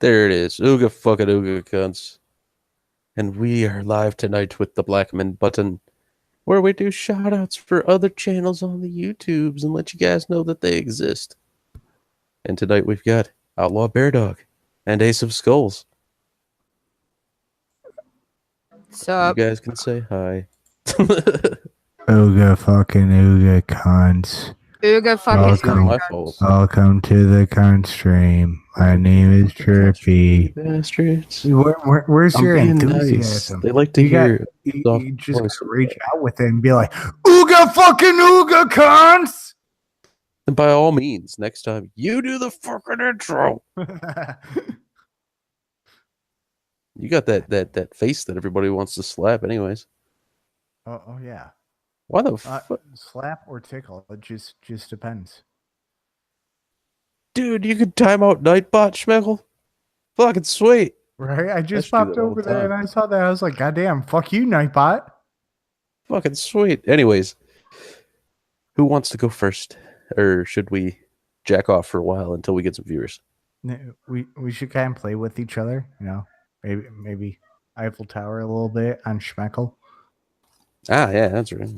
There it is. Ooga fucking ooga cunts. And we are live tonight with the Blackman button, where we do shout outs for other channels on the YouTubes and let you guys know that they exist. And tonight we've got Outlaw Bear Dog and Ace of Skulls. What's You up? guys can say hi. Ooga fucking ooga cunts. Ooga fucking It's not Welcome. my ooga. fault. Welcome to the cunt stream. My name is Trippy. Bastards. Where's I'm your being nice. enthusiasm? They like to You hear soft you just voice. gotta reach out with it and be like, ooga fucking ooga cunts! And by all means, next time you do the fucking intro. You got that face that everybody wants to slap, anyways. oh yeah. Why the fuck? Slap or tickle. It just depends. Dude, you could time out Nightbot, Schmeckle? Fucking sweet. Right? I just should do popped that all over the there time. and I saw that. I was like, God damn, fuck you, Nightbot. Fucking sweet. Anyways, who wants to go first? Or should we jack off for a while until we get some viewers? We should kind of play with each other, you know. Maybe Eiffel Tower a little bit on Schmeckle. Ah, yeah, that's right.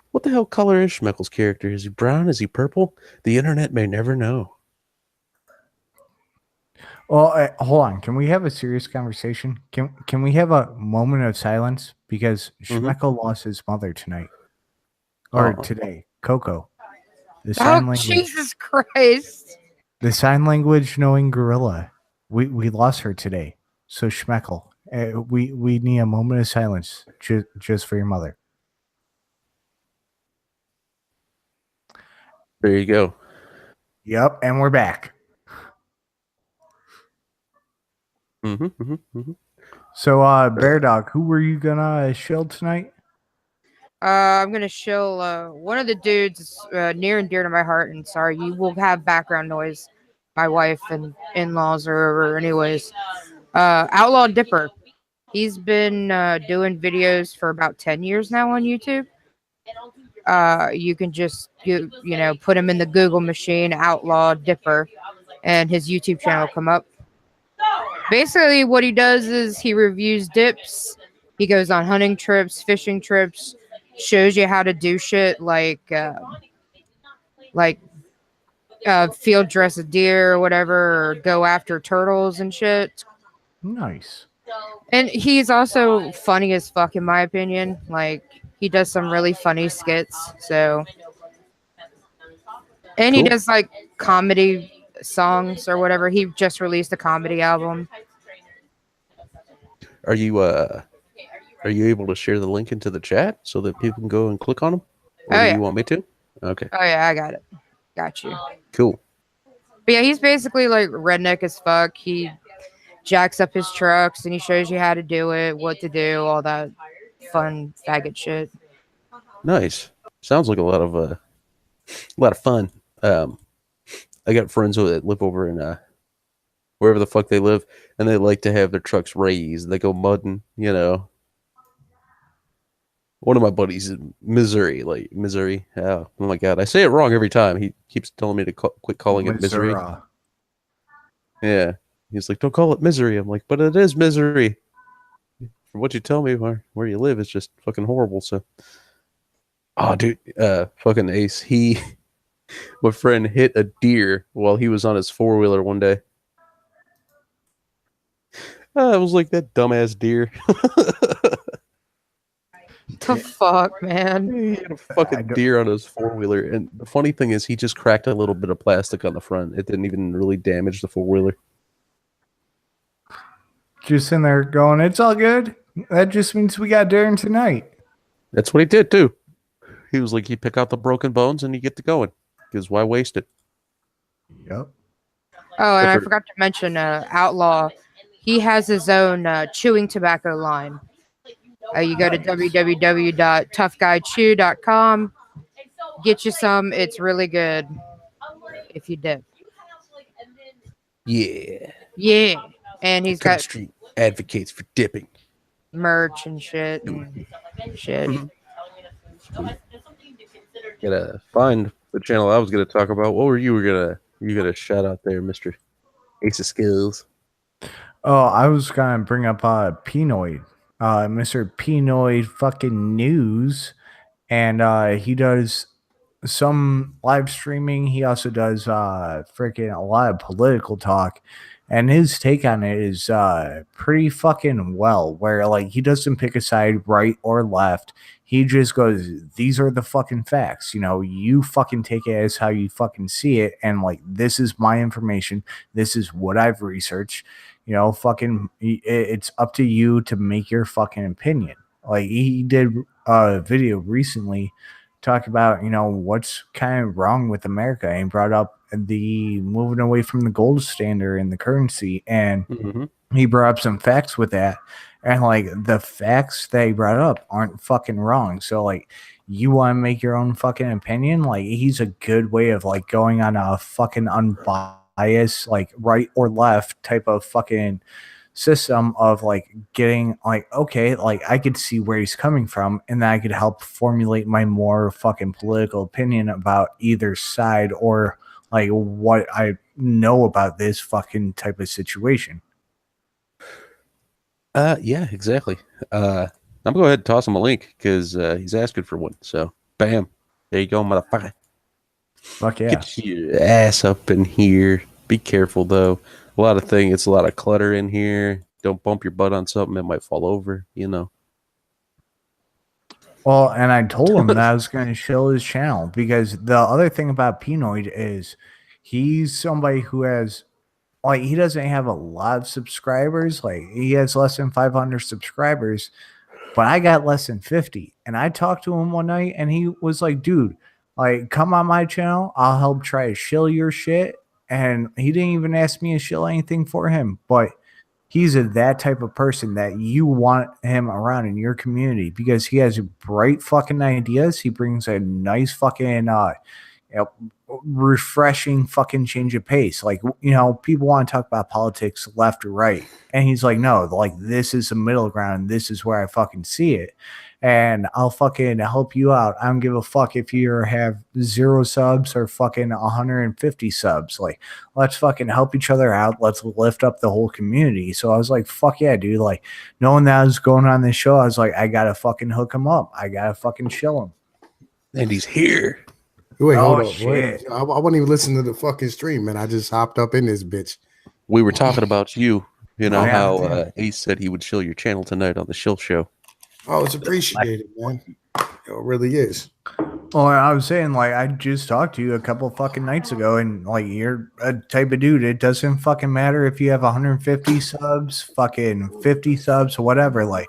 What the hell color is Schmeckle's character? Is he brown? Is he purple? The internet may never know. Well, hold on. Can we have a serious conversation? Can we have a moment of silence because Schmeckle lost his mother tonight or today? Coco, the sign Oh, language, Jesus Christ. the sign language knowing gorilla. We lost her today. So Schmeckle, we need a moment of silence just for your mother. There you go. Yep, and we're back. So, Bear Dog, who were you gonna shield tonight? I'm gonna show one of the dudes near and dear to my heart, and sorry, you will have background noise. My wife and in-laws are over, anyways. Outlaw Dipper. He's been doing videos for about 10 years now on YouTube. You can just you know put him in the Google machine, Outlaw Dipper, and his YouTube channel will come up. Basically, what he does is he reviews dips. He goes on hunting trips, fishing trips, shows you how to do shit like field dress a deer or whatever, or go after turtles and shit. Nice. And he's also funny as fuck, in my opinion. Like, he does some really funny skits. So, and he Cool. does like comedy songs or whatever. He just released a comedy album. Are you able to share the link into the chat so that people can go and click on them? Or do you want me to? Okay. Oh yeah, I got it. Got you. Cool. But yeah, he's basically like redneck as fuck. He jacks up his trucks and he shows you how to do it, what to do, all that fun faggot shit. Nice. Sounds like a lot of fun. I got friends that live over in wherever the fuck they live, and they like to have their trucks raised. They go mudding, you know. One of my buddies in Missouri, Missouri. Oh my god, I say it wrong every time. He keeps telling me to quit calling it misery. Yeah, he's like, don't call it misery. I'm like, but it is misery. From what you tell me, where you live is just fucking horrible. So, oh dude, fucking Ace. My friend hit a deer while he was on his 4-wheeler one day. I was like, that dumbass deer. The fuck, man? He had a fucking deer on his 4-wheeler, and the funny thing is, he just cracked a little bit of plastic on the front. It didn't even really damage the 4-wheeler. Just in there going, it's all good. That just means we got Darren tonight. That's what he did too. He was like, you pick out the broken bones and you get to going. Because why waste it? Yep. Oh, and I forgot to mention Outlaw. He has his own chewing tobacco line. You go to www.toughguychew.com. Get you some. It's really good if you dip. Yeah. Yeah. And he's got Street advocates for dipping. Merch and shit. Gotta find the channel I was gonna talk about. What were you You got a shout out there, Mr. Ace of Skills. Oh, I was gonna bring up Pnoid, Mr. Pnoid fucking news, and he does some live streaming. He also does freaking a lot of political talk, and his take on it is pretty fucking well. Where like he doesn't pick a side, right or left. He just goes, "These are the fucking facts. You know, you fucking take it as how you fucking see it, and like this is my information. This is what I've researched." You know, fucking, it's up to you to make your fucking opinion. Like he did a video recently talk about, you know, what's kind of wrong with America, and brought up the moving away from the gold standard and the currency, and he brought up some facts with that, and like the facts that he brought up aren't fucking wrong. So like, you want to make your own fucking opinion, like he's a good way of like going on a fucking unbiased like right or left type of fucking system of like getting like, okay, like I could see where he's coming from, and then I could help formulate my more fucking political opinion about either side, or like what I know about this fucking type of situation. Yeah, exactly. I'm gonna go ahead and toss him a link because he's asking for one. So, bam, there you go, motherfucker. Fuck yeah. Get your ass up in here. Be careful though. It's a lot of clutter in here. Don't bump your butt on something; it might fall over. You know. Well, and I told him that I was going to show his channel, because the other thing about Pnoid is he's somebody who has, like, he doesn't have a lot of subscribers. Like, he has less than 500 subscribers, but I got less than 50. And I talked to him one night, and he was like, dude, like, come on my channel. I'll help try to shill your shit. And he didn't even ask me to shill anything for him, but he's that type of person that you want him around in your community, because he has bright fucking ideas. He brings a nice fucking refreshing fucking change of pace. Like, you know, people want to talk about politics left or right, and he's like, no, like this is the middle ground. This is where I fucking see it, and I'll fucking help you out. I don't give a fuck if you have 0 subs or fucking 150 subs. Like, let's fucking help each other out. Let's lift up the whole community. So I was like, fuck yeah, dude. Like, knowing that I was going on this show, I was like, I gotta fucking hook him up. I gotta fucking chill him. And he's here. Wait, hold on. Wait. I wasn't even listening to the fucking stream, man. I just hopped up in this bitch. We were talking about you. You know how Ace said he would shill your channel tonight on the Shill Show. Oh, it's appreciated, man. It really is. Well, I was saying, like, I just talked to you a couple fucking nights ago, and like, you're a type of dude. It doesn't fucking matter if you have 150 subs, fucking 50 subs, whatever. Like,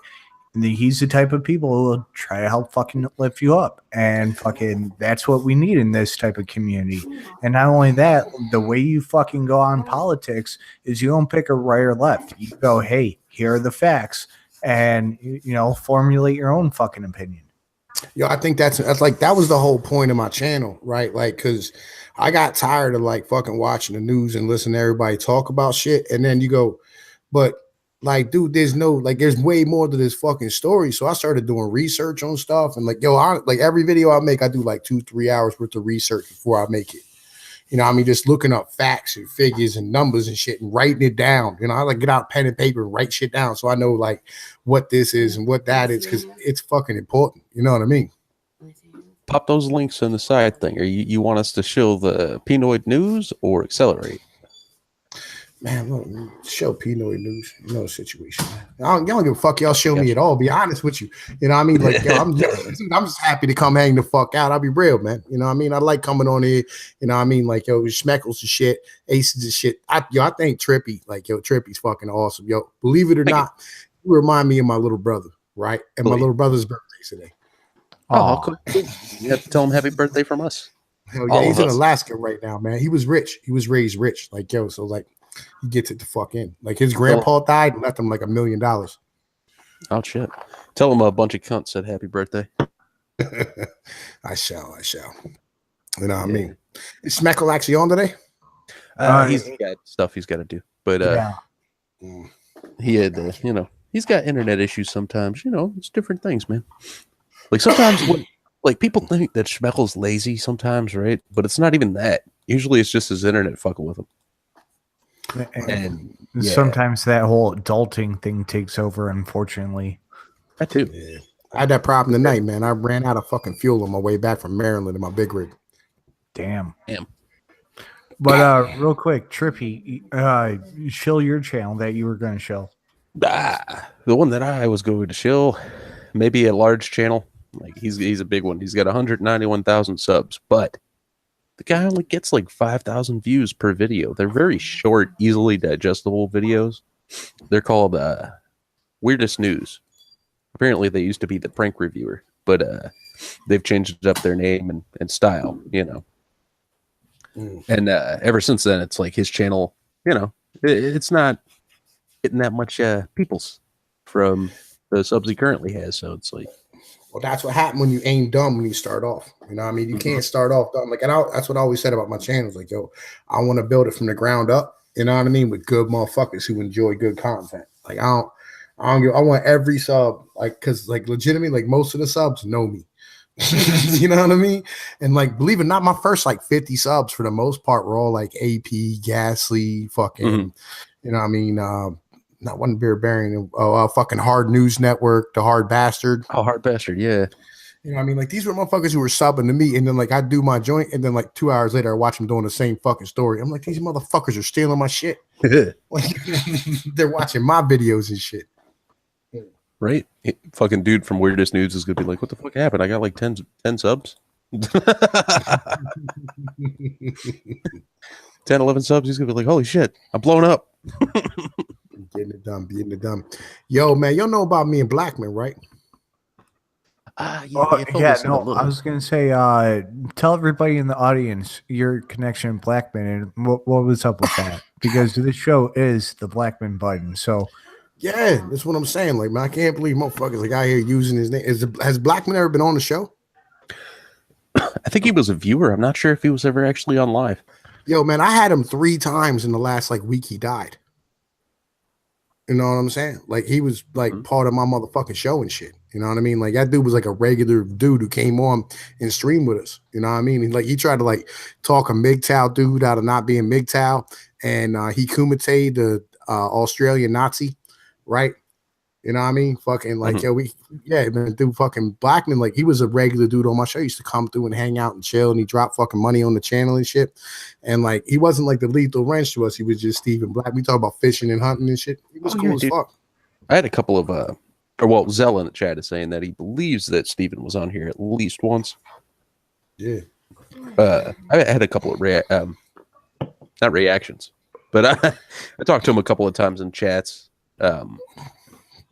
he's the type of people who will try to help fucking lift you up, and fucking that's what we need in this type of community. And not only that, the way you fucking go on politics is you don't pick a right or left. You go, hey, here are the facts, and you know, formulate your own fucking opinion. Yo, I think that's like, that was the whole point of my channel, right? Like, because I got tired of like fucking watching the news and listening to everybody talk about shit, and then you go, but like, dude, there's way more to this fucking story. So I started doing research on stuff, and like, yo, like every video I make, I do like 2-3 hours worth of research before I make it. You know, I mean, just looking up facts and figures and numbers and shit and writing it down. You know, I like get out pen and paper and write shit down, so I know like what this is and what that is, because it's fucking important. You know what I mean? Pop those links on the side thing. Or you want us to shill the Pnoid news or accelerate? Man, look, show Pnoid news, you know the situation. Y'all don't give a fuck. Y'all show me at all. Be honest with you. You know what I mean? Like, yo, I'm just happy to come hang the fuck out. I'll be real, man. You know what I mean? I like coming on here. You know what I mean? Like, yo, Schmeckles and shit, Aces and shit. I think Trippy, like, yo, Trippy's fucking awesome. Yo, believe it or not, you remind me of my little brother, right? And my little brother's birthday today. Oh, cool. You have to tell him happy birthday from us. Hell yeah, he's in Alaska right now, man. He was rich. He was raised rich. Like, yo, so like, he gets it the fuck in. Like, his grandpa died and left him like $1 million. Oh shit! Tell him a bunch of cunts said happy birthday. I shall. You know what I mean? Is Schmeckle actually on today? He's got stuff he's got to do, but he had you know, he's got internet issues sometimes. You know, it's different things, man. Like sometimes like people think that Schmeckle's lazy sometimes, right? But it's not even that. Usually it's just his internet fucking with him. And sometimes that whole adulting thing takes over, unfortunately. That too. Yeah. I had that problem tonight, man. I ran out of fucking fuel on my way back from Maryland in my big rig. Damn. But real quick, Trippy, shill your channel that you were going to shill. The one that I was going to shill, maybe a large channel. Like he's a big one. He's got 191,000 subs, but the guy only gets like 5,000 views per video. They're very short, easily digestible videos. They're called Weirdest News. Apparently, they used to be the Prank Reviewer, but they've changed up their name and style, you know. And ever since then, it's like his channel, you know, it's not getting that much peoples from the subs he currently has. So it's like, well, that's what happened when you aim dumb when you start off. You know what I mean? You can't start off dumb. Like, that's what I always said about my channels. Like, yo, I want to build it from the ground up. You know what I mean? With good motherfuckers who enjoy good content. Like, I want every sub, like, cause like legitimately, like most of the subs know me. You know what I mean? And like, believe it or not, my first like 50 subs for the most part were all like AP, Gasly, fucking, you know what I mean? Not one beer bearing, fucking Hard News Network, the Hard Bastard. Oh, Hard Bastard, yeah. You know what I mean? Like, these were motherfuckers who were subbing to me, and then like I do my joint, and then like 2 hours later I watch them doing the same fucking story. I'm like, these motherfuckers are stealing my shit. Like, they're watching my videos and shit. Right? Fucking dude from Weirdest News is gonna be like, what the fuck happened? I got like 10 subs. 10, 11 subs. He's gonna be like, holy shit, I'm blown up. Getting it done. Yo, man, y'all know about me and Blackman, right? I was gonna say, tell everybody in the audience your connection to Blackman and what was up with that, because this show is the Blackman button. So yeah, that's what I'm saying. Like, man, I can't believe motherfuckers like out here using his name. Has Blackman ever been on the show? I think he was a viewer. I'm not sure if he was ever actually on live. Yo, man, I had him 3 times in the last like week he died. You know what I'm saying? Like, he was like part of my motherfucking show and shit. You know what I mean? Like, that dude was like a regular dude who came on and streamed with us. You know what I mean? And, like, he tried to like talk a MGTOW dude out of not being MGTOW, and he kumite the Australian Nazi, right? You know what I mean? Fucking like, man, dude, fucking Blackman, like, he was a regular dude on my show. He used to come through and hang out and chill, and he dropped fucking money on the channel and shit. And like, he wasn't like the lethal wrench to us. He was just Stephen Black. We talk about fishing and hunting and shit. He was cool as fuck. I had a couple of Zell in the chat is saying that he believes that Stephen was on here at least once. Yeah. I had a couple of not reactions, but I talked to him a couple of times in chats.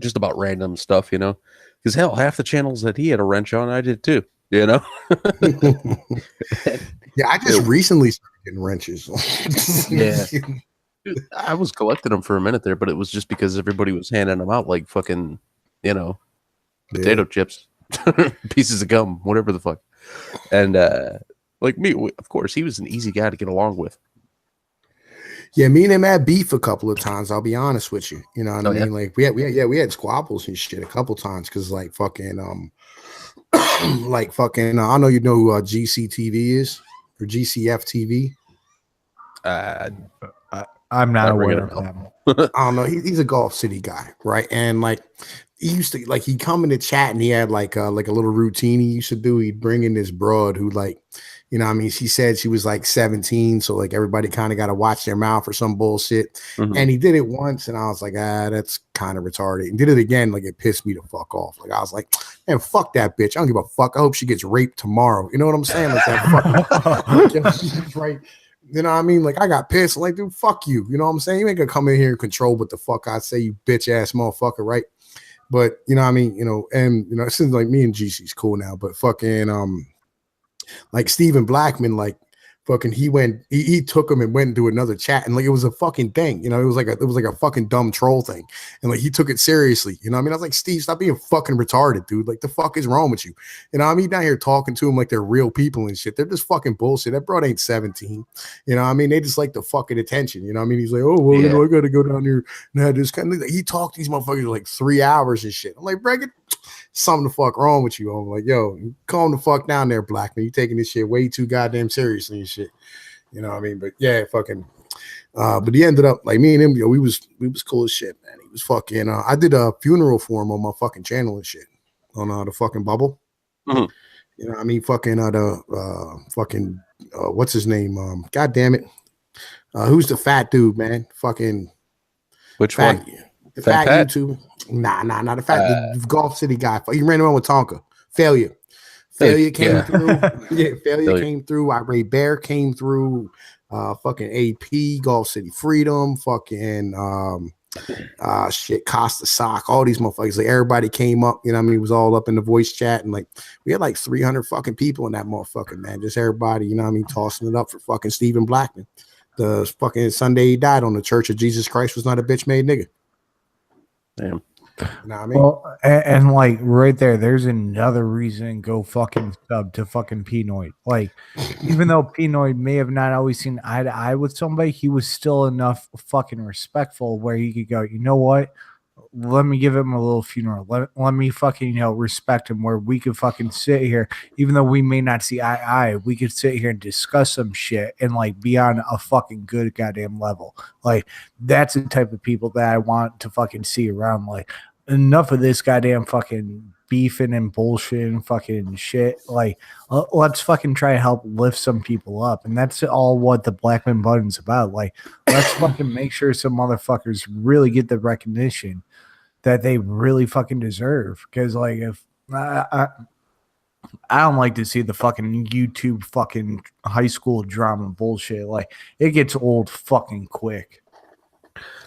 Just about random stuff, you know, because hell, half the channels that he had a wrench on, I did too, you know. Yeah, I just recently started getting wrenches. Yeah, dude, I was collecting them for a minute there, but it was just because everybody was handing them out like fucking, you know, potato chips, pieces of gum, whatever the fuck. And like me, of course, he was an easy guy to get along with. Yeah, me and him had beef a couple of times. I'll be honest with you. You know what I mean? Like, we had squabbles and shit a couple times because like fucking I know you know who GCTV is or GCF TV. I'm not aware of him. I don't know. He's a Golf City guy, right? And like, he used to like, he'd come in the chat and he had like a little routine he used to do. He'd bring in this broad who like, you know what I mean? She said she was like 17. So like everybody kind of got to watch their mouth or some bullshit. And he did it once and I was like, that's kind of retarded. And did it again. Like, it pissed me the fuck off. Like, I was like, man, fuck that bitch. I don't give a fuck. I hope she gets raped tomorrow. You know what I'm saying? Like that fuck. Right. You know what I mean? Like, I got pissed. Like, dude, fuck you. You know what I'm saying? You ain't gonna come in here and control what the fuck I say, you bitch ass motherfucker, right? But you know what I mean? You know, and you know, it seems like me and GC's cool now, but fucking like Stephen Blackman, like fucking he took him and went into another chat, and like it was a fucking thing, you know, it was like a fucking dumb troll thing, and like he took it seriously, you know what I mean? I was like, Steve, stop being fucking retarded, dude. Like, the fuck is wrong with you? You know what I mean? Down here talking to him like they're real people and shit. They're just fucking bullshit. That bro ain't 17. You know what I mean? They just like the fucking attention. You know what I mean? He's like, oh well, you know, I gotta go down here and have this kind of like, he talked to these motherfuckers like 3 hours and shit. I'm like, break it. Something the fuck wrong with you. I'm like, yo, calm the fuck down there, Blackman. You taking this shit way too goddamn seriously and shit. You know what I mean? But yeah, fucking. But he ended up like me and him. We was cool as shit, man. He was fucking. I did a funeral for him on my fucking channel and shit on the fucking bubble. Mm-hmm. You know, what I mean, fucking what's his name? God damn it, who's the fat dude, man? Fucking which fat, one? The fat YouTube. Nah, not the fat, the Golf City guy. He ran around with Tonka. Failure came through. Yeah, failure came through. Ray Bear came through. Fucking AP, Golf City Freedom, fucking shit, Costa Sock, all these motherfuckers. Like everybody came up, you know what I mean? It was all up in the voice chat, and like we had like 300 fucking people in that motherfucking, man. Just everybody, you know what I mean, tossing it up for fucking Stephen Blackman. The fucking Sunday he died on, the Church of Jesus Christ was not a bitch made nigga. Damn. You know what I mean? Well, and like right there's another reason go fucking sub to fucking Pnoid. Like, even though Pnoid may have not always seen eye to eye with somebody, he was still enough fucking respectful where he could go, you know what? Let me give him a little funeral. Let me fucking, respect him where we could fucking sit here, even though we may not see eye to eye, we could sit here and discuss some shit and like be on a fucking good goddamn level. Like, that's the type of people that I want to fucking see around. Like, enough of this goddamn fucking beefing and bullshit and fucking shit. Like, let's fucking try to help lift some people up. And that's all what the Blackman button's about. Like, let's fucking make sure some motherfuckers really get the recognition that they really fucking deserve. Because, like, if I don't like to see the fucking YouTube fucking high school drama bullshit. Like, it gets old fucking quick.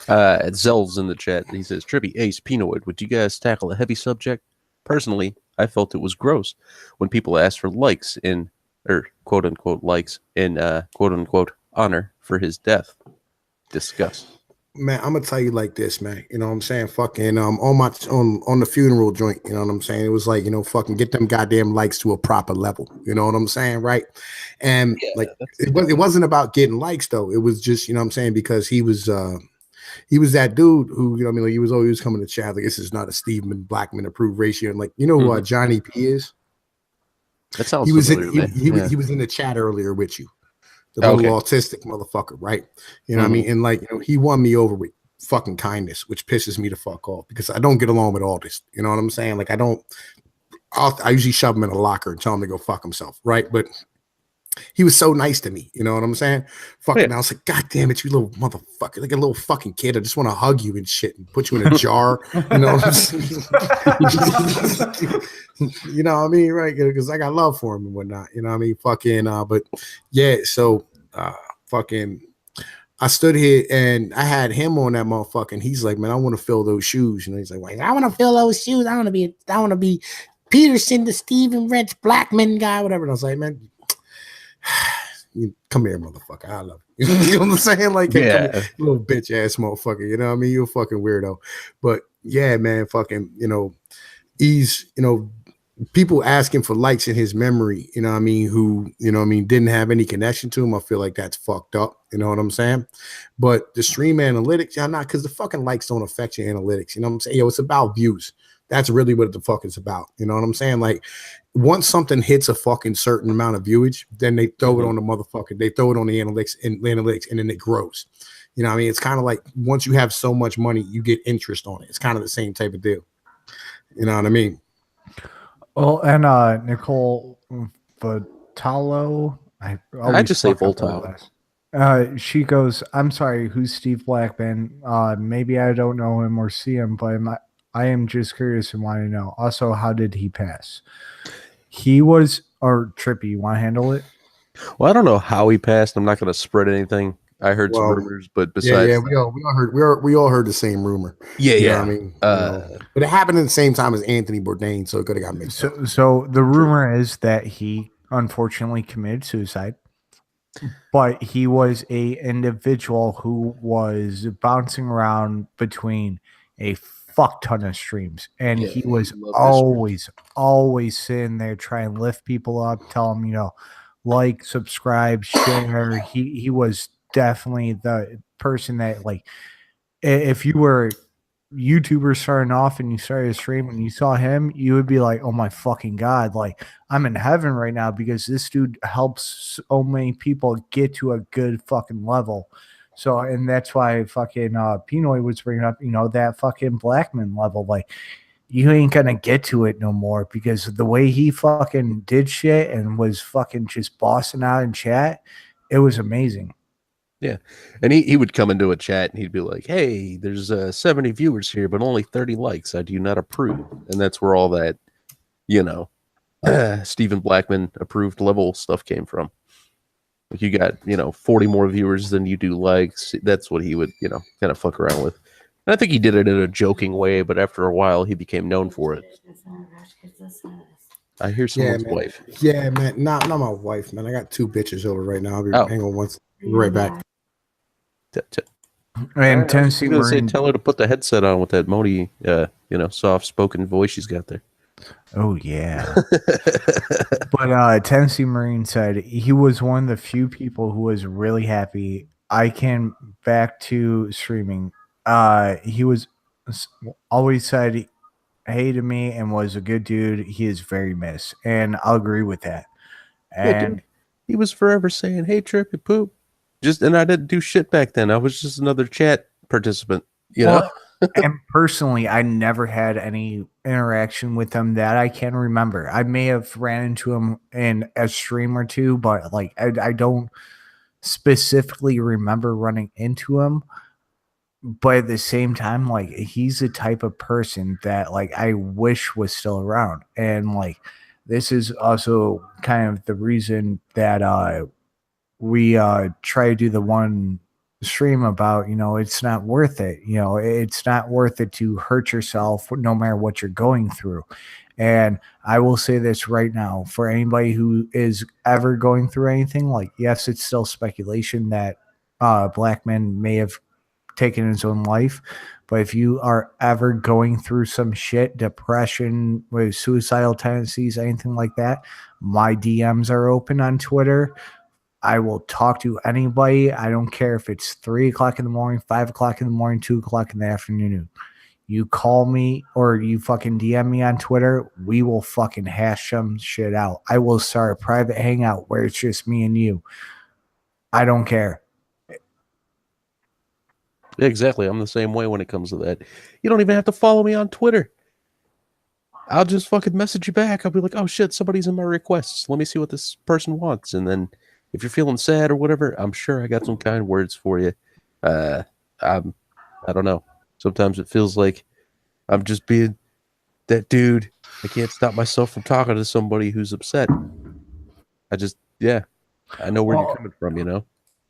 Zel's in the chat. He says, Trippy, Ace, Pnoid, would you guys tackle a heavy subject? Personally, I felt it was gross when people asked for likes in, or quote unquote likes in quote unquote honor for his death. Disgust. Man, I'm gonna tell you like this, man. You know what I'm saying? Fucking on the funeral joint, you know what I'm saying? It was like, fucking get them goddamn likes to a proper level. You know what I'm saying, right? And like it wasn't about getting likes though. It was just, you know what I'm saying, because he was that dude who, like he was always coming to chat like this is not a Stephen Blackman approved ratio. And like, who Johnny P is? That sounds he was familiar, he was in the chat earlier with you. The little autistic motherfucker, right? You know what I mean? And like, he won me over with fucking kindness, which pisses me the fuck off because I don't get along with all this. You know what I'm saying? Like, I usually shove him in a locker and tell him to go fuck himself, right? But he was so nice to me. You know what I'm saying? Fucking, I was like, God damn it, you little motherfucker. Like a little fucking kid. I just want to hug you and shit and put you in a jar. You know what I'm saying? You know what I mean? Right? Because I got love for him and whatnot. You know what I mean? Fucking, but yeah, so fucking, I stood here and I had him on that motherfucking. He's like, man, I want to fill those shoes. He's like, well, I want to fill those shoes. I want to be Peterson, the Stephen Rich Blackman guy, whatever. And I was like, man, come here, motherfucker. I love you. You know what I'm saying? Like, hey, come here, little bitch ass motherfucker. You know what I mean? You're a fucking weirdo. But yeah, man, fucking, he's, people asking for likes in his memory, you know what I mean, who, didn't have any connection to him. I feel like that's fucked up. You know what I'm saying? But the stream analytics, y'all not, because the fucking likes don't affect your analytics. You know what I'm saying? It's about views. That's really what the fuck it's about. You know what I'm saying? Like, once something hits a fucking certain amount of viewage, then they throw it on the motherfucker. They throw it on the analytics, and then it grows. You know what I mean? It's kind of like once you have so much money, you get interest on it. It's kind of the same type of deal. You know what I mean? Well, and Nicole Vitalo, I just say Voltalo. She goes, I'm sorry, who's Steve Blackman? Maybe I don't know him or see him, but I am just curious and want to know. Also, how did he pass? He was, or Trippy, you want to handle it? Well, I don't know how he passed. I'm not going to spread anything. I heard some rumors, but besides, we all heard the same rumor. Yeah, you know what I mean, but it happened at the same time as Anthony Bourdain, so it could have got mixed up. So the rumor is that he unfortunately committed suicide, but he was a individual who was bouncing around between a fuck ton of streams, and he was always sitting there trying to lift people up, tell them, like, subscribe, share. He was definitely the person that, like, if you were YouTubers starting off and you started to stream and you saw him, you would be like, oh my fucking God, like I'm in heaven right now because this dude helps so many people get to a good fucking level. So, and that's why fucking Pnoid was bringing up, that fucking Blackman level. Like, you ain't gonna get to it no more because the way he fucking did shit and was fucking just bossing out in chat, it was amazing. Yeah. And he would come into a chat and he'd be like, hey, there's 70 viewers here, but only 30 likes. I do not approve. And that's where all that, Stephen Blackman approved level stuff came from. Like you got, 40 more viewers than you do likes. That's what he would, kind of fuck around with. And I think he did it in a joking way, but after a while he became known for it. I hear someone's wife. Yeah, man. Not my wife, man. I got 2 bitches over right now. I'll be hang on once. Be right back. And Tennessee Marine, tell her to put the headset on with that Moni, soft-spoken voice she's got there. Oh yeah. But Tennessee Marine said he was one of the few people who was really happy I came back to streaming. He was always said hey to me and was a good dude. He is very missed, and I'll agree with that. And yeah, dude, he was forever saying, hey, Trippy Poop. And I didn't do shit back then. I was just another chat participant, know? And personally, I never had any interaction with him that I can remember. I may have ran into him in a stream or two, but like I don't specifically remember running into him. But at the same time, like he's the type of person that like I wish was still around. And like this is also kind of the reason that we try to do the one stream about, it's not worth it. It's not worth it to hurt yourself no matter what you're going through. And I will say this right now for anybody who is ever going through anything, like, yes, it's still speculation that Blackman may have taken his own life. But if you are ever going through some shit, depression, with suicidal tendencies, anything like that, my DMs are open on Twitter. I will talk to anybody. I don't care if it's 3 o'clock in the morning, 5 o'clock in the morning, 2 o'clock in the afternoon. You call me or you fucking DM me on Twitter, we will fucking hash some shit out. I will start a private hangout where it's just me and you. I don't care. Yeah, exactly. I'm the same way when it comes to that. You don't even have to follow me on Twitter. I'll just fucking message you back. I'll be like, oh shit, somebody's in my requests. Let me see what this person wants. And then if you're feeling sad or whatever, I'm sure I got some kind words for you. I don't know. Sometimes it feels like I'm just being that dude. I can't stop myself from talking to somebody who's upset. I know where you're coming from,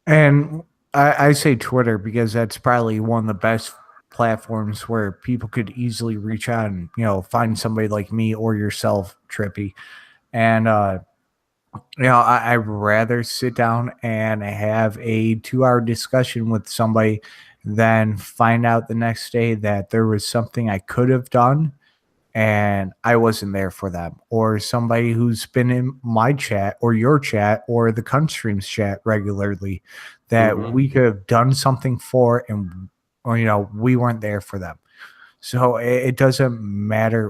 And I say Twitter because that's probably one of the best platforms where people could easily reach out and, find somebody like me or yourself, Trippy. And, I'd rather sit down and have a 2-hour discussion with somebody than find out the next day that there was something I could have done and I wasn't there for them, or somebody who's been in my chat or your chat or the Cunstream's chat regularly that we could have done something for and, we weren't there for them. So it doesn't matter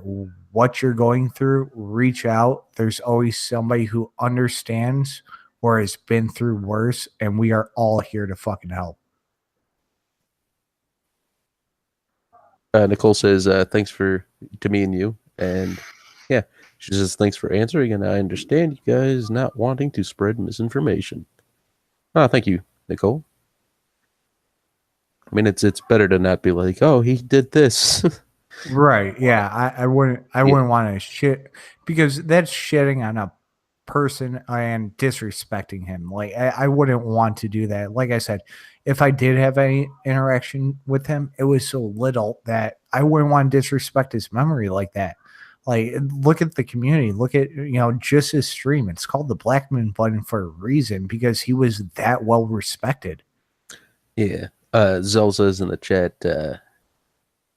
what you're going through, reach out. There's always somebody who understands or has been through worse, and we are all here to fucking help. Nicole says, thanks to me and you. And yeah, she says, thanks for answering. And I understand you guys not wanting to spread misinformation. Oh, thank you, Nicole. I mean, it's better to not be like, oh, he did this. Right. Yeah. I wouldn't want to shit because that's shitting on a person and disrespecting him. Like I wouldn't want to do that. Like I said, if I did have any interaction with him, it was so little that I wouldn't want to disrespect his memory like that. Like, look at the community. Look at, just his stream. It's called the Blackman button for a reason because he was that well respected. Yeah. Zell says in the chat, to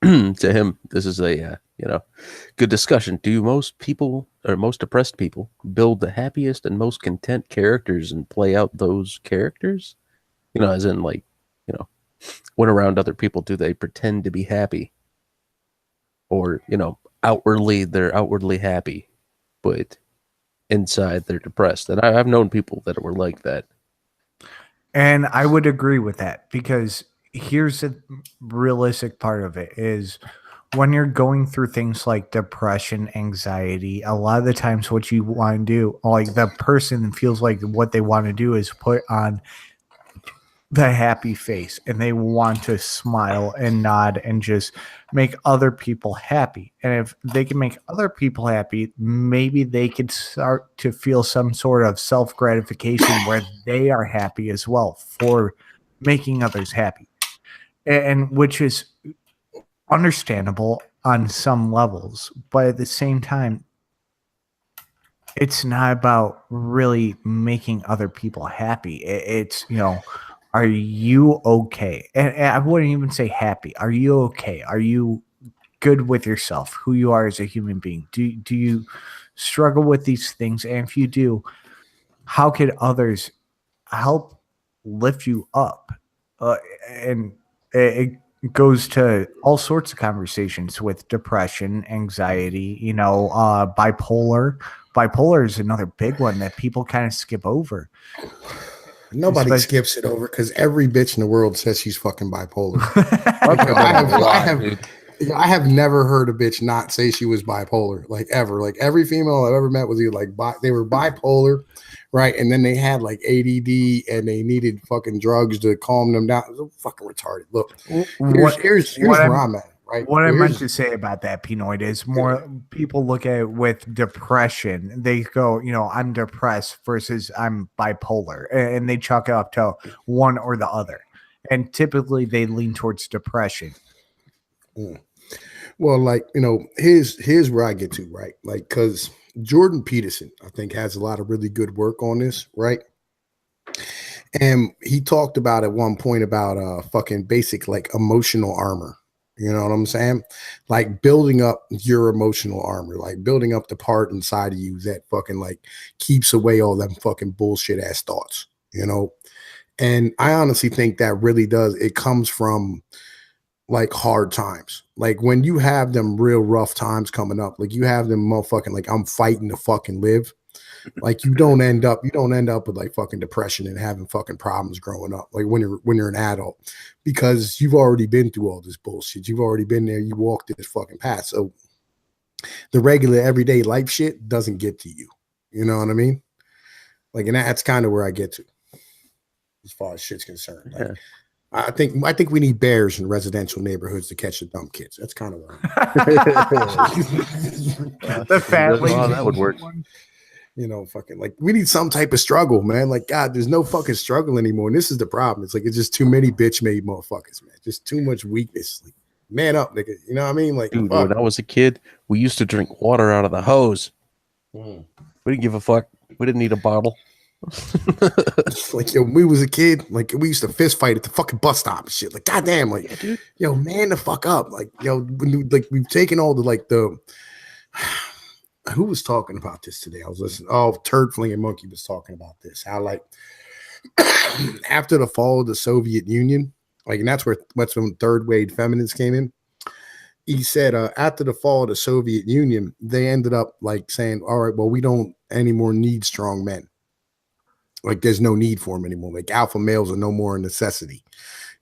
him, this is a, good discussion. Do most people or most depressed people build the happiest and most content characters and play out those characters? As in like, when around other people, do they pretend to be happy? or outwardly they're outwardly happy, but inside they're depressed. And I've known people that were like that. And I would agree with that, because here's the realistic part of it is when you're going through things like depression, anxiety, a lot of the times what you want to do, like the person feels like what they want to do is put on the happy face, and they want to smile and nod and just make other people happy. And if they can make other people happy, maybe they could start to feel some sort of self-gratification where they are happy as well for making others happy. And which is understandable on some levels, but at the same time, it's not about really making other people happy. It's, are you okay? And I wouldn't even say happy. Are you okay? Are you good with yourself, who you are as a human being? Do you struggle with these things? And if you do, how could others help lift you up? And it goes to all sorts of conversations with depression, anxiety, bipolar. Bipolar is another big one that people kind of skip over. Nobody skips it over because every bitch in the world says she's fucking bipolar. I have never heard a bitch not say she was bipolar, like ever. Like every female I've ever met was either like they were bipolar, right? And then they had like ADD and they needed fucking drugs to calm them down. It was fucking retarded. Look, here's where I'm at. Right. What I meant to say about that, Pnoid, is more people look at it with depression. They go, I'm depressed versus I'm bipolar, and they chalk it up to one or the other. And typically they lean towards depression. Well, like, here's where I get to, right? Like, because Jordan Peterson, I think, has a lot of really good work on this, right? And he talked about at one point about fucking basic like emotional armor. You know what I'm saying? Like building up your emotional armor, like building up the part inside of you that fucking like keeps away all them fucking bullshit ass thoughts, And I honestly think that really does. It comes from like hard times. Like when you have them real rough times coming up, like you have them motherfucking like I'm fighting to fucking live. Like you don't end up with like fucking depression and having fucking problems growing up, like when you're an adult, because you've already been through all this bullshit. You've already been there. You walked this fucking path. So the regular everyday life shit doesn't get to you. You know what I mean? Like, and that's kind of where I get to as far as shit's concerned. Like, I think we need bears in residential neighborhoods to catch the dumb kids. That's kind of where the family that would work. Fucking like we need some type of struggle, man. Like, God, there's no fucking struggle anymore. And this is the problem. It's like it's just too many bitch made motherfuckers, man. Just too much weakness. Like, man up, nigga. You know what I mean? Like, dude, when I was a kid, we used to drink water out of the hose. We didn't give a fuck. We didn't need a bottle. Like, when we was a kid, like we used to fist fight at the fucking bus stop and shit. Like, goddamn, like, man the fuck up. Like, we've taken all the like the. Who was talking about this today? I was listening. Oh, Turd Flinging Monkey was talking about this. How like after the fall of the Soviet Union, like, and that's when third wave feminists came in. He said after the fall of the Soviet Union, they ended up like saying, all right, well, we don't anymore need strong men. Like there's no need for them anymore. Like alpha males are no more a necessity.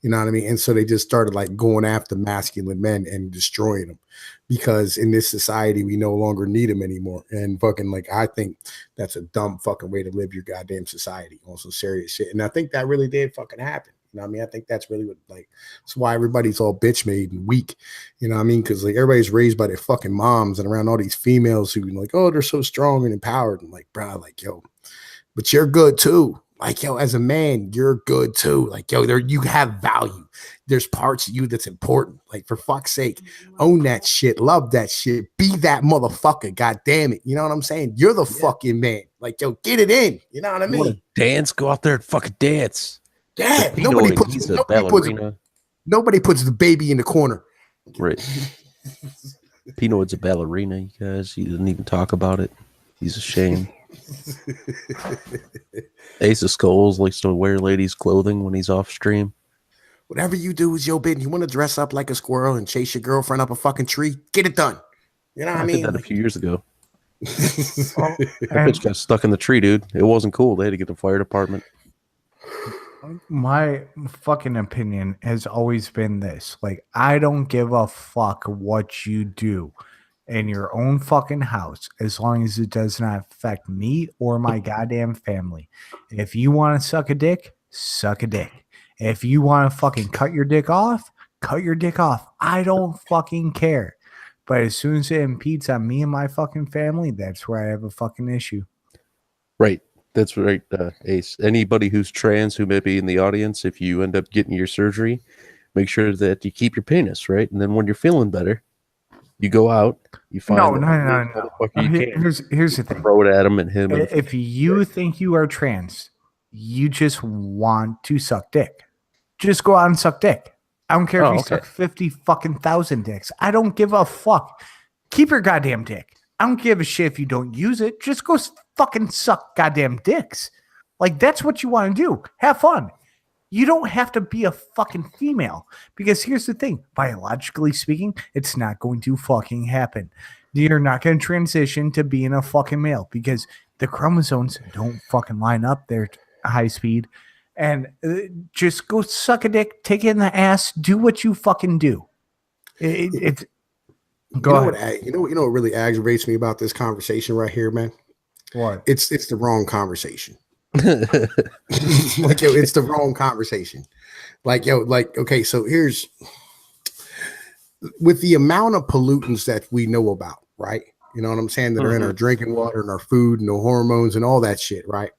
You know what I mean? And so they just started like going after masculine men and destroying them, because in this society, we no longer need them anymore. And fucking like, I think that's a dumb fucking way to live your goddamn society on some serious shit. And I think that really did fucking happen. You know what I mean? I think that's really what, like, that's why everybody's all bitch made and weak. You know what I mean? Because like everybody's raised by their fucking moms and around all these females who like, oh, they're so strong and empowered. And like, bro, like, yo, but you're good too. Like, yo, as a man, you're good too. Like, yo, you have value. There's parts of you that's important. Like, for fuck's sake, own that shit. Love that shit. Be that motherfucker. God damn it. You know what I'm saying? You're the fucking man. Like, yo, get it in. You know what I mean? Dance, go out there and fucking dance. Yeah. Nobody puts the baby in the corner. Right. Pnoid's a ballerina, you guys. He didn't even talk about it. He's ashamed. Ace of Skulls likes to wear ladies' clothing when he's off stream. Whatever you do is your bid. You want to dress up like a squirrel and chase your girlfriend up a fucking tree? Get it done. You know what I mean? did that a few years ago. Oh, That bitch got stuck in the tree, dude. It wasn't cool. They had to get the fire department. my fucking opinion has always been this. Like, I don't give a fuck what you do in your own fucking house as long as it does not affect me or my goddamn family. If you want to suck a dick, suck a dick. If you want to fucking cut your dick off, cut your dick off. I don't fucking care. But as soon as it impedes on me and my fucking family, that's where I have a fucking issue. Right. That's right, Ace. Anybody who's trans who may be in the audience, if you end up getting your surgery, make sure that you keep your penis, right? And then when you're feeling better, you go out, you find no. Here's the thing. Throw it at him and him. If you think you are trans, you just want to suck dick. Just go out and suck dick. I don't care if you suck 50 fucking thousand dicks. I don't give a fuck. Keep your goddamn dick. I don't give a shit if you don't use it. Just go fucking suck goddamn dicks. Like, that's what you want to do. Have fun. You don't have to be a fucking female, because here's the thing. Biologically speaking, it's not going to fucking happen. You're not going to transition to being a fucking male because the chromosomes don't fucking line up. They're high speed. And just go suck a dick, take it in the ass, do what you fucking do. Go ahead. You know what really aggravates me about this conversation right here, man? What? It's the wrong conversation. Like, yo, it's the wrong conversation. Like, yo, like, okay, so here's with the amount of pollutants that we know about, right? You know what I'm saying? That are in our drinking water and our food and the hormones and all that shit, right?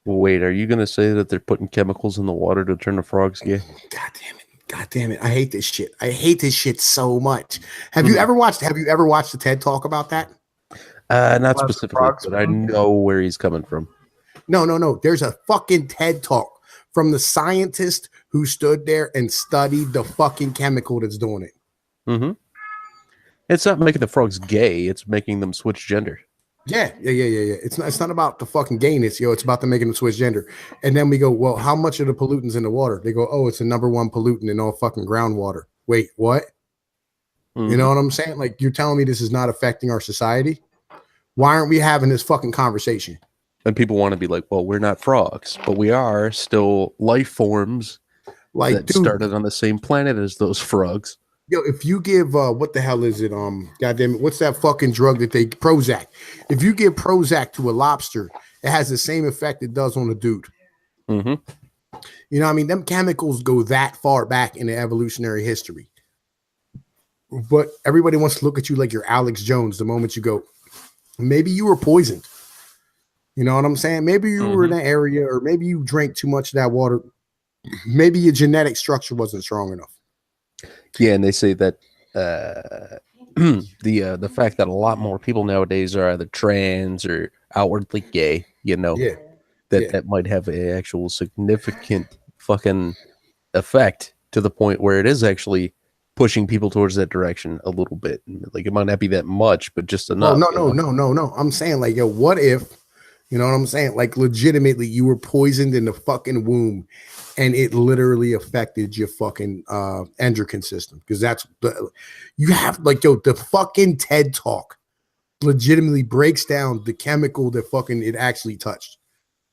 Wait, are you going to say that they're putting chemicals in the water to turn the frogs gay? God damn it. I hate this shit. I hate this shit so much. Have you ever watched the TED Talk about that? Not specifically, but I know where he's coming from. No. There's a fucking TED Talk from the scientist who stood there and studied the fucking chemical that's doing it. Mm-hmm. It's not making the frogs gay. It's making them switch gender. Yeah. It's not about the fucking gayness, it's about them making them switch gender. And then we go, well, how much are the pollutants in the water? They go, oh, it's the number one pollutant in all fucking groundwater. Wait, what? Mm-hmm. You know what I'm saying? Like, you're telling me this is not affecting our society? Why aren't we having this fucking conversation? And people want to be like, well, we're not frogs, but we are still life forms that started on the same planet as those frogs. Yo, if you give what the hell is it? Goddamn it, what's that fucking drug that they Prozac? If you give Prozac to a lobster, it has the same effect it does on a dude. Mm-hmm. You know what I mean? Them chemicals go that far back in the evolutionary history. But everybody wants to look at you like you're Alex Jones the moment you go, maybe you were poisoned. You know what I'm saying? Maybe you were in that area, or maybe you drank too much of that water. Maybe your genetic structure wasn't strong enough. Yeah, and they say that the fact that a lot more people nowadays are either trans or outwardly gay, that might have an actual significant fucking effect to the point where it is actually pushing people towards that direction a little bit. Like, it might not be that much, but just enough. No. I'm saying, like, yo, what if, you know what I'm saying? Like, legitimately, you were poisoned in the fucking womb and it literally affected your fucking endocrine system. Because you have, like, yo, the fucking TED Talk legitimately breaks down the chemical that fucking it actually touched.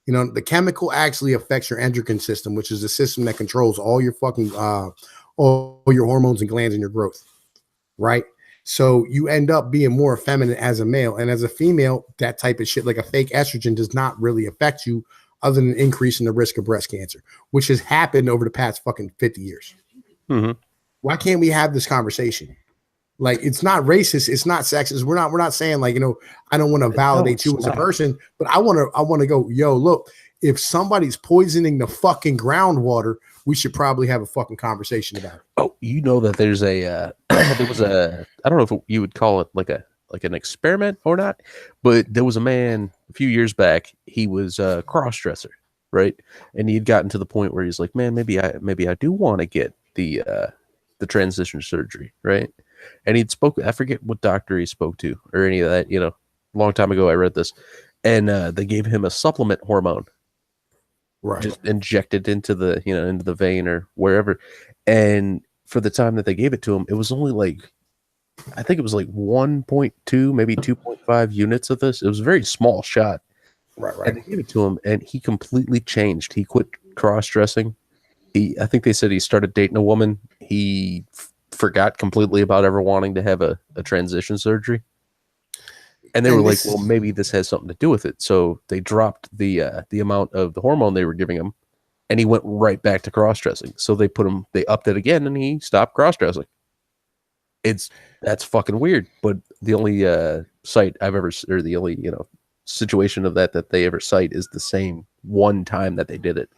You know, the chemical actually affects your endocrine system, which is the system that controls all your fucking, all your hormones and glands and your growth. Right? So you end up being more effeminate as a male. And as a female, that type of shit, like a fake estrogen, does not really affect you other than increasing the risk of breast cancer, which has happened over the past fucking 50 years. Mm-hmm. Why can't we have this conversation? Like, it's not racist. It's not sexist. We're not saying, like, I don't want to validate you as a person, but I want to go, yo, look, if somebody's poisoning the fucking groundwater, we should probably have a fucking conversation about it. Oh, you know that there's there was a, I don't know if you would call it like an experiment or not, but there was a man a few years back. He was a cross-dresser, right? And he had gotten to the point where he's like, man, maybe I do want to get the transition surgery, right? And he'd I forget what doctor he spoke to or any of that, a long time ago I read this. And they gave him a supplement hormone. right? Just injected into the into the vein or wherever. And for the time that they gave it to him, it was only like I think it was like 1.2, maybe 2.5 units of this. It was a very small shot. Right. And they gave it to him, and he completely changed. He quit cross-dressing. I think they said he started dating a woman. He forgot completely about ever wanting to have a transition surgery. And they were like, well, maybe this has something to do with it. So they dropped the amount of the hormone they were giving him, and he went right back to cross-dressing. So they upped it again, and he stopped cross-dressing. That's fucking weird. But the only site I've ever, or the only situation of that they ever cite is the same one time that they did it.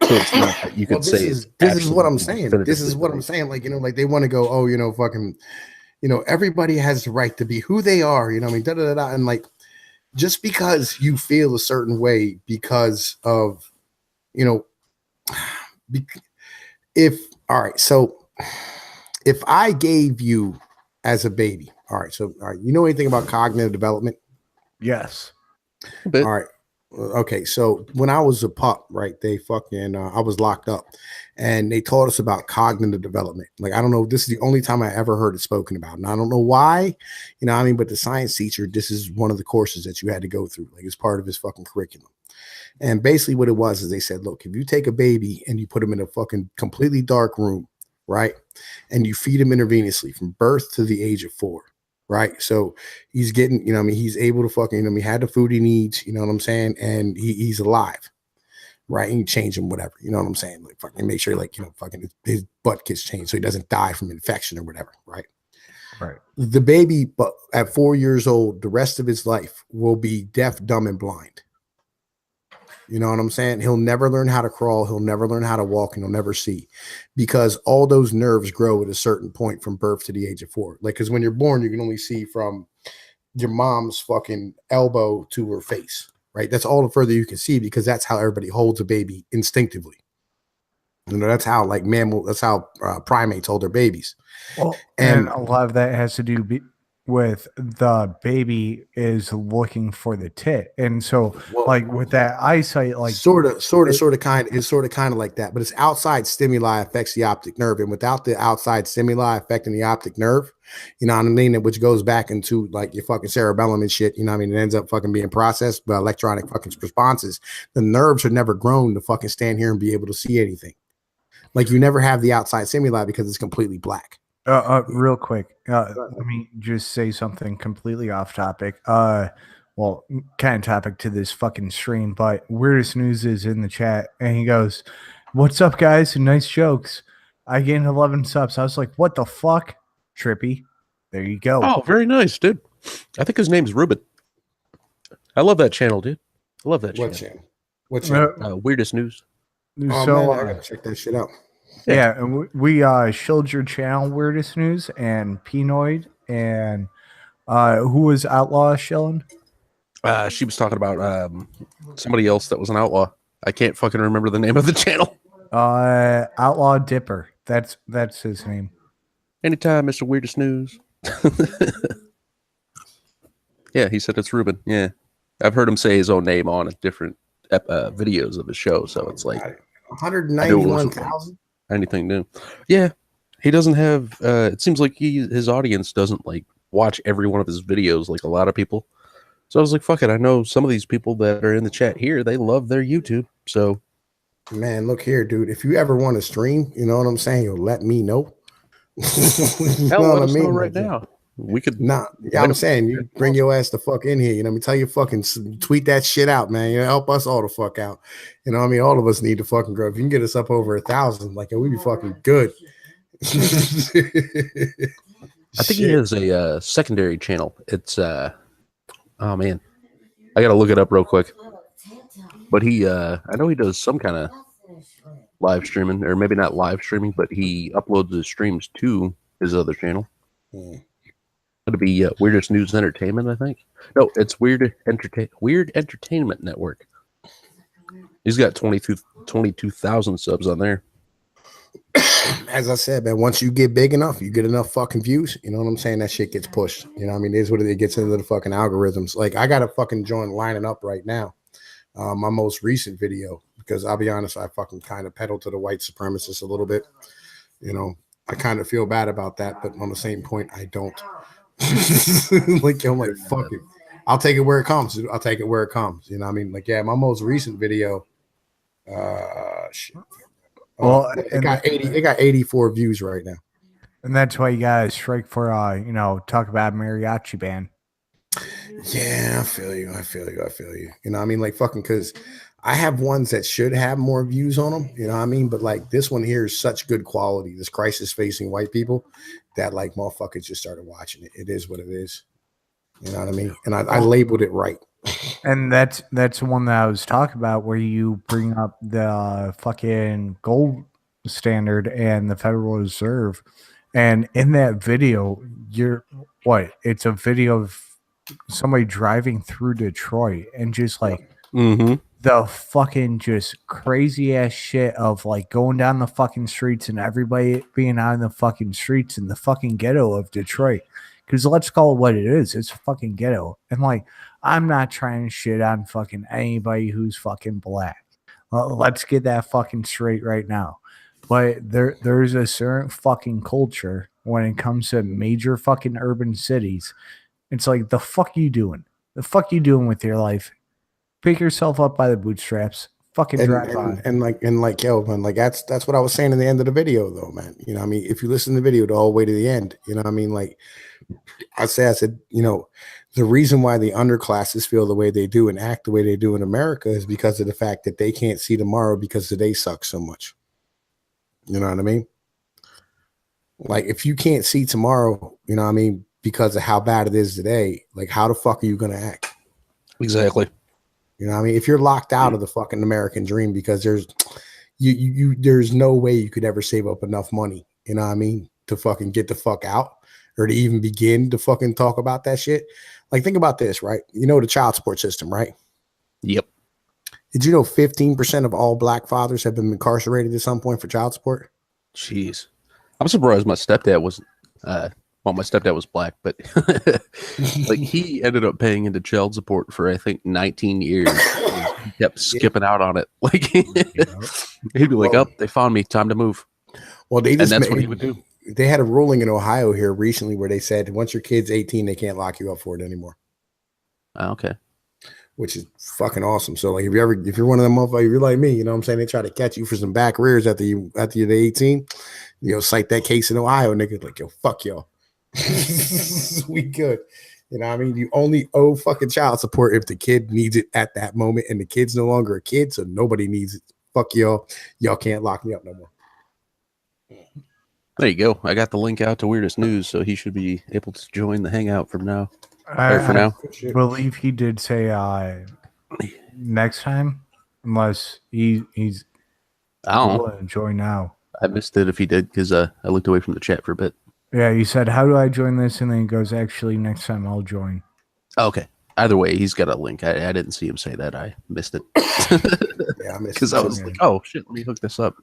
So it's not that you could say this is what I'm saying. This is what I'm saying. Like, like they want to go, oh, fucking, everybody has the right to be who they are. I mean, and like, just because you feel a certain way because of, all right. So if I gave you as a baby, all right. You know anything about cognitive development? Yes. All right. Okay, so when I was a pup, right, they fucking I was locked up, and they taught us about cognitive development. Like, I don't know, this is the only time I ever heard it spoken about, and I don't know why, but the science teacher, this is one of the courses that you had to go through, like it's part of his fucking curriculum. And basically what it was is they said, look, if you take a baby and you put him in a fucking completely dark room, right, and you feed him intravenously from birth to the age of 4. Right. So he's getting, he's able to fucking, he had the food he needs, you know what I'm saying? And he's alive. Right. And you change him, whatever, you know what I'm saying? Like, fucking make sure, like, fucking his butt gets changed so he doesn't die from infection or whatever. Right. Right. The baby, but at 4 years old, the rest of his life will be deaf, dumb, and blind. You know what I'm saying? He'll never learn how to crawl. He'll never learn how to walk, and he'll never see, because all those nerves grow at a certain point from birth to the age of 4. Like, because when you're born, you can only see from your mom's fucking elbow to her face, right? That's all the further you can see, because that's how everybody holds a baby instinctively. That's how primates hold their babies. Well, and a lot of that has to do with the baby is looking for the tit, and so like with that eyesight, like sort of kind of like that, but it's outside stimuli affects the optic nerve, and without the outside stimuli affecting the optic nerve, you know what I mean, which goes back into like your fucking cerebellum and shit, you know what I mean, it ends up fucking being processed by electronic fucking responses. The nerves are never grown to fucking stand here and be able to see anything. Like, you never have the outside stimuli because it's completely black. Real quick, let me just say something completely off topic. Well, kind of topic to this fucking stream, but Weirdest News is in the chat, and he goes, "What's up, guys? Nice jokes. I gained 11 subs." I was like, "What the fuck, Trippy?" There you go. Oh, very nice, dude. I think his name's Ruben. I love that channel, dude. I love that channel. What channel? Weirdest News. Oh, so man, I gotta check that shit out. Yeah, and we showed your channel, Weirdest News, and Pnoid, and who was Outlaw shilling? She was talking about somebody else that was an outlaw. I can't fucking remember the name of the channel. Outlaw Dipper. That's his name. Anytime, Mr. Weirdest News. Yeah, he said it's Ruben. Yeah, I've heard him say his own name on different videos of his show, so it's like 191,000. Anything new? Yeah, he doesn't have. It seems like his audience doesn't like watch every one of his videos like a lot of people. So I was like, fuck it. I know some of these people that are in the chat here, they love their YouTube. So, man, look here, dude. If you ever want to stream, you know what I'm saying, you'll let me know. You know what I mean? Right now, we could. Nah, yeah, I'm saying you bring your ass the fuck in here. You know, tell you fucking tweet that shit out, man. You know, help us all the fuck out. You know, what I mean, all of us need to fucking grow. If you can get us up over 1,000, like, we be fucking good. I think he has a secondary channel. It's oh man, I gotta look it up real quick. But I know he does some kind of live streaming, or maybe not live streaming, but he uploads his streams to his other channel. It'd be Weirdest News Entertainment, I think. No, it's Weird Entertainment Network. He's got 22,000 subs on there. As I said, man, once you get big enough, you get enough fucking views, you know what I'm saying, that shit gets pushed. You know what I mean? It is what it gets into the fucking algorithms. Like, I got a fucking joint lining up right now. My most recent video, because I'll be honest, I fucking kind of pedal to the white supremacists a little bit. You know, I kind of feel bad about that, but on the same point, I don't. Like, I'm like, fuck it. I'll take it where it comes. I'll take it where it comes. You know what I mean? Like, yeah, my most recent video, shit. Well, it got 84 views right now. And that's why you guys strike for talk about mariachi band. Yeah, I feel you. You know what I mean? Like, fucking, because I have ones that should have more views on them. You know what I mean? But like, this one here is such good quality. This crisis facing white people that like motherfuckers just started watching it. It is what it is. You know what I mean? And I labeled it right. And that's the one that I was talking about, where you bring up the fucking gold standard and the Federal Reserve. And in that video, it's a video of somebody driving through Detroit and just like the fucking just crazy ass shit of like going down the fucking streets and everybody being out in the fucking streets in the fucking ghetto of Detroit. Because let's call it what it is. It's a fucking ghetto. And like, I'm not trying to shit on fucking anybody who's fucking black. Well, let's get that fucking straight right now. But there's a certain fucking culture when it comes to major fucking urban cities. It's like, the fuck you doing? The fuck you doing with your life? Pick yourself up by the bootstraps. Fucking drive on. And yo, man, like that's what I was saying in the end of the video, though, man. You know what I mean? If you listen to the video all the way to the end, you know what I mean? Like, I said, you know, the reason why the underclasses feel the way they do and act the way they do in America is because of the fact that they can't see tomorrow because today sucks so much. You know what I mean? Like, if you can't see tomorrow, you know what I mean, because of how bad it is today, like, how the fuck are you going to act? Exactly. You know what I mean? If you're locked out of the fucking American dream because there's no way you could ever save up enough money, you know what I mean, to fucking get the fuck out or to even begin to fucking talk about that shit. Like, think about this, right? You know the child support system, right? Yep. Did you know 15% of all black fathers have been incarcerated at some point for child support? Jeez. I'm surprised my stepdad wasn't, my stepdad was black, but like he ended up paying into child support for, I think, 19 years. He kept skipping out on it. Like, he'd be like, oh, they found me. Time to move. Well, that's what he would do. They had a ruling in Ohio here recently where they said once your kid's 18, they can't lock you up for it anymore. Okay. Which is fucking awesome. So like, if you're one of them motherfuckers, if you're like me, you know what I'm saying? They try to catch you for some back rears after you're 18, cite that case in Ohio, nigga, like, yo, fuck y'all. We good. You know what I mean? You only owe fucking child support if the kid needs it at that moment, and the kid's no longer a kid, so nobody needs it. Fuck y'all. Y'all can't lock me up no more. There you go. I got the link out to Weirdest News, so he should be able to join the hangout from now. For now. I believe he did say next time, unless he's willing to join now. I missed it if he did because I looked away from the chat for a bit. Yeah, he said, how do I join this? And then he goes, actually, next time I'll join. Oh, okay. Either way, he's got a link. I didn't see him say that. I missed it. Yeah, I missed it. Because I was like, oh, shit, let me hook this up.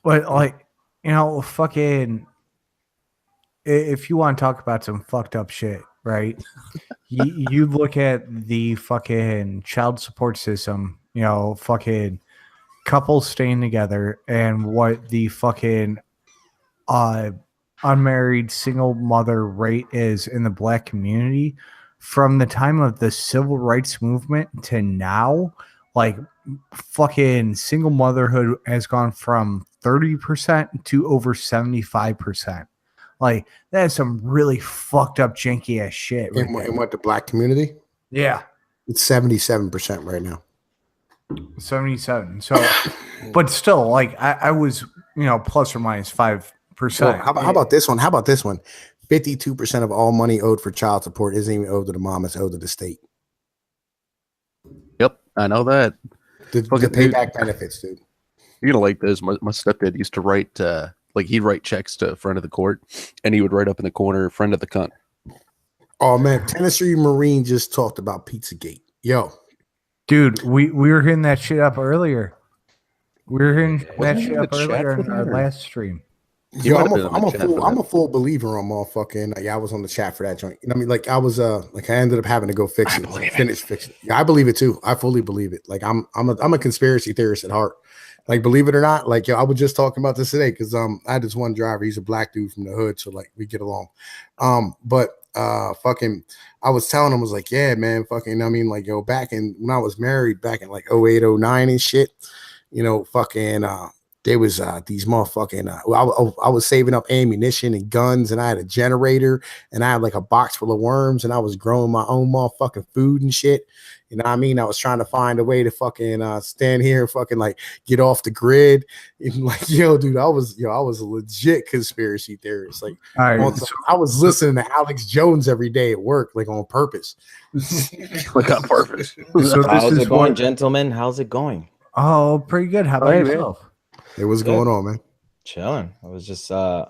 But, like, fucking, if you want to talk about some fucked up shit, right? you look at the fucking child support system, fucking couples staying together, and what the fucking unmarried single mother rate is in the black community from the time of the civil rights movement to now. Like, fucking single motherhood has gone from 30% to over 75%. Like, that is some really fucked up janky ass shit. Right in what, the black community? Yeah. It's 77% right now. 77. So, but still, like, I was, plus or minus 5%. So how about this one? 52% of all money owed for child support isn't even owed to the mom, it's owed to the state. Yep, I know that. The payback benefits, dude. You're gonna like this. My stepdad used to write he'd write checks to friend of the court, and he would write up in the corner, friend of the cunt. Oh man, Tennessee Marine just talked about Pizzagate. Yo. Dude, we were hitting that shit up earlier. We were hitting that shit up earlier in our last stream. Yo, I'm a full believer on motherfucking. Yeah, I was on the chat for that joint. You know what I mean? Like I was like I ended up having to go fix it, finish fixing it. Yeah, I believe it too. I fully believe it. Like I'm a conspiracy theorist at heart. Like believe it or not, like yo, I was just talking about this today because I had this one driver. He's a black dude from the hood, so like we get along. But fucking, I was telling him, I was like, yeah, man, fucking. I mean, like yo, back in when I was married, back in like 08, 09 and shit. You know, fucking. There was these motherfucking. I was saving up ammunition and guns, and I had a generator, and I had like a box full of worms, and I was growing my own motherfucking food and shit. You know what I mean? I was trying to find a way to fucking stand here and fucking like get off the grid. And like, yo, dude, I was a legit conspiracy theorist. Like, I was listening to Alex Jones every day at work, like on purpose. Like on purpose. So how's it going, gentlemen? How's it going? Oh, pretty good. How about yourself? Hey, what's going on, man? Chilling. I was just I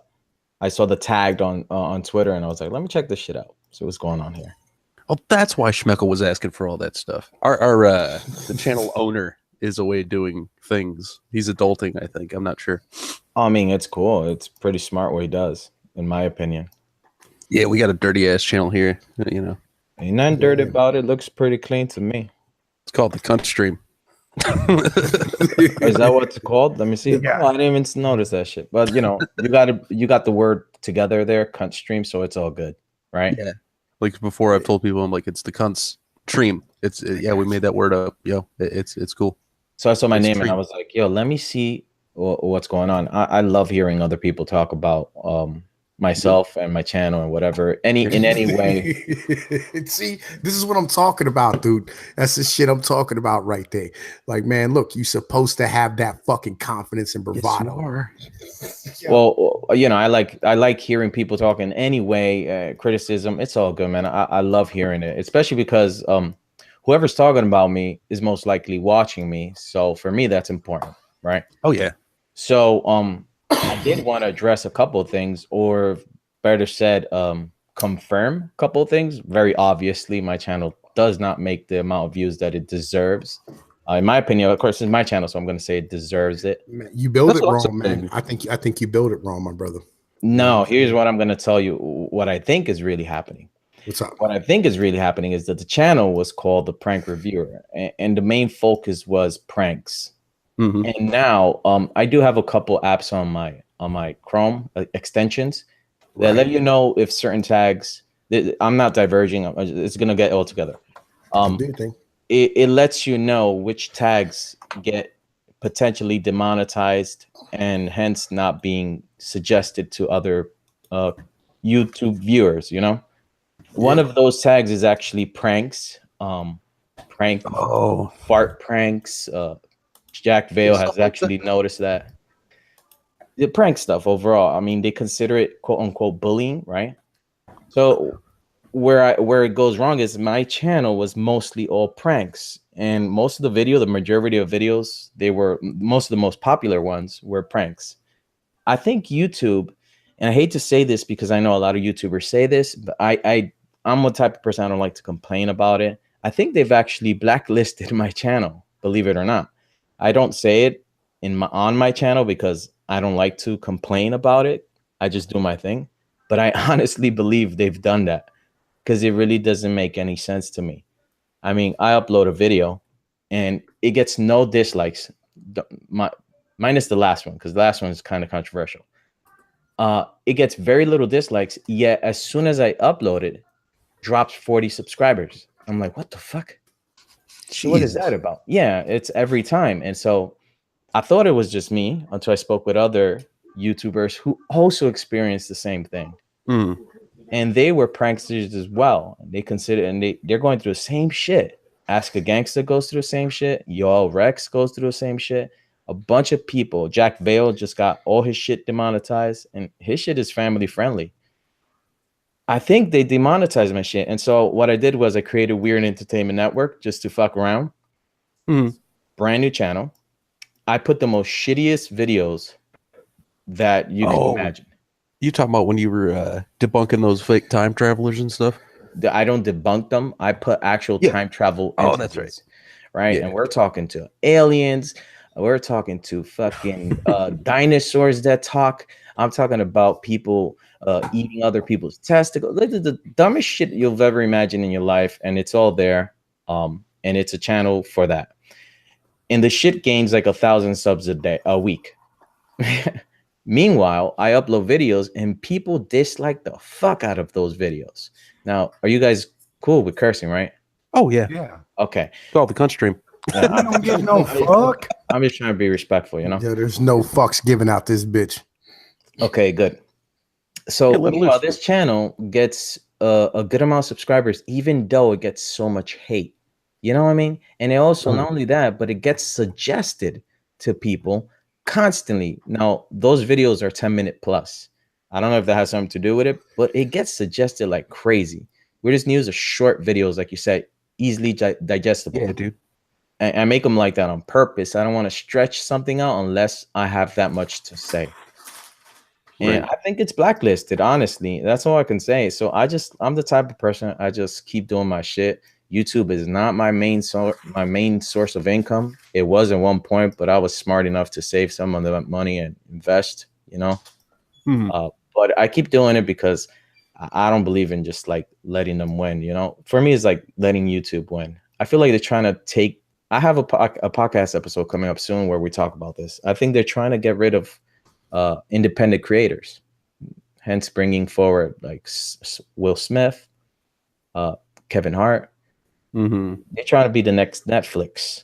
saw the tagged on Twitter, and I was like, let me check this shit out. So what's going on here? Oh, that's why Schmeckel was asking for all that stuff. Our the channel owner is away doing things. He's adulting, I think. I'm not sure. I mean, it's cool. It's pretty smart what he does, in my opinion. Yeah, we got a dirty ass channel here. You know, ain't nothing dirty about it. Looks pretty clean to me. It's called the Cunt Stream. Is that what it's called? Let me see. Yeah. Oh, I didn't even notice that shit. But you know, you got the word together there, Cunt Stream, so it's all good, right? Yeah. Like before, I've told people, I'm like, it's the Cunt's Stream. Yeah, we made that word up. Yo, it's cool. So I saw my name and I was like, yo, let me see what's going on. I love hearing other people talk about myself and my channel and whatever in any way. See, this is what I'm talking about, dude. That's the shit I'm talking about right there. Like, man, look, you're supposed to have that fucking confidence and bravado. Yes, well, you know, I like hearing people talk in any way, criticism. It's all good, man. I love hearing it, especially because whoever's talking about me is most likely watching me. So for me, that's important, right? Oh yeah. So I did want to address a couple of things, or better said, confirm a couple of things. Very obviously, my channel does not make the amount of views that it deserves. In my opinion, of course, it's my channel, so I'm going to say it deserves it. Man, you build it wrong, man. I think you build it wrong, my brother. No, here's what I'm going to tell you. What I think is really happening. What's up? What I think is really happening is that the channel was called The Prank Reviewer, and the main focus was pranks. Mm-hmm. And now I do have a couple apps on my Chrome extensions that let you know if certain tags. I'm not diverging. It's gonna get all together. It lets you know which tags get potentially demonetized and hence not being suggested to other YouTube viewers. You know, one of those tags is actually pranks. Fart pranks. Jack Vale has actually noticed that the prank stuff overall. I mean, they consider it quote unquote bullying, right? So where it goes wrong is my channel was mostly all pranks, and most of the majority of videos, most of the most popular ones were pranks. I think YouTube, and I hate to say this because I know a lot of YouTubers say this, but I'm the type of person I don't like to complain about it. I think they've actually blacklisted my channel, believe it or not. I don't say it on my channel because I don't like to complain about it. I just do my thing. But I honestly believe they've done that because it really doesn't make any sense to me. I mean, I upload a video and it gets no dislikes, minus the last one, because the last one is kind of controversial. It gets very little dislikes, yet as soon as I upload it, drops 40 subscribers. I'm like, what the fuck? Jesus. What is that about? Yeah, it's every time. And so I thought it was just me until I spoke with other YouTubers who also experienced the same thing. And they were pranksters as well. They consider, and they're going through the same shit. Ask a Gangster goes through the same shit. Yo Rex goes through the same shit. A bunch of people. Jack Vale just got all his shit demonetized, and his shit is family friendly. I think they demonetized my shit. And so what I did was I created Weird Entertainment Network just to fuck around. Brand new channel. I put the most shittiest videos that you can imagine. You talking about when you were debunking those fake time travelers and stuff? I don't debunk them. I put actual time travel entities, that's right. Right? Yeah. And we're talking to aliens, We're talking to fucking dinosaurs that talk. I'm talking about people eating other people's testicles. The dumbest shit you've ever imagined in your life, and it's all there. And it's a channel for that. And the shit gains like 1,000 subs a week. Meanwhile, I upload videos and people dislike the fuck out of those videos. Now, are you guys cool with cursing, right? Oh yeah. Yeah. Okay. Call the country stream. I don't give no fuck. I'm just trying to be respectful, you know? Yeah, there's no fucks given out this bitch. Okay, good. So Yeah, let meanwhile, loose. this channel gets a good amount of subscribers, even though it gets so much hate. You know what I mean? And it also, not only that, but it gets suggested to people constantly. Now, those videos are 10-minute plus. I don't know if that has something to do with it, but it gets suggested like crazy. Weirdest News are short videos, like you said, easily digestible. Yeah, dude. I make them like that on purpose. I don't want to stretch something out unless I have that much to say. And I think it's blacklisted, honestly. That's all I can say. So I'm the type of person, I just keep doing my shit. YouTube is not my main source of income. It was at one point, but I was smart enough to save some of the money and invest, you know. But I keep doing it because I don't believe in just like letting them win, you know. For me, it's like letting YouTube win. I feel like they're trying to take. I have a podcast episode coming up soon where we talk about this. I think they're trying to get rid of independent creators, hence bringing forward like Will Smith, Kevin Hart. They're trying to be the next Netflix.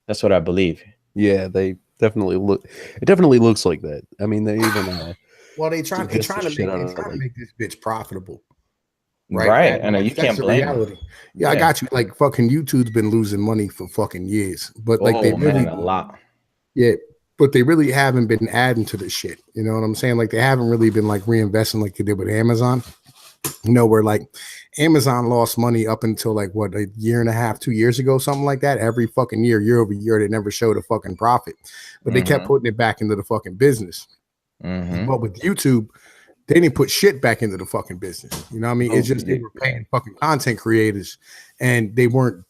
That's what I believe. Yeah, they definitely look. It definitely looks like that. I mean, they even. Well, they trying to make this bitch profitable. Right. And you can't blame reality. Yeah, I got you. Like fucking YouTube's been losing money for fucking years, but like they really a lot. Yeah, but they really haven't been adding to the shit. You know what I'm saying? Like they haven't really been like reinvesting like they did with Amazon. You know, where like Amazon lost money up until like what, a year and a half, 2 years ago, something like that. Every fucking year over year, they never showed a fucking profit, but they kept putting it back into the fucking business. But with YouTube, they didn't put shit back into the fucking business. You know what I mean? It's just they were paying fucking content creators, and they weren't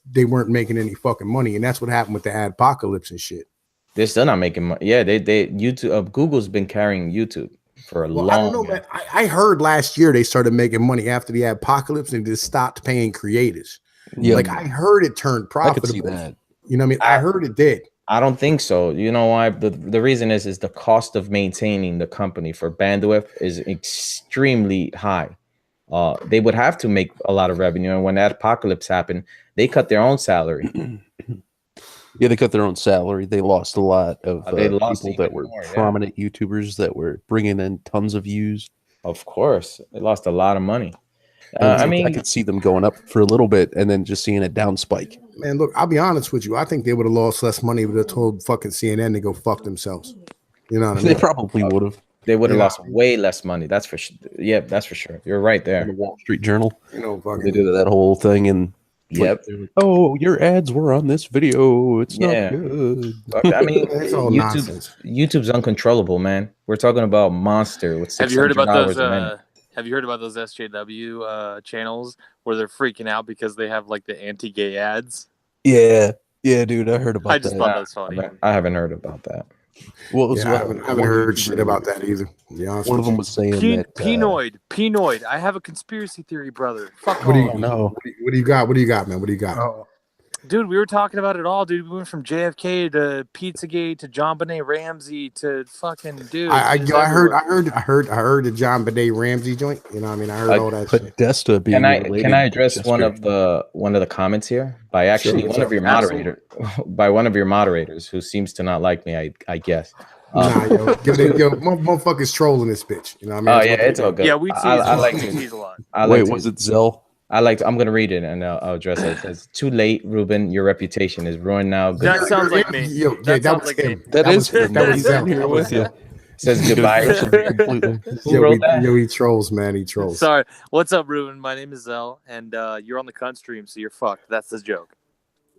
making any fucking money, and that's what happened with the adpocalypse and shit. They're still not making money. Yeah, they YouTube. Google's been carrying YouTube for a long. I don't know, man. I heard last year they started making money after the apocalypse and just stopped paying creators. Yeah, like I heard it turned profitable. I could see that. You know what I mean? I heard it did. I don't think so. You know why? The reason is the cost of maintaining the company for bandwidth is extremely high. They would have to make a lot of revenue, and when that apocalypse happened, they cut their own salary. Yeah, they cut their own salary. They lost a lot of people that were prominent YouTubers that were bringing in tons of views. Of course, they lost a lot of money. I mean, I could see them going up for a little bit and then just seeing a down spike. Man, look, I'll be honest with you. I think they would have lost less money if they told fucking CNN to go fuck themselves. You know what I mean? They probably would have. They would have lost way less money. That's for sure. Yeah, that's for sure. You're right there. In the Wall Street Journal, you know, fucking they did that whole thing and. Yep. Like, oh, your ads were on this video. It's not good. I mean, it's all YouTube's uncontrollable, man. We're talking about Monster with $600. Have you heard about those? Have you heard about those SJW channels where they're freaking out because they have like the anti-gay ads? Yeah, dude, I heard about that. I just thought that was funny. I haven't heard about that. Well, I haven't heard shit about that either. To be honest, one of them was saying that Pnoid. I have a conspiracy theory, brother. Fuck what all. What do you got? What do you got, man? What do you got? Oh. Dude, we were talking about it all, dude. We went from JFK to Pizzagate to John Benet Ramsey to fucking dude. I heard the John Benet Ramsey joint. You know what I mean? I heard all that shit. Podesta being can I address one of the comments here by actually one of your moderators who seems to not like me, I guess. Motherfuckers trolling this bitch. You know what I mean? Oh yeah, it's all good. Yeah, we tease. I like to tease a lot. Was it Zell? I'm going to read it and I'll address it. It says, "Too late, Ruben. Your reputation is ruined now." That sounds like me. That was him. That is him. That was him. Says goodbye. He trolls, man. He trolls. Sorry. What's up, Ruben? My name is Zell, and you're on the cunt stream, so you're fucked. That's the joke.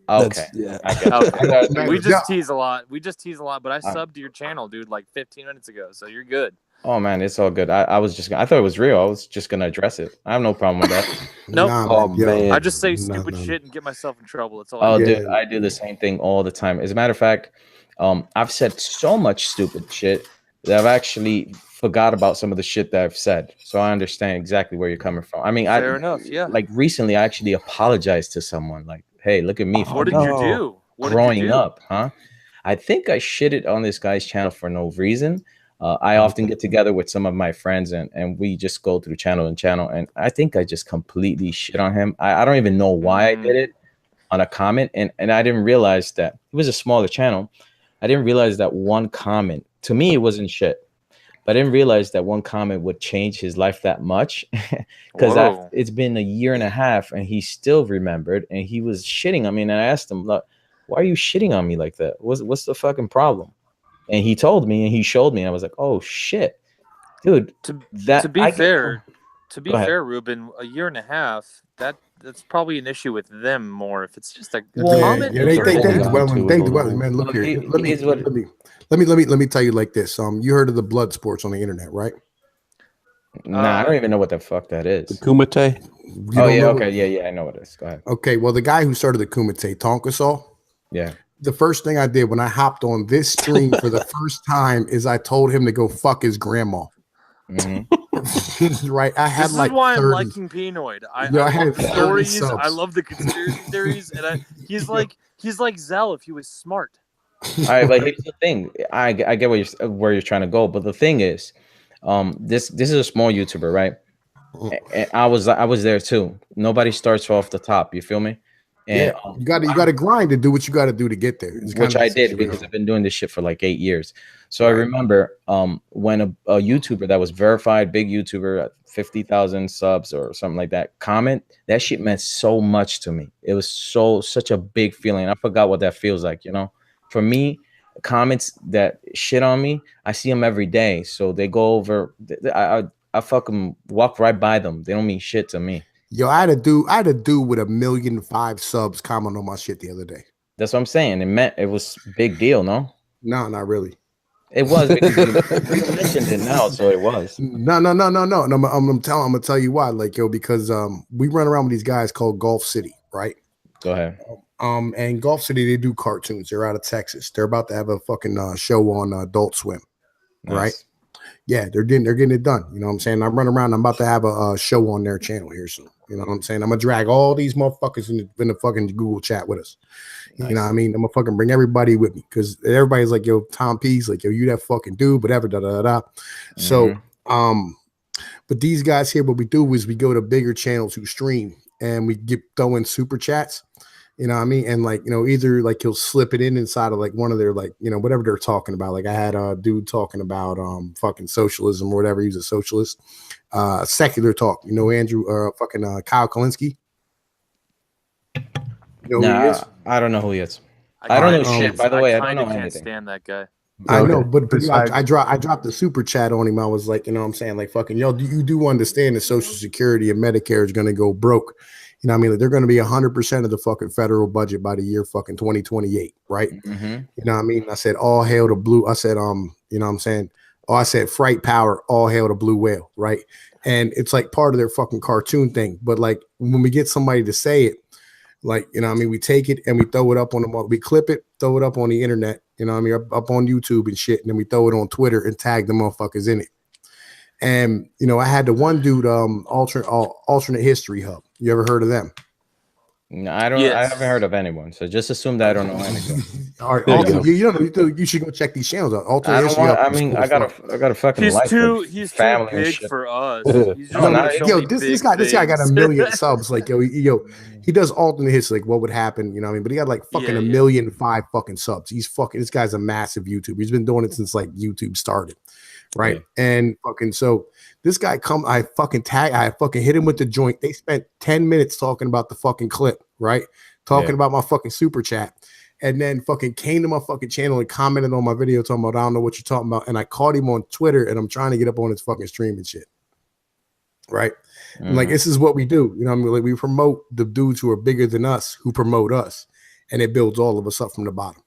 Okay. Okay. We just tease a lot. But I subbed to your channel, dude, like 15 minutes ago, so you're good. Oh man, it's all good. I thought it was real. I was just gonna address it. I have no problem with that. Nope. Oh man. I just say stupid shit and get myself in trouble. That's all. Oh, dude, I do the same thing all the time. As a matter of fact, I've said so much stupid shit that I've actually forgot about some of the shit that I've said. So I understand exactly where you're coming from. I mean, Fair enough. Yeah. like recently I actually apologized to someone like, hey, look at me. What did you do? What growing did you do? up, huh? I think I shitted on this guy's channel for no reason. I often get together with some of my friends and we just go through channel and channel. And I think I just completely shit on him. I don't even know why I did it on a comment. And I didn't realize that it was a smaller channel. I didn't realize that one comment, to me, it wasn't shit. But I didn't realize that one comment would change his life that much. Because it's been a year and a half and he still remembered and he was shitting on me. And I asked him, look, why are you shitting on me like that? What's the fucking problem? And he told me and he showed me. And I was like, oh shit, dude. To be fair, Ruben, a year and a half, that's probably an issue with them more. If it's just a comment, they dwell, man. Look here, let me tell you like this. You heard of the blood sports on the internet, right? Nah, I don't even know what the fuck that is. The Kumite. Oh yeah, okay, yeah, I know what it is. Go ahead. Okay, well, the guy who started the Kumite, Tonkasaw. Yeah. The first thing I did when I hopped on this stream for the first time is I told him to go fuck his grandma. Right. I had this like is why 30. I'm liking Pnoid. I love the stories. Subs. I love the conspiracy theories, and he's like Zell if he was smart. All right, but here's the thing. I get where you're trying to go, but the thing is, this is a small YouTuber, right? And I was there too. Nobody starts off the top. You feel me? And, you got to grind to do what you got to do to get there. Which I did because I've been doing this shit for like 8 years. So I remember when a YouTuber that was verified, big YouTuber, 50,000 subs or something like that, comment, that shit meant so much to me. It was such a big feeling. I forgot what that feels like, you know? For me, comments that shit on me, I see them every day. So they go over, I fucking walk right by them. They don't mean shit to me. Yo, I had a dude with 1,000,005 subs comment on my shit the other day. That's what I'm saying. It was big deal, no? No, not really. It was because you mentioned it now, so it was. No. I'm gonna tell you why. Like, yo, because we run around with these guys called Golf City, right? Go ahead. And Golf City, they do cartoons. They're out of Texas. They're about to have a fucking show on Adult Swim, right? Yeah, they're getting it done. You know what I'm saying? I run around. I'm about to have a show on their channel here soon. You know what I'm saying? I'm gonna drag all these motherfuckers in the fucking Google chat with us. Nice. You know what I mean? I'm gonna fucking bring everybody with me because everybody's like, yo, Tom P's like, yo, you that fucking dude, whatever, da da da. So, but these guys here, what we do is we go to bigger channels who stream and we throw in super chats. You know what I mean? And like, you know, either like he'll slip it inside of like one of their like, you know, whatever they're talking about. Like I had a dude talking about fucking socialism or whatever. He's a socialist. Secular talk. You know, Andrew fucking Kyle Kalinske. You know who he is? I don't know who he is. I don't know shit. By the way, I don't know anything. Can't stand that guy. I know, but I dropped the super chat on him. I was like, you know what I'm saying? Like fucking, yo, you do understand that Social Security and Medicare is going to go broke. You know what I mean? Like they're going to be 100% of the fucking federal budget by the year fucking 2028, right? You know what I mean? I said, all hail to blue. I said, you know what I'm saying? Oh, I said, fright power, all hail to blue whale, right? And it's like part of their fucking cartoon thing. But like when we get somebody to say it, like, you know what I mean? We take it and we throw it up on we clip it, throw it up on the internet, you know what I mean? Up on YouTube and shit. And then we throw it on Twitter and tag the motherfuckers in it. And, you know, I had the one dude, alternate history hub. You ever heard of them? No, I don't. Yes. I haven't heard of anyone. So just assume that I don't know anything. All right, you don't know. You should go check these channels out. Alternate history hub. I mean, I got a fucking he's life. He's too big for us. This guy got 1 million subs. Like yo, he does alternate history. Like what would happen? You know what I mean? But he got like fucking 1,000,005 fucking subs. This guy's a massive YouTuber. He's been doing it since like YouTube started. Right. Yeah. And fucking so this guy I fucking hit him with the joint. They spent 10 minutes talking about the fucking clip, right? Talking about my fucking super chat. And then fucking came to my fucking channel and commented on my video talking about I don't know what you're talking about. And I caught him on Twitter and I'm trying to get up on his fucking stream and shit. Right. And like this is what we do. You know what I mean? Like we promote the dudes who are bigger than us who promote us. And it builds all of us up from the bottom.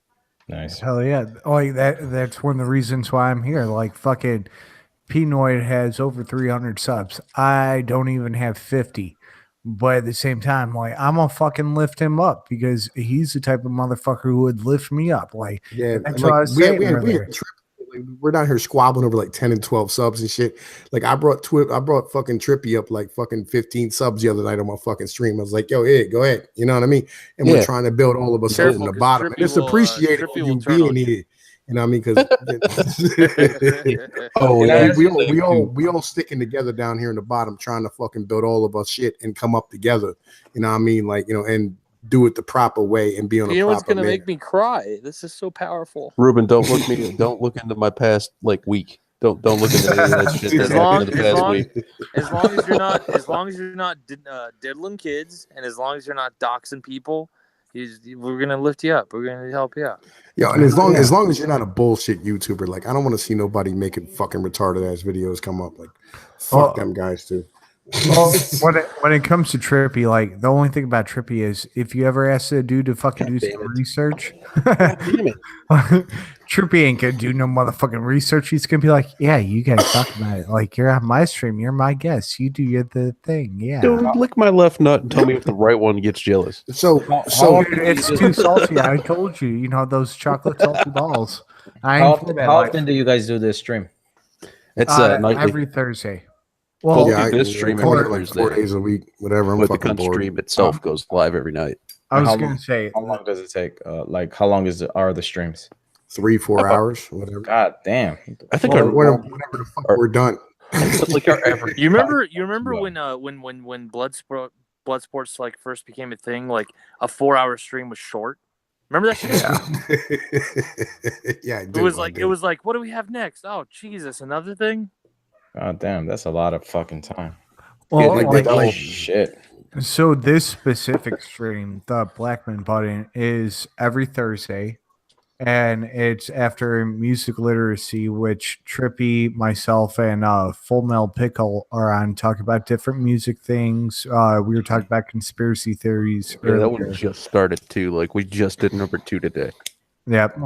Nice. Hell yeah. Like that's one of the reasons why I'm here. Like fucking Pnoid has over 300 subs. I don't even have 50. But at the same time, like I'm gonna fucking lift him up because he's the type of motherfucker who would lift me up. Like, Yeah, that's and what like I was saying we earlier. we're not here squabbling over like 10 and 12 subs and shit. Like I brought fucking Trippy up like fucking 15 subs the other night on my fucking stream. I was like, yo, Ed, go ahead. You know what I mean? And we're trying to build all of us up from the bottom. And it's appreciated you being here. You know what I mean? Because we all sticking together down here in the bottom, trying to fucking build all of us shit and come up together. You know what I mean? Like, you know, and do it the proper way and be on a proper. You know what's gonna make me cry? This is so powerful. Ruben, don't look into my past like week. Don't look into any of that shit. As long as you're not diddling kids, and as long as you're not doxing people, we're gonna lift you up. We're gonna help you out. Yeah, and as long as you're not a bullshit YouTuber, like I don't want to see nobody making fucking retarded ass videos come up. Like, fuck them guys too. Well, when it comes to Trippy, like the only thing about Trippy is if you ever ask a dude to fucking do some research, Trippy ain't gonna do no motherfucking research. He's gonna be like, "Yeah, you guys talk about it. Like you're on my stream, you're my guest. You do the thing. Yeah, dude, lick my left nut and tell me if the right one gets jealous." So dude, it's too salty. I told you, you know those chocolate salty balls. How often do you guys do this stream? It's nightly. Every Thursday. Well, this stream every like 4 days a week, whatever. But the stream itself goes live every night. I was gonna say, how long does it take? Like, how long are the streams? 3-4 hours, whatever. God damn! I think whenever the fuck we're done. You remember when Bloodsports like first became a thing? Like a 4-hour stream was short. Remember that shit? Yeah. It was like, what do we have next? Oh Jesus, another thing. God damn, that's a lot of fucking time. Well, shit. So this specific stream, the Blackman button, is every Thursday, and it's after music literacy, which Trippy, myself, and Full Mel Pickle are on, talk about different music things. We were talking about conspiracy theories. Yeah, that one just started too. Like we just did number 2 today. Yep.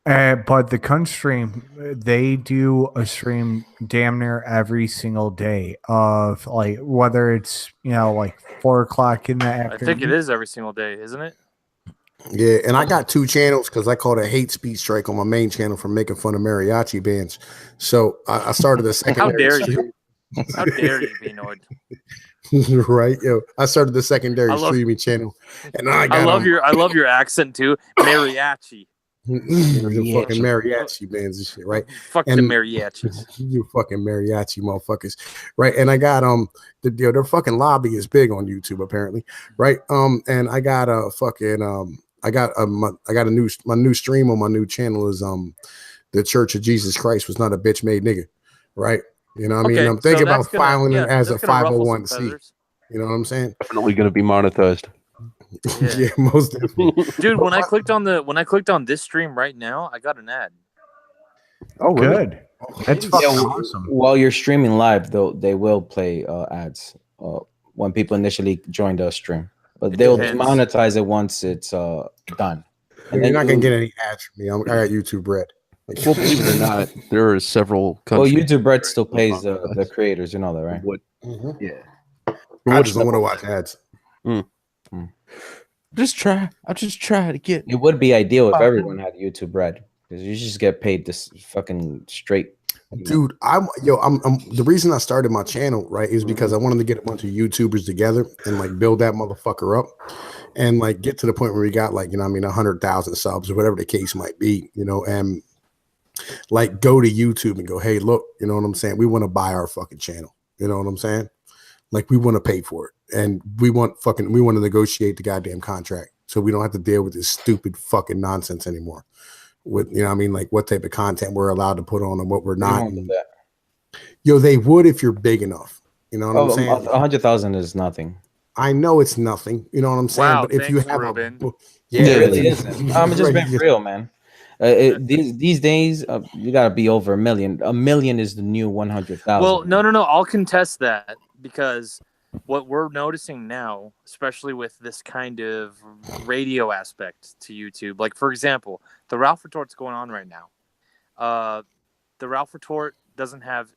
But the Cunt stream, they do a stream damn near every single day of like whether it's like 4 o'clock in the afternoon. I think it is every single day, isn't it? Yeah, and I got 2 channels because I caught a hate speech strike on my main channel for making fun of mariachi bands. So I started a secondary. How dare you? How dare you, Pnoid? Right, yo. I started the secondary streaming channel, and I love your accent too, mariachi. The fucking mariachi bands and shit, right? Fuck the mariachis. You fucking mariachi motherfuckers, right? And I got their fucking lobby is big on YouTube apparently, right? And I got a fucking my new stream on my new channel is the Church of Jesus Christ was not a bitch made nigga, right? You know what I mean? I'm thinking about filing it as a 501c. You know what I'm saying? Definitely going to be monetized. Yeah, most definitely. Dude, when I clicked on this stream right now, I got an ad. Oh, good. That's fucking awesome. While you're streaming live, though, they will play ads when people initially join the stream, but they'll monetize it once it's done. And you're not gonna get any ads from me. I got YouTube Red. Well, believe it or not, there are several countries. Well, YouTube Red still pays the creators. You know that, right? Yeah. I just don't want to watch ads. I'll just try to get. It would be ideal if everyone had YouTube Red, because you just get paid this fucking straight. Dude, I'm the reason I started my channel, right, is because I wanted to get a bunch of YouTubers together and like build that motherfucker up and like get to the point where we got like 100,000 subs or whatever the case might be, and like go to YouTube and go, hey, look, you know what I'm saying? We want to buy our fucking channel. You know what I'm saying? Like we want to pay for it. And we want to negotiate the goddamn contract so we don't have to deal with this stupid fucking nonsense anymore. With like what type of content we're allowed to put on and what we're not. They would if you're big enough. You know what I'm saying? 100,000 is nothing. I know it's nothing. You know what I'm saying? Wow, but if you have it really isn't. I'm just being real, man. These days, you gotta be over 1 million. 1 million is the new 100,000. Well, no. I'll contest that because what we're noticing now, especially with this kind of radio aspect to YouTube, like for example, the Ralph Retort's going on right now. The Ralph Retort doesn't have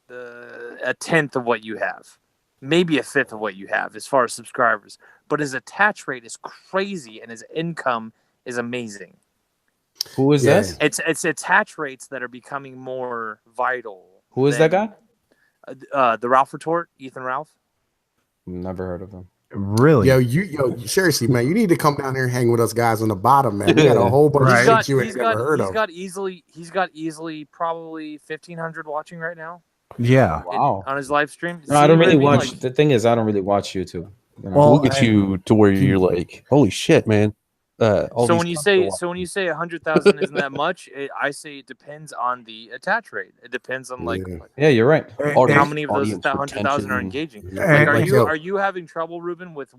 a tenth of what you have. maybe a fifth of what you have as far as subscribers. But his attach rate is crazy, and his income is amazing. Who is this? It's attach rates that are becoming more vital. Who is that guy? The Ralph Retort, Ethan Ralph. Never heard of him. Really? Yo, seriously, man, you need to come down here and hang with us guys on the bottom, man. We got a whole bunch of shit you ain't never heard of. He's got easily probably 1,500 watching right now. Yeah. Wow. On his live stream. No, I don't really watch. The thing is, I don't really watch YouTube. We'll get you to where you're like, holy shit, man. So when you say 100,000 isn't that much, I say it depends on the attach rate. It depends on yeah, you're right. How many of those 100,000 are engaging? Like, are you having trouble, Ruben, with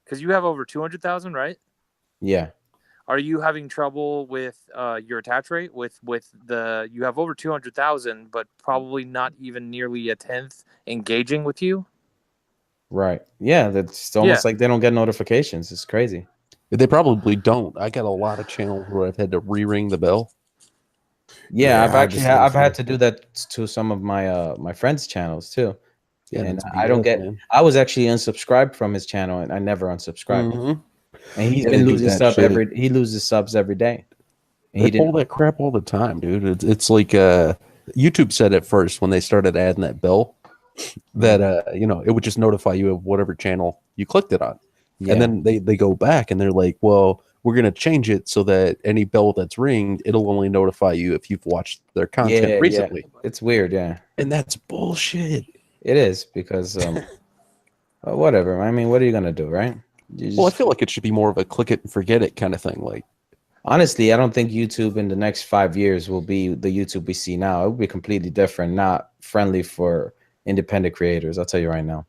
because you have over 200,000, right? Yeah. Are you having trouble with your attach rate with you have over 200,000, but probably not even nearly a tenth engaging with you? Right. Yeah, that's almost like they don't get notifications. It's crazy. They probably don't. I got a lot of channels where I've had to re-ring the bell. Yeah, I've had to do that to some of my my friends' channels too. Yeah, and I don't get. Man. I was actually unsubscribed from his channel, and I never unsubscribed. Mm-hmm. And he's been losing subs He loses subs every day. And they pull that crap all the time, dude. It's like YouTube said at first when they started adding that bell that it would just notify you of whatever channel you clicked it on. Yeah. And then they go back and they're like, well, we're going to change it so that any bell that's ringed, it'll only notify you if you've watched their content recently. Yeah. It's weird, yeah. And that's bullshit. It is because, whatever. I mean, what are you going to do, right? Well, I feel like it should be more of a click it and forget it kind of thing. Like, honestly, I don't think YouTube in the next 5 years will be the YouTube we see now. It will be completely different, not friendly for independent creators. I'll tell you right now.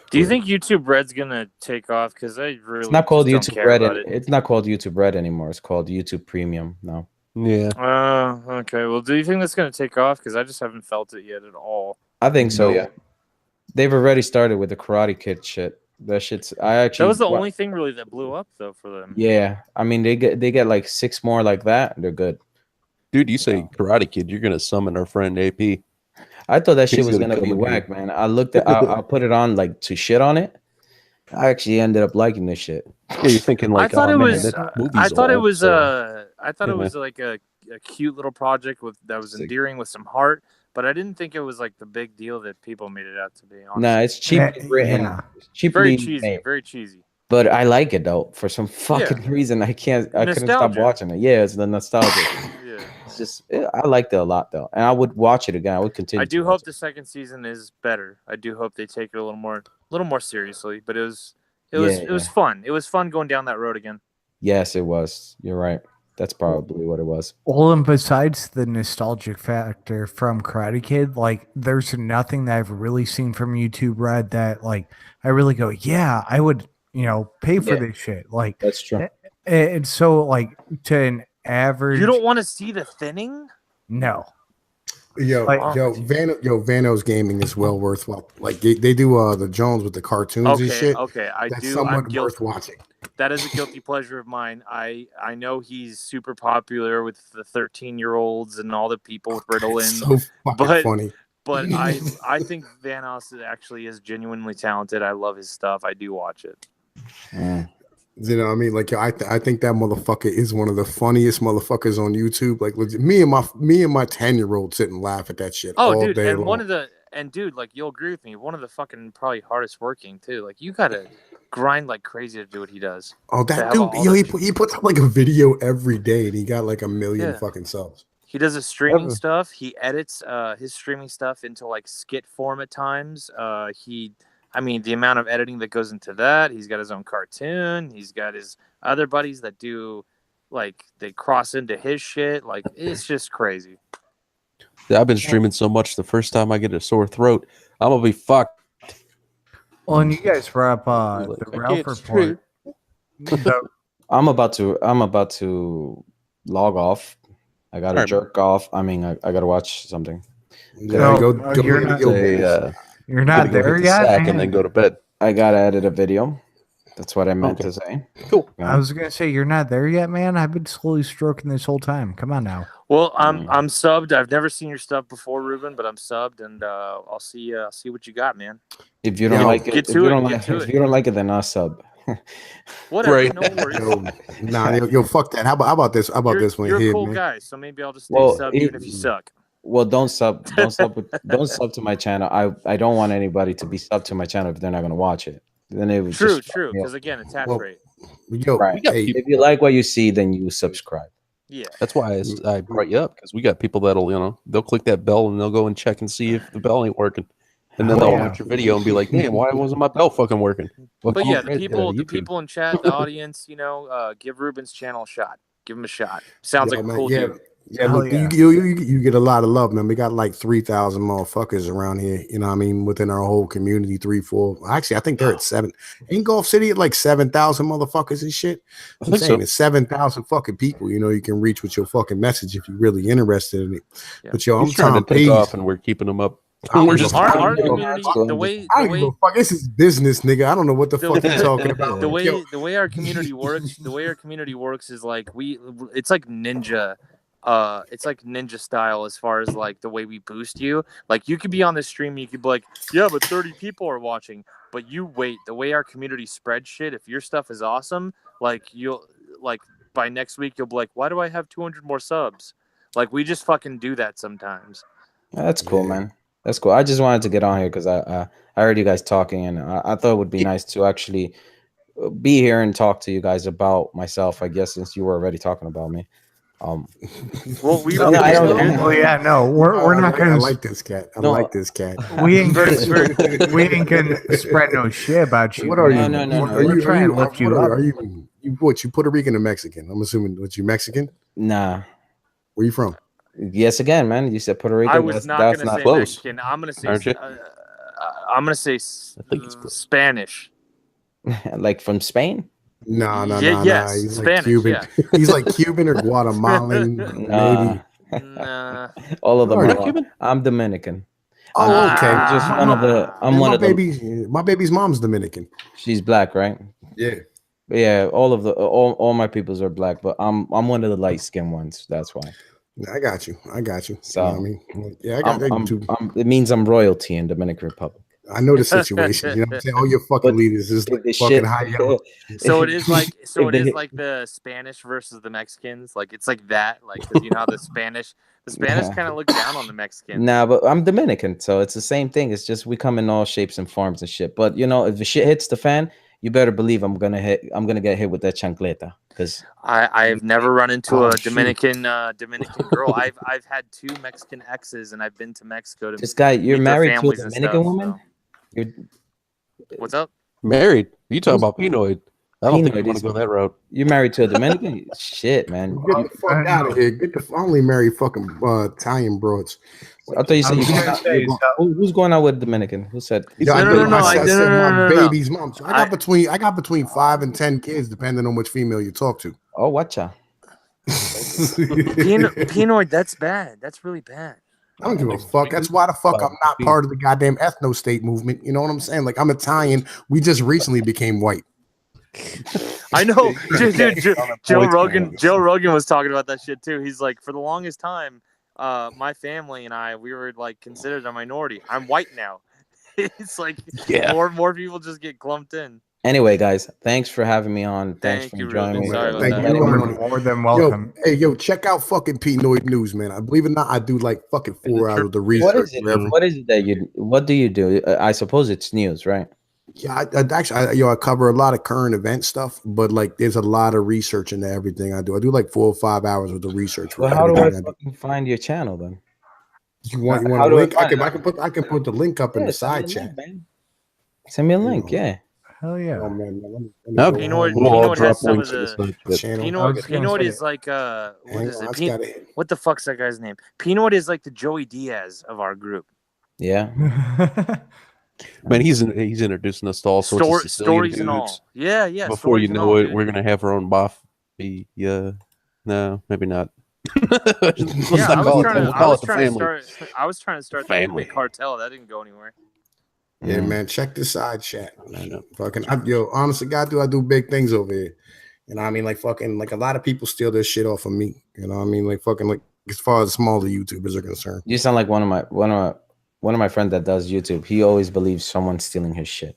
Do you think YouTube Red's gonna take off? Because I really it's not called YouTube Red. It's not called YouTube Red anymore. It's called YouTube Premium now. Yeah. Okay. Well, do you think that's gonna take off? Because I just haven't felt it yet at all. I think so. Yeah. They've already started with the Karate Kid shit. That shit's. That was the only thing really that blew up though for them. Yeah. I mean, they get like 6 more like that. They're good. Dude, you say Karate Kid, you're gonna summon our friend AP. I thought that shit was gonna be whack, man. I looked at, I'll put it on like to shit on it. I actually ended up liking this shit. Yeah, you're thinking like, I thought it was like a cute little project that was endearing with some heart, but I didn't think it was like the big deal that people made it out to be. Honestly. Nah, it's cheaply written, very cheesy, very cheesy. But I like it though. For some fucking reason, I couldn't stop watching it. Yeah, it's the nostalgia. It's just, I liked it a lot though, and I would watch it again. I would continue. I do hope the second season is better. I do hope they take it a little more seriously. But it was fun. It was fun going down that road again. Yes, it was. You're right. That's probably what it was. Well, and besides the nostalgic factor from Karate Kid, like there's nothing that I've really seen from YouTube Red that like I really go, yeah, I would, pay for this shit. Like that's true. And so like to an average, you don't want to see the thinning? No. Vano's gaming is well worth like they do the Jones with the cartoons and shit. Okay, that's somewhat worth watching. That is a guilty pleasure of mine. I know he's super popular with the 13-year-olds and all the people with Ritalin. So fucking funny. But I think Vanos actually is genuinely talented. I love his stuff. I do watch it. You know what I mean? Like I think that motherfucker is one of the funniest motherfuckers on YouTube. Like me and my 10-year-old sit and laugh at that shit all day long. Like you'll agree with me, one of the fucking probably hardest working too. Like you gotta grind like crazy to do what he does. Oh, that dude, he puts up like a video every day and he got like 1 million fucking subs. He does his streaming stuff. He edits his streaming stuff into like skit form at times. The amount of editing that goes into that. He's got his own cartoon. He's got his other buddies that do, like, they cross into his shit. Like, it's just crazy. Yeah, I've been streaming so much. The first time I get a sore throat, I'm gonna be fucked. Well, and you guys brought up the Ralph report. I'm about to log off. I gotta jerk off. I gotta watch something. You're not there yet, and then go to bed. I gotta edit a video. That's what I meant to say. Cool. I was gonna say you're not there yet, man. I've been slowly stroking this whole time. Come on now. Well, I'm subbed. I've never seen your stuff before, Ruben, but I'm subbed, and I'll see what you got, man. If you don't like it, get if to you it, don't get like, to if it. you don't like it, then I'll sub. Whatever, Right. no worries. Yo, fuck that. How about this? How about this one You're here, a cool man? guy, so maybe I'll just stay Well, subbed even if you suck. Well, don't sub to my channel. I don't want anybody to be sub to my channel if they're not gonna watch it. Then it would True, just because again, attach rate. Yo, right. hey, If you like what you see, then you subscribe. Yeah. That's why I brought you up, because we got people that'll, they'll click that bell and they'll go and check and see if the bell ain't working. And then they'll watch your video and be like, "Man, why wasn't my bell fucking working?" Well, But yeah, great, the people in chat, the audience, give Ruben's channel a shot. Give him a shot. Sounds like a cool dude. Yeah, look, you get a lot of love, man. We got like 3,000 motherfuckers around here. You know what I mean? Within our whole community, 3, 4. Actually, I think they're at 7. Ain't Gulf City at like 7,000 motherfuckers and shit? I'm saying it's 7,000 fucking people. You can reach with your fucking message if you're really interested in it. Yeah. But yo, I'm trying to take off, and we're keeping them up. We're just our community. The way this is business, nigga. I don't know what the fuck you're talking about. The way our community works is like it's like ninja. It's like ninja style as far as like the way we boost you. Like you could be on this stream, you could be like, yeah, but 30 people are watching. But you wait. The way our community spreads shit, if your stuff is awesome, like you'll like by next week you'll be like, why do I have 200 more subs? Like we just fucking do that sometimes. That's cool, man. That's cool. I just wanted to get on here because I heard you guys talking, and I thought it would be nice to actually be here and talk to you guys about myself. I guess since you were already talking about me. Well, we're not gonna. I like this cat. I like this cat. We ain't gonna spread no shit about you. What are you? No. We're trying to lift you up. Are you Puerto Rican or Mexican? I'm assuming you Mexican. Nah. Where you from? Yes, again, man. You said Puerto Rican. I was not going to say close. Mexican. I'm going to say Spanish. Like from Spain? No. Yes, He's Spanish, like Cuban. Yeah. He's like Cuban or Guatemalan, maybe. Nah. All of them Are you are. Cuban? I'm Dominican. Oh, okay. Just one of the. I'm one of them. My baby's mom's Dominican. She's black, right? Yeah. Yeah. All my peoples are black, but I'm one of the light skinned ones. That's why. I got you. So you know what I mean, yeah, I got that too. It means I'm royalty in Dominican Republic. I know the situation. You know what I'm saying? All your fucking leaders is like fucking high yellow. So it is like the Spanish versus the Mexicans. Like it's like that. Like because you know how the Spanish kind of look down on the Mexicans. Nah, but I'm Dominican, so it's the same thing. It's just we come in all shapes and forms and shit. But if the shit hits the fan, you better believe I'm gonna get hit with that chancleta. Because I've never run into a Dominican girl. I've had 2 Mexican exes, and I've been to Mexico to. This guy, you're married to a Dominican woman. So. What's up? Married? You talking about Pnoid? I don't think I want to go that route. You're married to a Dominican? Shit, man. Get the fuck out of here. I only marry fucking Italian broads. I thought you said who's going out with Dominican? Who said? I said my baby's mom. So I got between 5 and 10 kids, depending on which female you talk to. Oh, watcha. Pnoid, that's bad. That's really bad. I don't give a fuck. That's why the fuck I'm not part of the goddamn ethno state movement. You know what I'm saying? Like I'm Italian. We just recently became white. I know, dude. Joe Rogan was talking about that shit too. He's like, for the longest time, my family and we were like considered a minority. I'm white now. It's like more people just get clumped in. Anyway, guys, thanks for having me on. Thanks for joining me. Thank you. More than welcome. Yo, check out fucking Pnoid News, man. I believe it or not, I do like fucking 4 hours of the research. What is it that what do you do? I suppose it's news, right? Yeah, I cover a lot of current event stuff, but like there's a lot of research into everything I do. I do like 4 or 5 hours with the research. Well, how do I fucking find your channel then? You want a link? I can put the link up in the side chat. Send me a link, yeah. Hell yeah. Oh man, Pnoid has some of the Pnoid is like what the fuck's that guy's name? Pnoid is like the Joey Diaz of our group. Yeah. Man, he's introducing us to all sorts of stories dudes. and all. Yeah. Before you know it, we're gonna have our own mafia. Yeah, no, maybe not. I was trying to start the family cartel. That didn't go anywhere. Yeah, man. Check the side chat, man. Fucking, honestly, God, I do big things over here. You know what I mean? Like fucking, like a lot of people steal this shit off of me. You know what I mean? Like fucking, like as far as smaller YouTubers are concerned. You sound like one of my friends that does YouTube. He always believes someone's stealing his shit.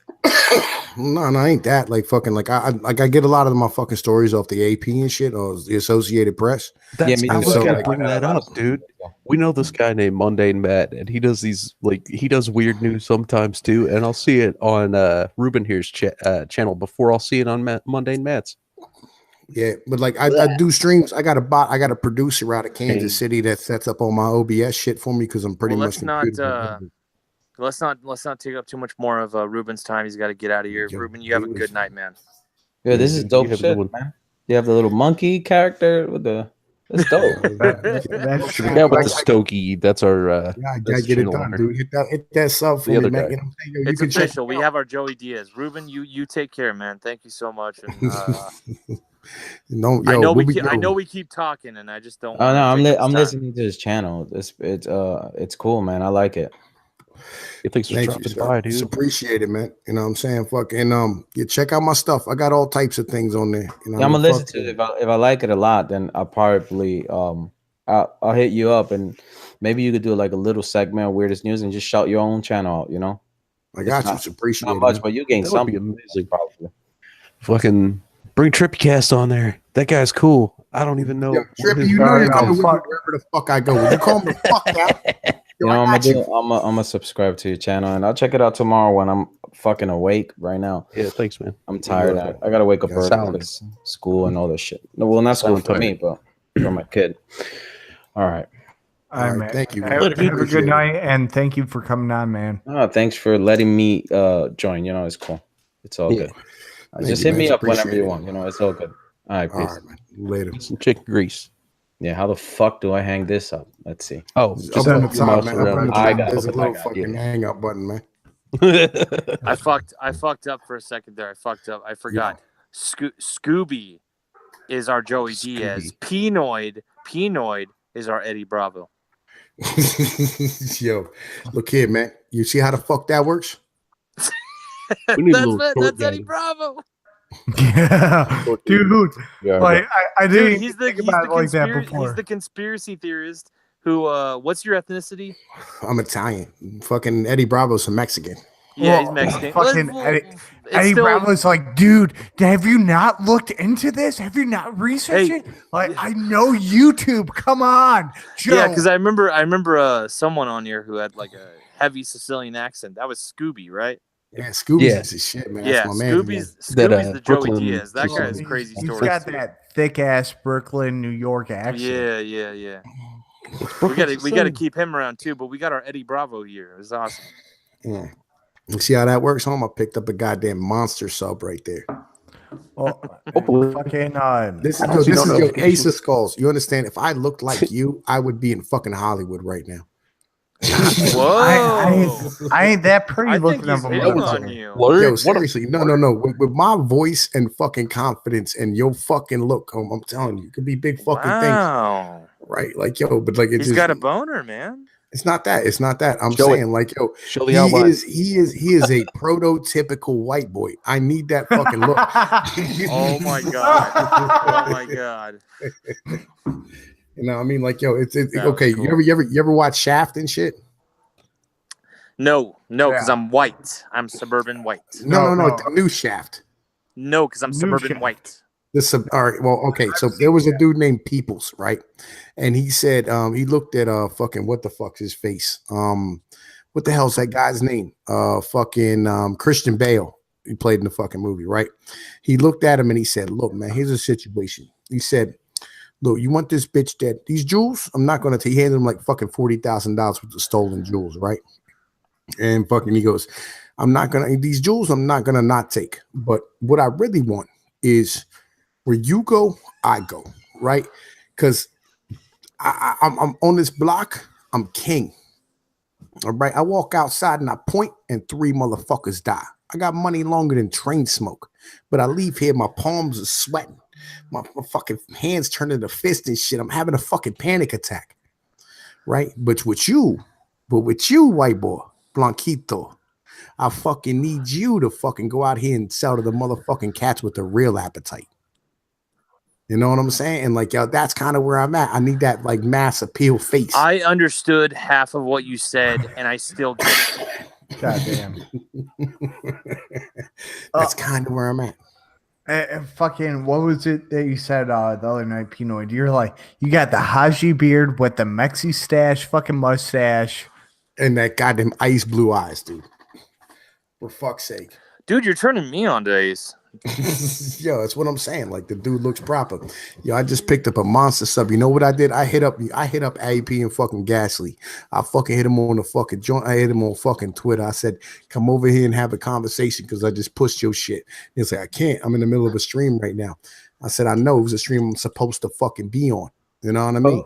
No, ain't that like fucking like I get a lot of my fucking stories off the AP and shit or the Associated Press. I was gonna bring that up, dude. We know this guy named Mundane Matt, and he does these he does weird news sometimes too. And I'll see it on Ruben here's channel before I'll see it on Mundane Matt's. Yeah, but like I do streams. I got a producer out of Kansas City that sets up all my OBS shit for me because I'm pretty much Let's not take up too much more of Ruben's time. He's got to get out of here. Ruben, you have a good night, man. Yeah, this is dope shit, man. You have the little monkey character with the. That's dope. Yeah, with the Stokey. That's our. I gotta get it done, dude. Hit that sub for me, man. You know, it's official. We have our Joey Diaz. Ruben, you take care, man. Thank you so much. And, I know we keep talking, and I just don't. Oh no, I'm listening to his channel. It's cool, man. I like it. Thanks for dropping by, dude. It's appreciated, man. You know what I'm saying? Fucking you check out my stuff. I got all types of things on there. You know, I'm gonna listen to it. If I like it a lot, then I'll probably I'll hit you up, and maybe you could do like a little segment of weirdest news and just shout your own channel out. You know, I got you. It's appreciated. Not much, but you gain something. Amazing, probably. Fucking bring Trippycast on there. That guy's cool. I don't even know. Yo, Trippy, you know you're coming wherever the fuck I go. Would you call me the fuck out? You know, I'm gonna subscribe to your channel, and I'll check it out tomorrow when I'm fucking awake. Right now, yeah, thanks, man. I'm tired. I gotta wake up early. School and all this shit. No, well, not school for me, but for my kid. All right. All right, man. Thank you. Have a good night, and thank you for coming on, man. Oh, thanks for letting me join. You know, it's cool. It's all good. Just hit me up whenever you want. You know, it's all good. All right, peace. All right, man. Later. Some chicken grease. Yeah, how the fuck do I hang this up? Let's see. Oh, just on the top, man. There's a little fucking hang up button, man. I fucked up for a second there. I fucked up. I forgot. Yeah. Scooby is our Joey Diaz. Pnoid is our Eddie Bravo. Yo, look here, man. You see how the fuck that works? That's Eddie Bravo. Yeah, dude. Yeah, like I didn't think about it like that before. He's the conspiracy theorist who. What's your ethnicity? I'm Italian. Fucking Eddie Bravo's a Mexican. Yeah, he's Mexican. Fucking Eddie Bravo's like, dude, have you not looked into this? Have you not researched it? Like, I know YouTube. Come on, Joe. Yeah, because I remember someone on here who had like a heavy Sicilian accent. That was Scooby, right? Yeah, Scooby's the shit, man. That's my man. Scooby's the Joey Diaz. That guy is crazy. He's got that thick ass Brooklyn, New York accent. Yeah. We gotta keep him around too. But we got our Eddie Bravo here. It was awesome. Yeah. You see how that works, home? I picked up a goddamn monster sub right there. Oh, fucking this is your Ace of Skulls. You understand? If I looked like you, I would be in fucking Hollywood right now. Whoa! I ain't that pretty looking of a on you. Yo, seriously, no. With my voice and fucking confidence and your fucking look, I'm telling you, it could be big fucking things, right? Like, yo, but like he's got a boner, man. It's not that. I'm saying, like, yo, he is a prototypical white boy. I need that fucking look. Oh my god. You know, I mean, like, yo, it's okay. Cool. You ever watch Shaft and shit? No, because I'm white. I'm suburban white. No. The new Shaft. No, because I'm suburban white. All right. Well, okay. So there was a dude named Peoples, right? And he said he looked at fucking what the fuck's his face? What the hell's that guy's name? Fucking Christian Bale. He played in the fucking movie, right? He looked at him and he said, "Look, man, here's a situation." He said, "Look, you want this bitch dead? These jewels? I'm not gonna take." He handed him like fucking $40,000 worth of stolen jewels, right? And fucking he goes, these jewels I'm not gonna not take. But what I really want is where you go, I go, right? Because I'm on this block, I'm king. All right. I walk outside and I point and 3 motherfuckers die. I got money longer than train smoke, but I leave here, my palms are sweating. My fucking hands turn into fists and shit. I'm having a fucking panic attack. Right? But with you, white boy, Blanquito, I fucking need you to fucking go out here and sell to the motherfucking cats with the real appetite. You know what I'm saying? And like, yo, that's kind of where I'm at. I need that like mass appeal face. I understood half of what you said, and I still get it. God damn. That's kind of where I'm at. Fucking, what was it that you said the other night, Pnoid? You're like, you got the Haji beard with the Mexi stash, fucking mustache. And that goddamn ice blue eyes, dude. For fuck's sake. Dude, you're turning me on to Ace. Yo, that's what I'm saying. Like the dude looks proper. Yo, I just picked up a monster sub. You know what I did? I hit up AP and fucking Gasly. I fucking hit him on the fucking joint. I hit him on fucking Twitter. I said, come over here and have a conversation because I just pushed your shit. He's like, I can't. I'm in the middle of a stream right now. I said, I know it was a stream I'm supposed to fucking be on. You know what I mean?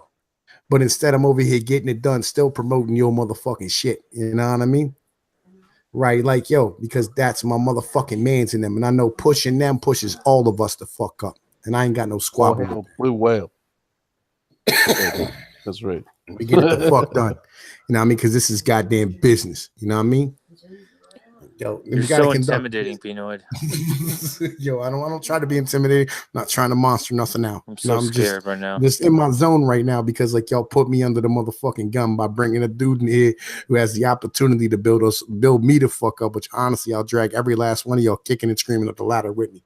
But instead, I'm over here getting it done, still promoting your motherfucking shit. You know what I mean? Right, like, yo, because that's my motherfucking mans in them. And I know pushing them pushes all of us to fuck up. And I ain't got no squabble. Blue whale. That's right. We get it the fuck done. You know what I mean? Because this is goddamn business. You know what I mean? Yo, you're so intimidating, Pnoid. Yo, I don't try to be intimidating. I'm not trying to monster nothing out. I'm so scared right now. Just in my zone right now because like y'all put me under the motherfucking gun by bringing a dude in here who has the opportunity to build me the fuck up. Which honestly, I'll drag every last one of y'all kicking and screaming up the ladder with me.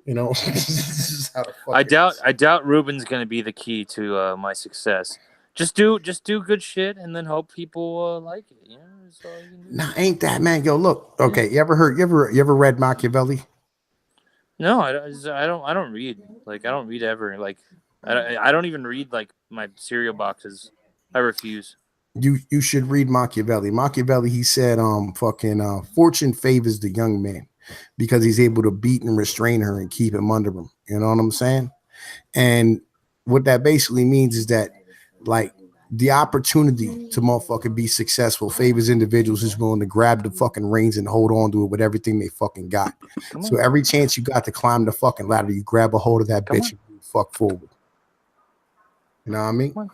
You know, this is how the fuck I doubt Ruben's gonna be the key to my success. Just do good shit and then hope people like it. You know, that's all you can do. Nah, ain't that, man? Yo, look. Okay, you ever read Machiavelli? No, I don't read. Like I don't read ever. Like I don't even read like my cereal boxes. I refuse. You should read Machiavelli. Machiavelli, he said, fortune favors the young man because he's able to beat and restrain her and keep him under him. You know what I'm saying? And what that basically means is that, like, the opportunity to motherfucking be successful favors individuals who's willing to grab the fucking reins and hold on to it with everything they fucking got. So every chance you got to climb the fucking ladder, you grab a hold of that bitch and you fuck forward. You know what I mean? Like,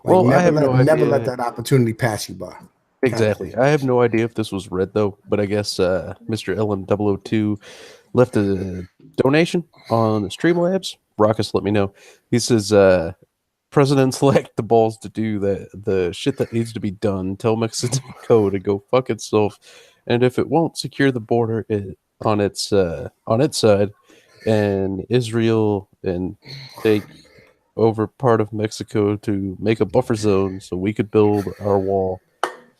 well, never let that opportunity pass you by. Exactly. I have no idea if this was read though, but I guess Mr. LM002 left a donation on Streamlabs. Raucus let me know. He says, presidents lack the balls to do the shit that needs to be done. Tell Mexico to go fuck itself, and if it won't secure the border on its side, and Israel and take over part of Mexico to make a buffer zone so we could build our wall.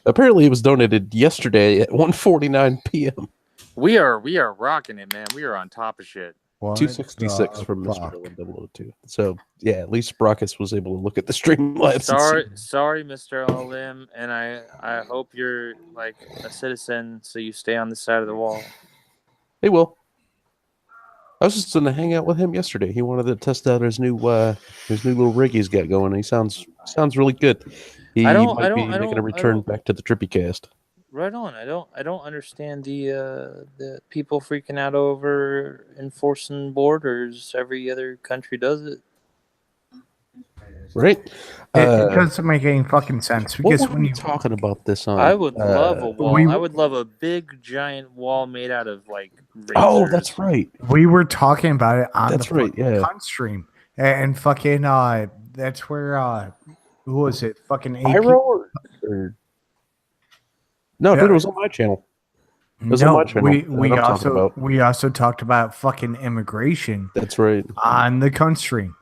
Apparently, it was donated yesterday at 1:49 p.m. We are rocking it, man. We are on top of shit. 266 from Mr. LM002. So yeah, at least Brockus was able to look at the stream live. Sorry, Mr. LM, and I hope you're like a citizen, so you stay on this side of the wall. Hey, Will. I was just gonna hang out with him yesterday. He wanted to test out his new little rig he's got going. He sounds really good. He might be making a return back to the Trippy Cast. Right on. I don't understand the people freaking out over enforcing borders. Every other country does it. Right? It doesn't make any fucking sense because what were you talking about this on? I would love a wall. I would love a big giant wall made out of like razors. Oh, that's right. We were talking about it on that's the right, yeah. Cunt stream. And fucking that's where who was it? Fucking AP? Pyro or no, dude, it was on my channel. It was on my channel. We also talked about fucking immigration. That's right. On the Cunt stream.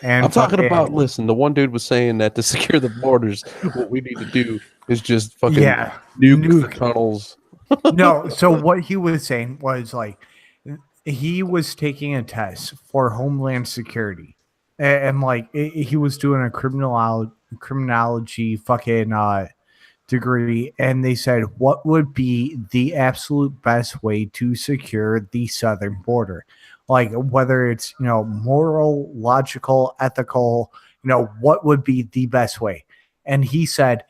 And I'm talking about, listen, the one dude was saying that to secure the borders, what we need to do is just fucking nuke the tunnels. No, so what he was saying was like he was taking a test for Homeland Security. And like he was doing a criminology fucking degree, and they said what would be the absolute best way to secure the southern border, like whether it's moral, logical, ethical, what would be the best way. And he said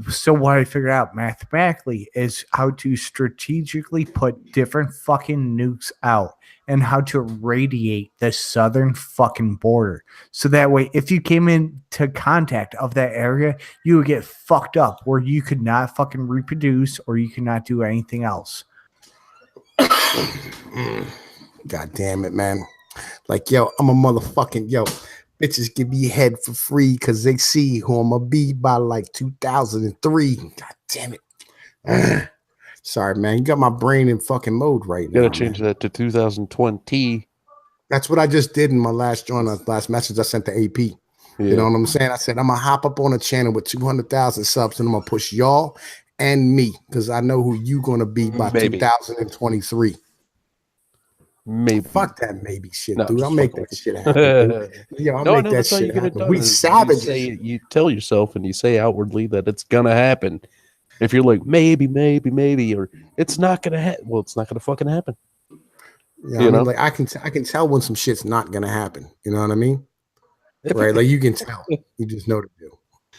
So what I figured out mathematically is how to strategically put different fucking nukes out and how to radiate the southern fucking border. So that way, if you came into contact of that area, you would get fucked up where you could not fucking reproduce or you could not do anything else. God damn it, man. Like, yo, I'm a motherfucking, yo, bitches give me head for free because they see who I'm going to be by like 2003. God damn it. Sorry, man. You got my brain in fucking mode right now. You gotta change that to 2020. That's what I just did in my last message I sent to AP. Yeah. You know what I'm saying? I said, I'm going to hop up on a channel with 200,000 subs and I'm going to push y'all and me because I know who you going to be by 2023. Maybe. Fuck that maybe shit, dude. I'll make that shit happen. Yo, I'll make that shit happen. We savages. You tell yourself and you say outwardly that it's gonna happen. If you're like maybe, or it's not gonna happen, well, it's not gonna fucking happen. Yeah, I mean, like I can tell when some shit's not gonna happen. You know what I mean? Right? Like you can tell. You just know to do.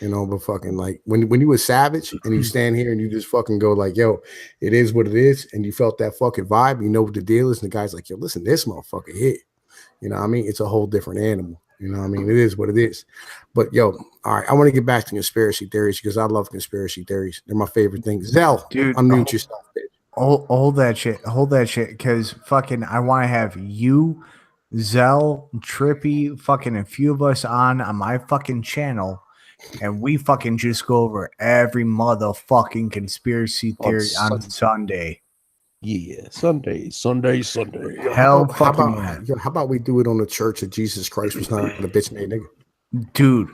You know, but fucking like when you were savage and you stand here and you just fucking go like, yo, it is what it is, and you felt that fucking vibe, you know what the deal is, and the guy's like, yo, listen, this motherfucker hit. You know what I mean? It's a whole different animal. You know what I mean? It is what it is. But yo, all right, I want to get back to conspiracy theories because I love conspiracy theories. They're my favorite thing. Zell, dude, unmute yourself, bitch. Hold that shit, because fucking I want to have you, Zell, Trippy, fucking a few of us on my fucking channel. And we fucking just go over every motherfucking conspiracy theory on Sunday. Yeah, Sunday. Hell fucking how about we do it on the Church of Jesus Christ was not a bitch made nigga? Dude,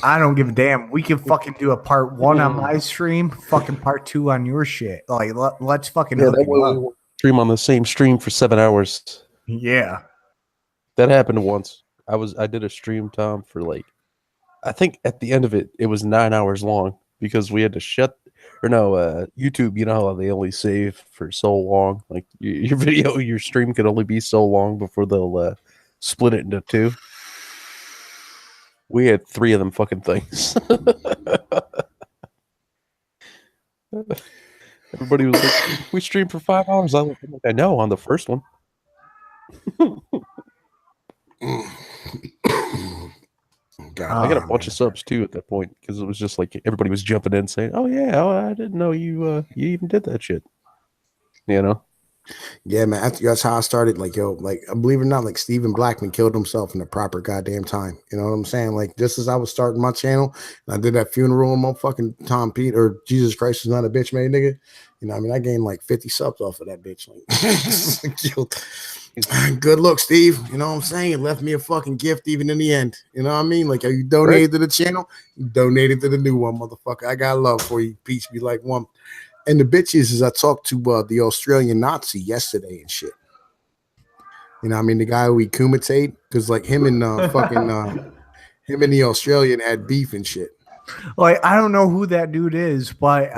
I don't give a damn. We can fucking do a part 1 on my stream, fucking part 2 on your shit. Like, let's fucking hook it up. Stream on the same stream for 7 hours. Yeah. That happened once. I did a stream, Tom, for like, I think at the end of it, it was 9 hours long because we had to YouTube, you know how they only save for so long? Like your stream can only be so long before they'll split it into 2. We had 3 of them fucking things. Everybody was like, we streamed for 5 hours. I'm like, I know on the first one. I got a bunch of subs too at that point because it was just like everybody was jumping in saying, "Oh yeah, I didn't know you even did that shit." You know? Yeah, man. That's how I started. Like, yo, like believe it or not, like Stephen Blackman killed himself in the proper goddamn time. You know what I'm saying? Like, just as I was starting my channel, and I did that funeral on motherfucking Tom Pete or Jesus Christ is not a bitch made nigga. You know, what I mean, I gained like 50 subs off of that bitch. Like, good look, Steve. You know what I'm saying? You left me a fucking gift even in the end. You know what I mean? Like, you donated to the channel, you donated to the new one, motherfucker. I got love for you. Peace be like one. And the bitch is I talked to the Australian Nazi yesterday and shit. You know what I mean? The guy who he kumitate, because like him and him and the Australian had beef and shit. Like, I don't know who that dude is, but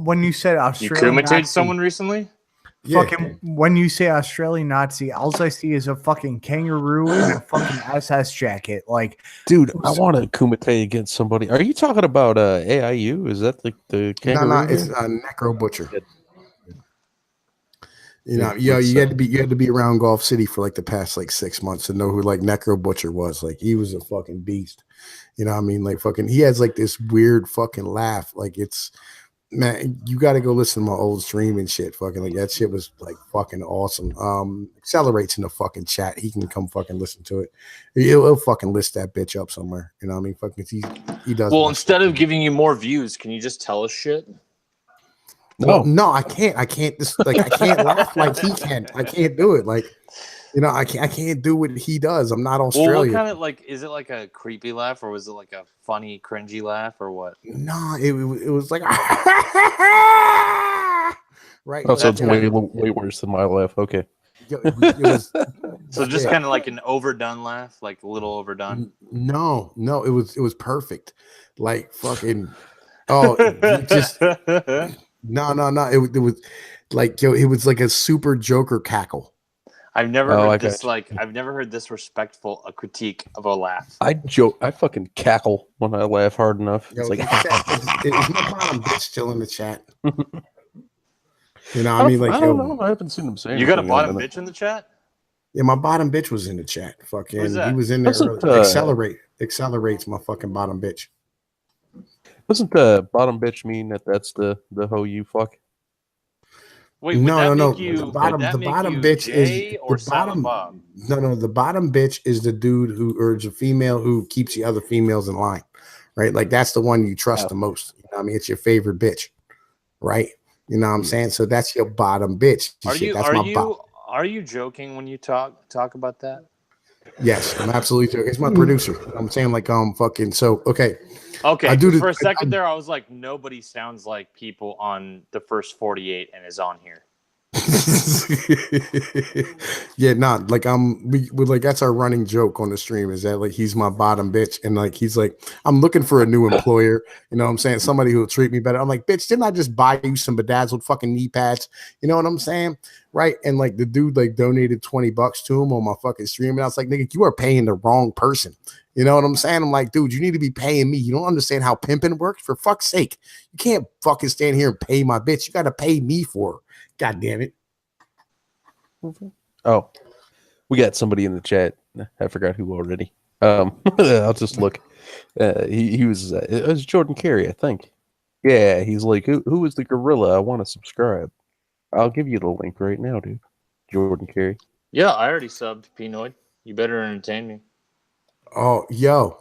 when you said Australian you kumitated someone recently? Fucking when you say Australian Nazi, all I see is a fucking kangaroo and a fucking SS jacket. Like, dude, I want to kumite against somebody. Are you talking about AIU? Is that the kangaroo? No, it's Necro Butcher. You know, you had to be around Golf City for like the past like 6 months to know who like Necro Butcher was. Like, he was a fucking beast. You know what I mean? Like, fucking, he has like this weird fucking laugh. Like, it's, man, you got to go listen to my old stream and shit. Fucking like that shit was like fucking awesome. Accelerates in the fucking chat. He can come fucking listen to it. He'll fucking list that bitch up somewhere. You know what I mean? Fucking he does. Well, instead of giving you more views, can you just tell us shit? No, I can't. I can't laugh like he can. I can't do it. Like, you know, I can't do what he does. I'm not Australian. Well, what kind of like, is it like a creepy laugh or was it like a funny, cringy laugh or what? No, it was like right. Oh, so it's way worse than my laugh. Okay. It was so just kind of like an overdone laugh, like a little overdone. No, it was perfect. Like fucking just no. It was like, yo, it was like a super Joker cackle. I've never heard this I've never heard this respectful a critique of a laugh. I joke. I fucking cackle when I laugh hard enough. Yo, It's like, is my bottom bitch still in the chat? You know, I mean, like, I don't know. I haven't seen him say. You got a bottom bitch in the chat? Yeah, my bottom bitch was in the chat. Fucking, he was in there. Accelerates my fucking bottom bitch. Doesn't the bottom bitch mean that's the hoe you fuck? Wait, no. The bottom bitch is or the bottom. Bob? No. The bottom bitch is the dude who urges a female who keeps the other females in line, right? Like that's the one you trust the most. You know what I mean, it's your favorite bitch, right? You know what I'm saying? So that's your bottom bitch. Are you joking when you talk about that? Yes, I'm absolutely joking. It's my producer. I'm saying like fucking so okay. Okay, for a second there, I was like, nobody sounds like people on the first 48 and is on here. Yeah, not like we like that's our running joke on the stream is that like he's my bottom bitch and like he's like I'm looking for a new employer, you know what I'm saying, somebody who'll treat me better. I'm like, bitch, didn't I just buy you some bedazzled fucking knee pads? You know what I'm saying? Right? And like the dude like donated $20 to him on my fucking stream and I was like, nigga, you are paying the wrong person. You know what I'm saying? I'm like, dude, you need to be paying me. You don't understand how pimping works. For fuck's sake, you can't fucking stand here and pay my bitch. You got to pay me for her. God damn it. Oh, we got somebody in the chat. I forgot who already. I'll just look. He was it was Jordan Carey, I think. Yeah, he's like, who is the gorilla? I want to subscribe. I'll give you the link right now, dude. Jordan Carey. Yeah, I already subbed Pnoid. You better entertain me. Oh, yo,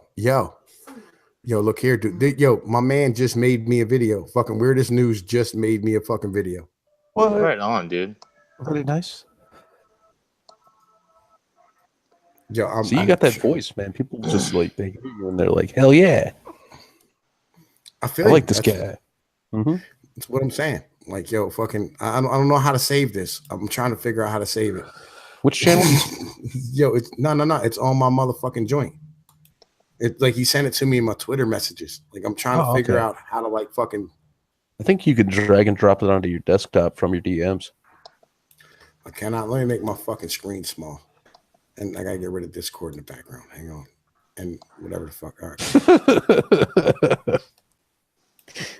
look here, dude. Yo, my man just made me a video. Fucking Weirdest News just made me a fucking video. What? Right on, dude. Really nice. Yo, so you got that voice, man. People just like they hear you and they're like, hell yeah. I like this guy. Mm-hmm. That's what I'm saying. Like, yo, fucking, I don't know how to save this. I'm trying to figure out how to save it. Which channel? Yo, it's no. It's on my motherfucking joint. It's like he sent it to me in my Twitter messages. Like I'm trying to figure out how to like fucking. I think you could drag and drop it onto your desktop from your DMs. I cannot. Let me make my fucking screen small, and I gotta get rid of Discord in the background. Hang on, and whatever the fuck. All right.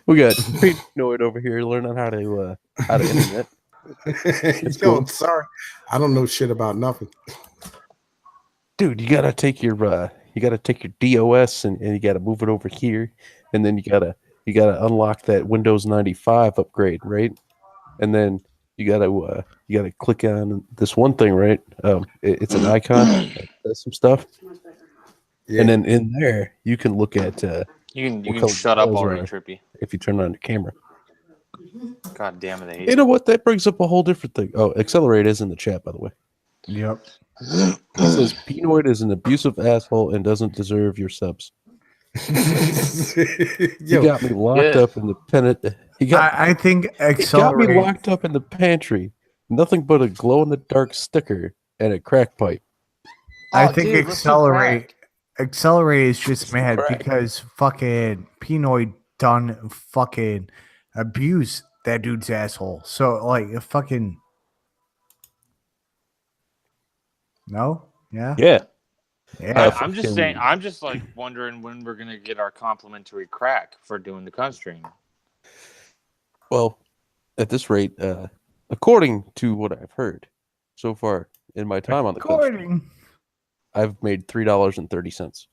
We got Pnoid over here learning how to internet. Yo, I'm sorry. I don't know shit about nothing. Dude, you gotta take your DOS and you gotta move it over here, and then you gotta unlock that Windows 95 upgrade, right? And then you gotta click on this one thing, right? It's an icon that does some stuff. Yeah. And then in there you can look at you can shut up already, Trippy. If you turn on your camera. God damn it! You know what? That brings up a whole different thing. Oh, Accelerate is in the chat, by the way. Yep. It says Pnoid is an abusive asshole and doesn't deserve your subs. He got me locked up in the pennant. I think Accelerate. He got me locked up in the pantry. Nothing but a glow in the dark sticker and a crack pipe. I think Accelerate is just mad because fucking Pnoid done fucking abuse that dude's asshole. So like fucking no, yeah. I'm just saying. I'm just like wondering when we're gonna get our complimentary crack for doing the cunt stream. Well, at this rate, according to what I've heard so far in my time on the cunt stream, I've made $3.30.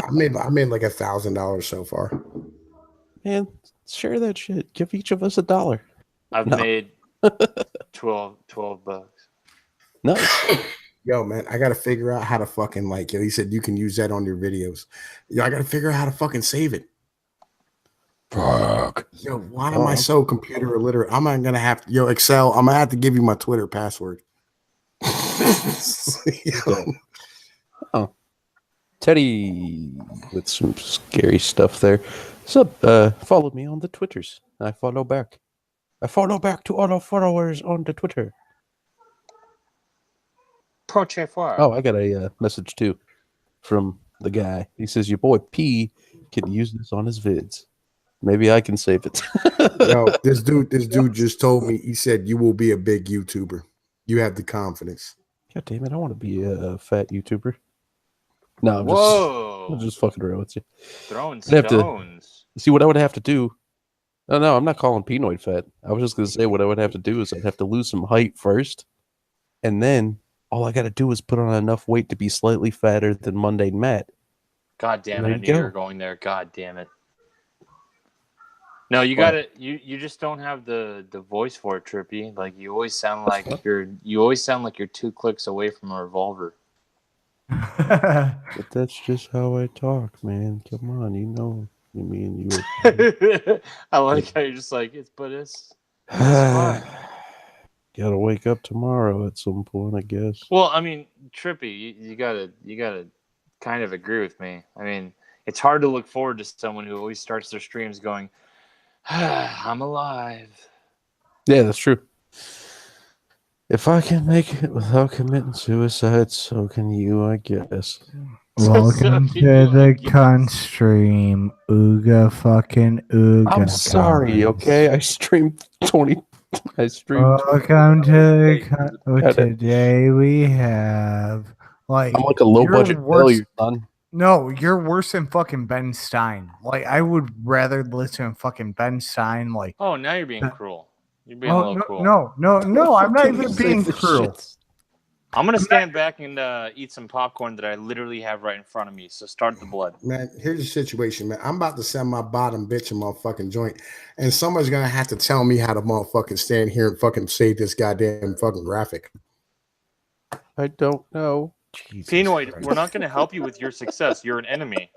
I made like $1,000 so far. Man, share that shit. Give each of us $1. I've made 12 bucks. Nice. Yo, man, I gotta figure out how to fucking like. Yo, he said you can use that on your videos. Yo, I gotta figure out how to fucking save it. Fuck. Yo, why am I so computer illiterate? I'm not gonna have to. Yo, Excel. I'm gonna have to give you my Twitter password. Oh, Teddy with some scary stuff there. What's up? Follow me on the Twitters. I follow back. I follow back to all our followers on the Twitter. Oh, I got a message too from the guy. He says your boy P can use this on his vids. Maybe I can save it. Yo, this dude just told me. He said you will be a big YouTuber. You have the confidence. God damn it! I want to be a fat YouTuber. No, I'm just fucking around with you. Throwing I'd have to stones. see what I would have to do. No, I'm not calling Pnoid fat. I was just gonna say what I would have to do is I'd have to lose some height first, and then all I got to do is put on enough weight to be slightly fatter than Mundane Matt. God damn it! There I you knew you go. were going there. God damn it! No, you got it. You just don't have the voice for it, Trippy. Like you always sound like you're 2 clicks away from a revolver. But that's just how I talk, man. Come on, you know. You mean you? I like how you're just like it's fine. Gotta wake up tomorrow at some point, I guess. Well, I mean, Trippy, you gotta kind of agree with me. I mean, it's hard to look forward to someone who always starts their streams going, "I'm alive." Yeah, that's true. If I can make it without committing suicide, so can you, I guess. Welcome to the cunt stream. Ooga fucking ooga. I'm sorry, okay? I streamed 20. I streamed. Welcome to the cunt. Today we have I'm like a low budget failure, son. No, you're worse than fucking Ben Stein. Like I would rather listen to fucking Ben Stein. Like, oh, now you're being cruel. You're being a little cruel. No, I'm not even being cruel. I'm gonna stand back and eat some popcorn that I literally have right in front of me. So start the blood, man. Here's the situation, man. I'm about to send my bottom bitch a motherfucking joint, and someone's gonna have to tell me how to motherfucking stand here and fucking save this goddamn fucking graphic. I don't know. Pnoid, we're not gonna help you with your success. You're an enemy.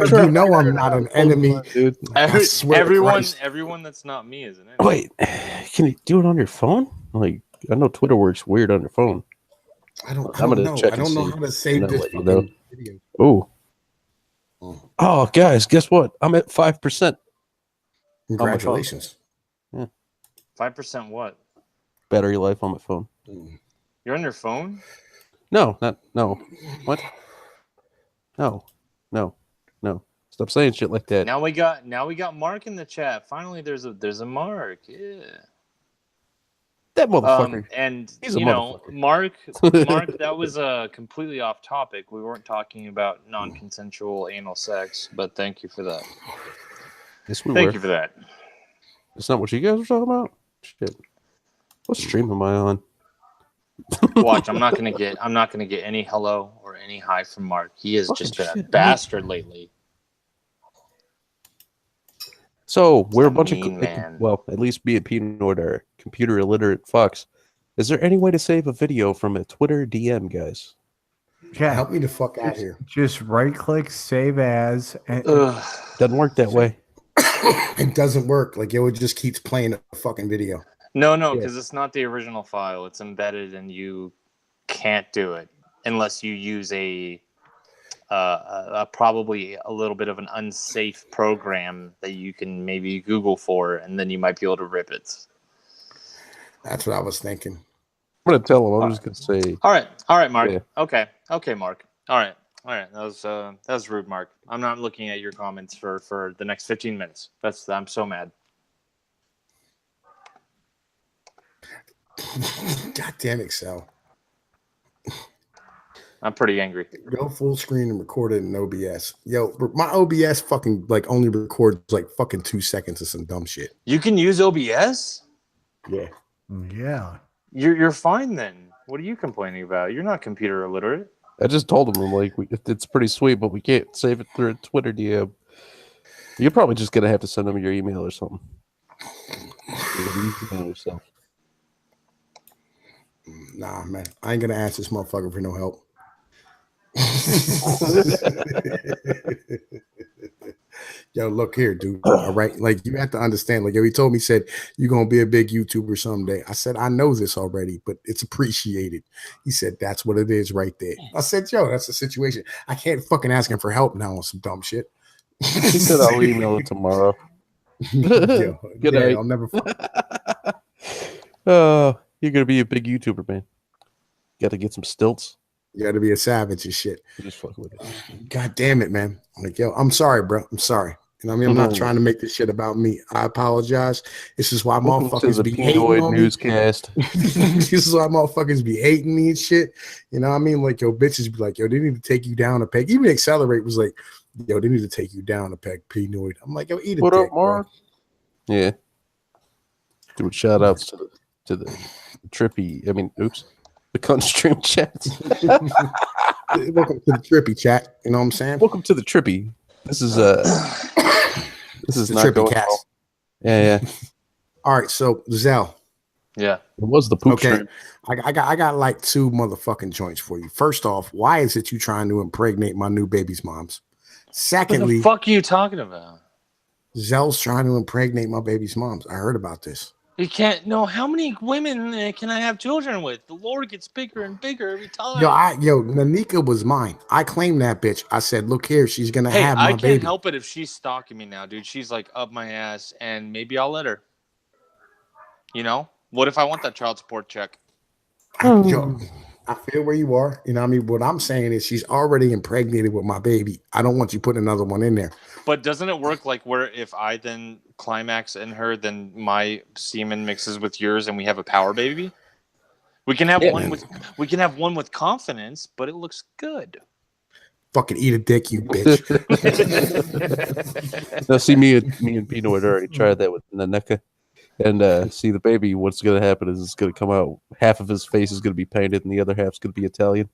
You know I'm not an enemy, dude. Everyone that's not me is an enemy. Wait, can you do it on your phone? Like, I know Twitter works weird on your phone. I don't know. I don't know how to save this video. Oh. Oh, guys, guess what? I'm at 5%. Congratulations. Yeah. 5% what? Battery life on my phone. You're on your phone? No. What? No. Stop saying shit like that. Now we got Mark in the chat. Finally, there's a Mark. Yeah. That motherfucker. And he's a motherfucker. Mark, that was completely off topic. We weren't talking about non-consensual anal sex, but thank you for that. Yes, we were. Thank you for that. That's not what you guys were talking about? Shit. What stream am I on? Watch, I'm not gonna get any hello or any hi from Mark. He has just been a bastard lately. So we're a bunch of well, at least me and Pnoid are computer illiterate fucks. Is there any way to save a video from a Twitter DM, guys? Yeah, help me the fuck out here. Just right click, save as. And doesn't work that way. It doesn't work. Like it just keeps playing a fucking video. No, because it's not the original file. It's embedded, and you can't do it unless you use a probably a little bit of an unsafe program that you can maybe Google for, and then you might be able to rip it. That's what I was thinking. I'm gonna tell him. I'm just gonna say. All right, Mark. Yeah. Okay, Mark. All right. That was rude, Mark. I'm not looking at your comments for the next 15 minutes. I'm so mad. God damn it, Excel. I'm pretty angry. Go full screen and record it in OBS. Yo, my OBS fucking like only records like fucking 2 seconds of some dumb shit. You can use OBS? Yeah. Yeah. You're fine then. What are you complaining about? You're not computer illiterate. I just told him, I'm like, it's pretty sweet, but we can't save it through a Twitter DM. You're probably just gonna have to send him your email or something. Yourself. Nah, man. I ain't gonna ask this motherfucker for no help. Yo, look here, dude. All right, like you have to understand. Like, he told me, said you're gonna be a big YouTuber someday. I said I know this already, but it's appreciated. He said that's what it is right there. I said, yo, that's the situation. I can't fucking ask him for help now on some dumb shit. He said I'll email it tomorrow. Yo, good night. I'll never. You're gonna be a big YouTuber, man. Got to get some stilts. You got to be a savage and shit. Just fuck with it. God damn it, man. Like, yo, I'm sorry, bro. I'm sorry. You know what I mean? I'm not trying to make this shit about me. I apologize. This is why motherfuckers be hating on newscast. This is why motherfuckers be hating me and shit. You know what I mean? Like, yo, bitches be like, yo, they need to take you down a peg. Even Accelerate was like, yo, they need to take you down a peg, Pnoid. I'm like, yo, eat a what dick, up, Mark? Bro. Yeah. Doing shout outs to the trippy. I mean, oops. The cunt stream chats. Welcome to the trippy chat. You know what I'm saying? Welcome to the trippy. This is this is the not trippy going cast. well. Yeah. All right, so Zell. Yeah. It was the poop stream. I got like 2 motherfucking joints for you. First off, why is it you trying to impregnate my new baby's moms? Secondly, what the fuck are you talking about? Zell's trying to impregnate my baby's moms. I heard about this. You can't. No, how many women can I have children with? The Lord gets bigger and bigger every time. Yo, Nanika was mine. I claimed that bitch. I said, look here, she's gonna have my baby. I can't help it if she's stalking me now, dude. She's like up my ass, and maybe I'll let her. You know, what if I want that child support check? Yo, I feel where you are. You know what I mean? What I'm saying is she's already impregnated with my baby. I don't want you putting another one in there. But doesn't it work like where if I then climax in her, then my semen mixes with yours and we have a power baby? We can have one with confidence, but it looks good. Fucking eat a dick, you bitch. Now see me and Pnoid already tried that with Naneka. And see the baby, what's gonna happen is it's gonna come out, half of his face is gonna be painted and the other half's gonna be Italian.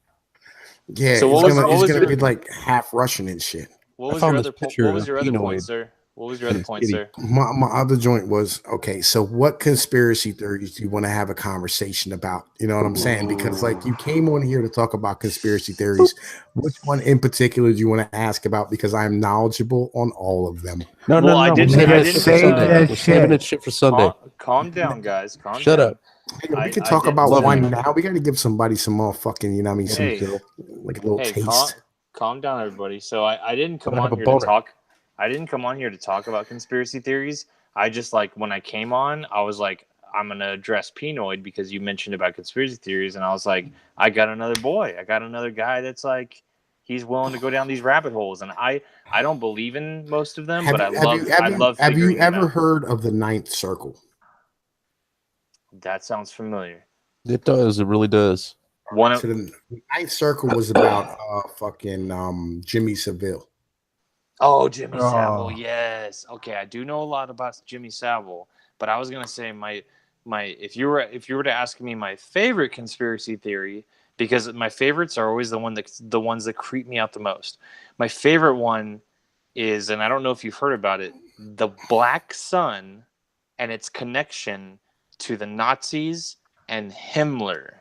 Yeah, so it's gonna be like half Russian and shit. What was your other point, sir? What was your other point, sir? My other joint was, okay, so what conspiracy theories do you want to have a conversation about? You know what I'm saying? Because like you came on here to talk about conspiracy theories. Which one in particular do you want to ask about? Because I'm knowledgeable on all of them. No. I didn't say that shit. Saving that shit for Sunday. Calm down, guys. Shut up. We can talk about one now. We got to give somebody some more fucking, you know what I mean, like a little taste. Calm down, everybody. So I didn't come on here to talk. I didn't come on here to talk about conspiracy theories. I just when I came on, I was like, I'm gonna address Pnoid because you mentioned about conspiracy theories, and I was like, I got another boy. I got another guy that's like, he's willing to go down these rabbit holes, and I don't believe in most of them, but I love. Have you ever heard of the Ninth Circle? That sounds familiar. It does. It really does. The Ninth Circle was about fucking Jimmy Savile. Oh, Jimmy Savile, yes. Okay, I do know a lot about Jimmy Savile, but I was gonna say my if you were to ask me my favorite conspiracy theory, because my favorites are always the ones that creep me out the most. My favorite one is, and I don't know if you've heard about it, the Black Sun and its connection to the Nazis and Himmler.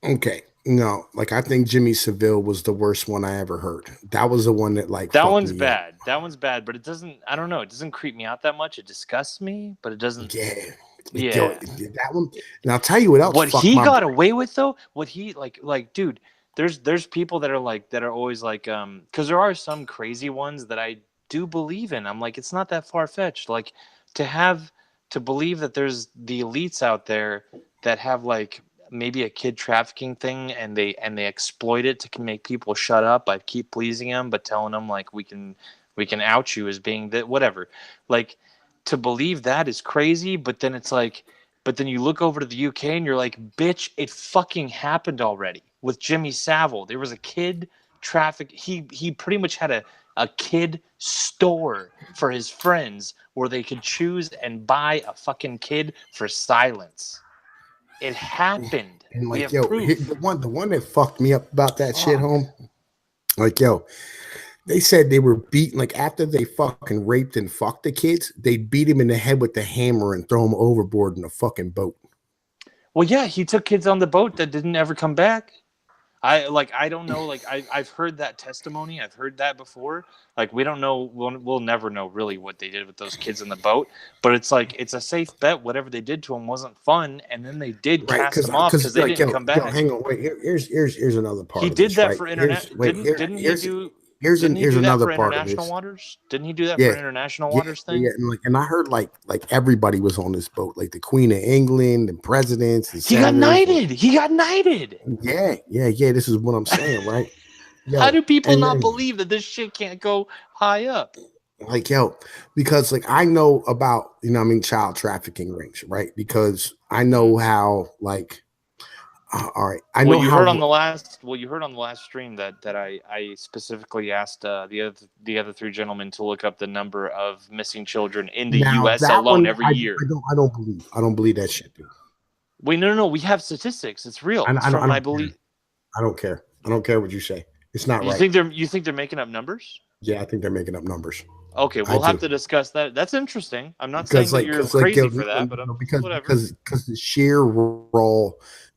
Okay. No, I think Jimmy Savile was the worst one I ever heard. That was the one that that one's bad. That one's bad, but it doesn't. I don't know. It doesn't creep me out that much. It disgusts me, but it doesn't. Yeah. Yo, that one. And I'll tell you what else. What he got away with though. What he like, dude. There's people that are always because there are some crazy ones that I do believe in. I'm like, it's not that far fetched. Like to believe that there's the elites out there that have maybe a kid trafficking thing and they exploit it to make people shut up by keep pleasing them but telling them we can out you as being that whatever. To believe that is crazy, but then it's but then you look over to the UK and you're like, bitch, it fucking happened already with Jimmy Savile. There was a kid traffic. He pretty much had a kid store for his friends where they could choose and buy a fucking kid for silence. It happened. And the one that fucked me up about that shit, home. They said they were beaten. After they fucking raped and fucked the kids, they beat him in the head with the hammer and throw him overboard in a fucking boat. Well, yeah, he took kids on the boat that didn't ever come back. I don't know. I've heard that testimony. I've heard that before. We don't know. We'll never know really what they did with those kids in the boat. But it's it's a safe bet. Whatever they did to them wasn't fun. And then they did cast them off because they didn't come back. Hang on, wait. Here's another part. He did that for international. Didn't he do? Here's another part of this. Waters? Didn't he do that for international waters thing? Yeah, and I heard everybody was on this boat, the Queen of England and presidents. He got knighted. Yeah. This is what I'm saying, right? How do people not believe that this shit can't go high up? Like, yo, because like I know about, you know what I mean, child trafficking rings, right? Because I know how, like, all right, I Well, know you how. heard on the last. Well, you heard on the last stream that I specifically asked the other three gentlemen to look up the number of missing children in the Now U.S. that alone one, every year. I don't believe that shit, dude. Wait, no. We have statistics. It's real. It's from I believe. I don't care. I don't care what you say. It's not right. You think they're making up numbers? Yeah, I think they're making up numbers. Okay, we'll have to discuss that. That's interesting. I'm not saying that you're like, crazy for that, but whatever. Because the sheer raw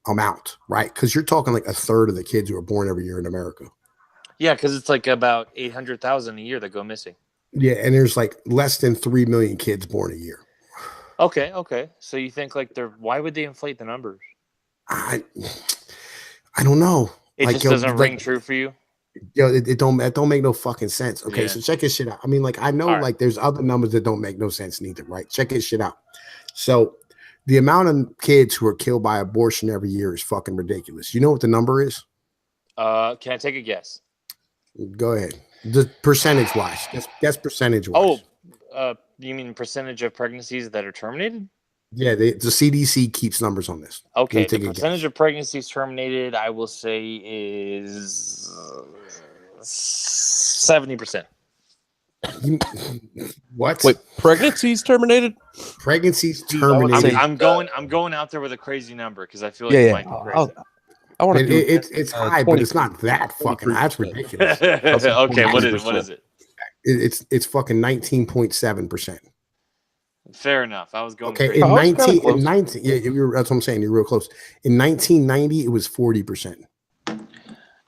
amount, right? Because you're talking like a third of the kids who are born every year in America. Yeah, because it's like about 800,000 a year that go missing. Yeah, and there's like less than 3 million kids born a year. Okay. So you think like why would they inflate the numbers? I don't know. It just doesn't ring true for you. Yo, it don't make no fucking sense. Okay, so check this shit out. I mean, like I know like there's other numbers that don't make no sense neither, right? Check this shit out. So the amount of kids who are killed by abortion every year is fucking ridiculous. You know what the number is? Can I take a guess? Go ahead. The percentage wise. Guess percentage wise. Oh, you mean percentage of pregnancies that are terminated? Yeah, the CDC keeps numbers on this. Okay, the percentage of pregnancies terminated, I will say, is 70%. What? Wait, pregnancies terminated? Pregnancies terminated. I'm going out there with a crazy number because I feel like it might be crazy. I want to. It's high, but it's not that fucking. That's ridiculous. Okay, what is it? It's fucking 19.7%. Fair enough. I was going. Okay, in 19, yeah, that's what I'm saying. You're real close. In 1990, it was 40%.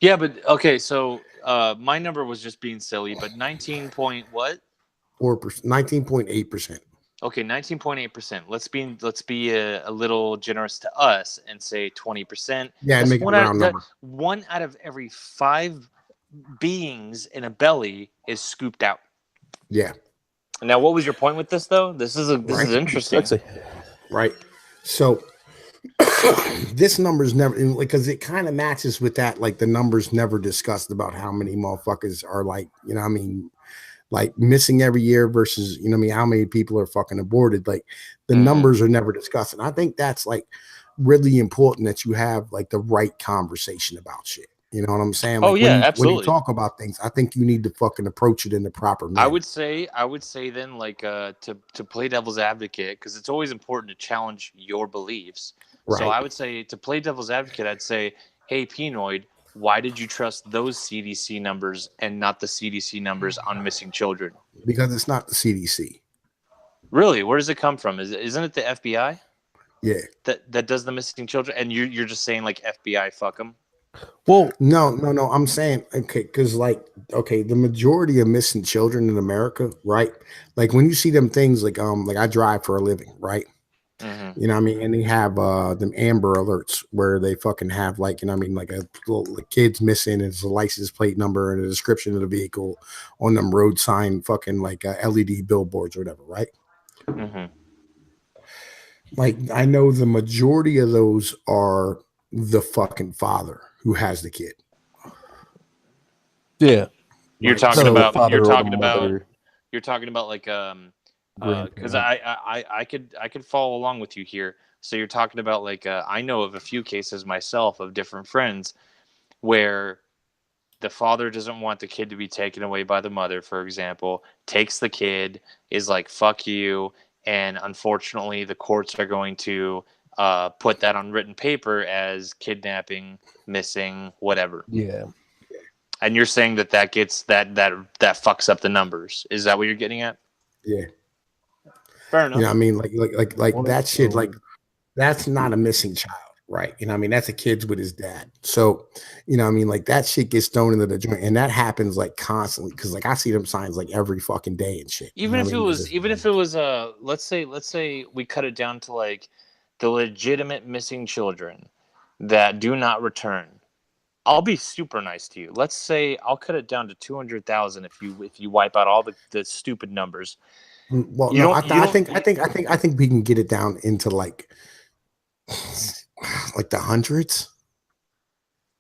Yeah, but okay, so my number was just being silly, but 19 point what? 4%, 19.8%. Okay, 19.8%. Let's be a little generous to us and say 20%. Yeah, and make it a round number. 1 out of every 5 beings in a belly is scooped out. Yeah. Now, what was your point with this, though? This is interesting. Right. So this number's never, because it kind of matches with that, like the numbers never discussed about how many motherfuckers are like, you know what I mean, like missing every year versus, you know what I mean, how many people are fucking aborted. Like the numbers are never discussed. And I think that's like really important that you have like the right conversation about shit. You know what I'm saying? Like, absolutely. When you talk about things, I think you need to fucking approach it in the proper manner. I would say then, like, to play devil's advocate, because it's always important to challenge your beliefs. Right. So I would say, to play devil's advocate, I'd say, hey, Pnoid, why did you trust those CDC numbers and not the CDC numbers on missing children? Because it's not the CDC. Really? Where does it come from? Isn't it the FBI? Yeah. That does the missing children, and you're just saying like FBI, fuck them. Well, no. I'm saying, okay, because the majority of missing children in America, right? Like when you see them things like I drive for a living, right? Mm-hmm. You know what I mean? And they have them Amber Alerts where they fucking have like, you know what I mean, like a little kid's missing, it's a license plate number and a description of the vehicle on them road sign fucking like LED billboards or whatever, right? Mm-hmm. Like I know the majority of those are the fucking father who has the kid. Yeah. You're talking about like because I could follow along with you here. So you're talking about like I know of a few cases myself of different friends where the father doesn't want the kid to be taken away by the mother, for example, takes the kid, is like, fuck you, and unfortunately the courts are going to put that on written paper as kidnapping, missing, whatever. Yeah. And you're saying that gets that fucks up the numbers. Is that what you're getting at? Yeah. Fair enough. You know what I mean? Like that shit, like that's not a missing child, right? You know what I mean? That's a kid with his dad. So, you know what I mean? Like that shit gets thrown into the joint, and that happens like constantly because like I see them signs like every fucking day and shit. Even if it was let's say we cut it down to like the legitimate missing children that do not return. I'll be super nice to you. Let's say I'll cut it down to 200,000 if you wipe out all the stupid numbers. Well, no, I think we can get it down into like the hundreds,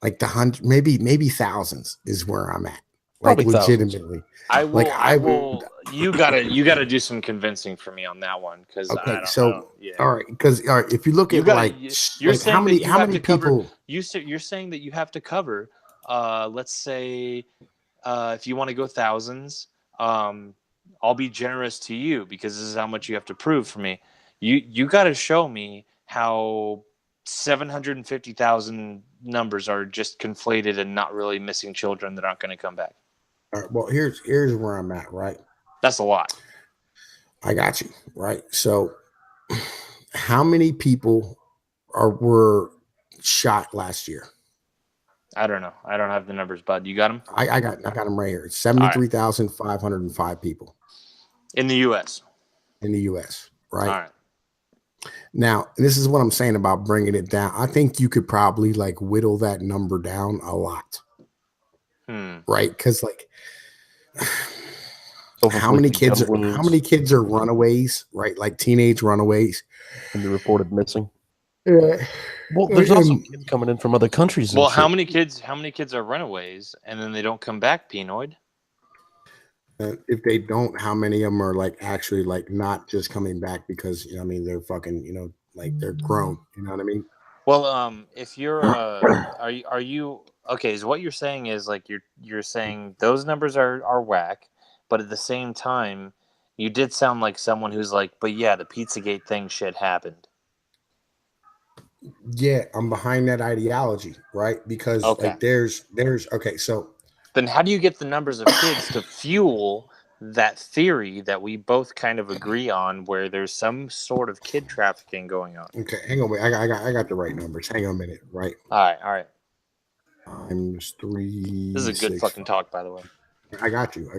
like maybe thousands is where I'm at. Like Probably thousands. legitimately. I will. Like I will. You gotta do some convincing for me on that one because okay. I don't. So Yeah. all right, because all right, if you look You at gotta. like You're like saying that you how have many to cover. people? You're saying that you have to cover. Let's say, if you want to go thousands, I'll be generous to you because this is how much you have to prove for me. You got to show me how 750,000 numbers are just conflated and not really missing children that aren't going to come back. All right, well, here's where I'm at. Right, That's a lot. I got you. Right, so how many people were shot last year? I don't know. I don't have the numbers, bud. You got them? I got them right here. It's All right. 73,505 people In the U.S. in the U.S. Right. All right. Now, this is what I'm saying about bringing it down. I think you could probably like whittle that number down a lot. Right? Because like, how many kids are runaways? Right? Like teenage runaways, and they're reported missing. Yeah. Well, there's also kids coming in from other countries. Well, how many kids are runaways and then they don't come back, Pnoid? If they don't, how many of them are like actually like not just coming back because I mean they're fucking like they're grown, you know what I mean? Well, if you're are you okay? So what you're saying is like you're saying those numbers are whack, but at the same time, you did sound like someone who's like, but yeah, the Pizzagate thing shit happened. Yeah, I'm behind that ideology, right? Because like there's okay, so then how do you get the numbers of kids to fuel that theory that we both kind of agree on, where there's some sort of kid trafficking going on? Okay, hang on, wait, I got the right numbers. Hang on a minute, right? All right. Times 3. This is a good fucking talk, by the way. I got you.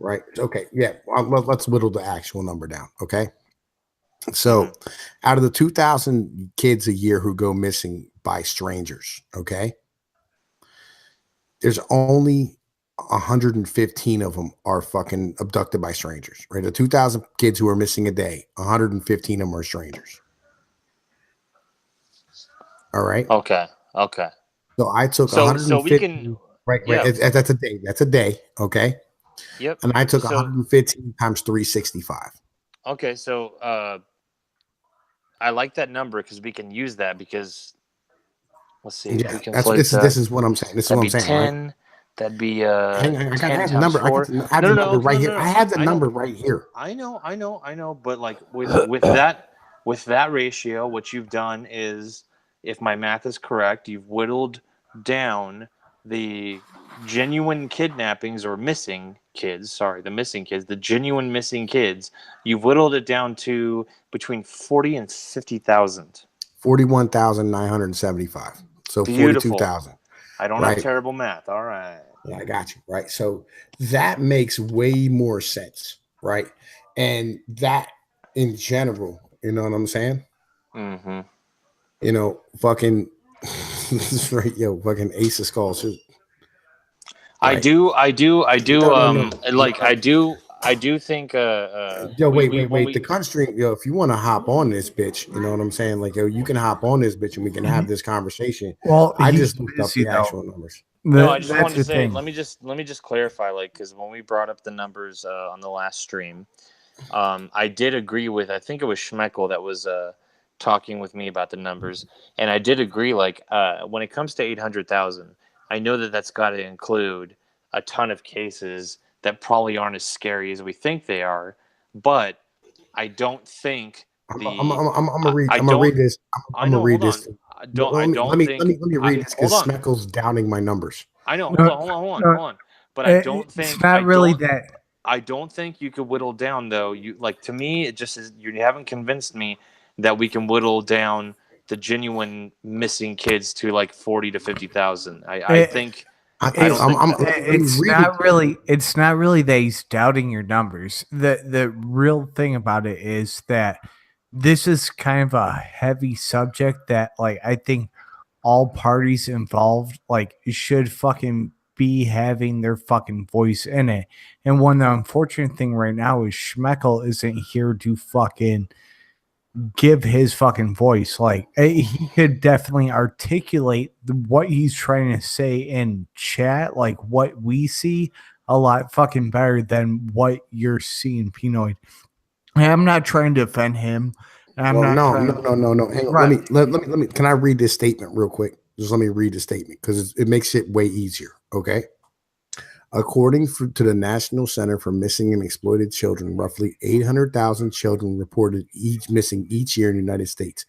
Right? Okay, yeah. Let's whittle the actual number down. Okay. So, out of the 2,000 kids a year who go missing by strangers, okay, there's only 115 of them are fucking abducted by strangers, right? The 2,000 kids who are missing a day, 115 of them are strangers. All right. Okay. So I took 150. So we can, right. Yeah. That's a day. That's a day. Okay. Yep. And I took 115 times 365. Okay. So I like that number because we can use that because let's see. Yeah. This is what I'm saying. This is what I'm saying. 10. Right? That'd be I got the number. I have the number right here. I have the number right here. I know. But like with that ratio, what you've done is, if my math is correct, you've whittled down the genuine kidnappings or missing kids. Sorry, the missing kids, the genuine missing kids. You've whittled it down to between 40 and 50,000. 41,975. So 42,000. I don't have terrible math. All right. Yeah, I got you. Right. So that makes way more sense. Right. And that in general, you know what I'm saying? Mm-hmm. Fucking right, fucking Ace of Skulls. Right? I do think wait. The country, if you want to hop on this bitch, you know what I'm saying? Like, you can hop on this bitch and we can have this conversation. Well, I just looked up the actual numbers. No, I just wanted to say, let me just clarify, like, because when we brought up the numbers on the last stream, I did agree with, I think it was Schmeckel that was talking with me about the numbers, and I did agree, like, when it comes to 800,000, I know that that's got to include a ton of cases that probably aren't as scary as we think they are, but I don't think I'm gonna read this. I'm gonna read this. Let me read this because Schmeckel's downing my numbers. I know. Hold on. But I don't think it's not really that. I don't think you could whittle down, though. To me, it just is. You haven't convinced me that we can whittle down the genuine missing kids to like 40 to 50,000. I think. It's not really that he's doubting your numbers. The real thing about it is that this is kind of a heavy subject that, like, I think all parties involved, like, should fucking be having their fucking voice in it. And one, the unfortunate thing right now is Schmeckel isn't here to fucking give his fucking voice. Like he could definitely articulate what he's trying to say in chat, like what we see, a lot fucking better than what you're seeing, Pnoid. I'm not trying to offend him. No. Hang on. Right. Let me. Can I read this statement real quick? Just let me read the statement because it makes it way easier. Okay. According to the National Center for Missing and Exploited Children, roughly 800,000 children reported missing each year in the United States.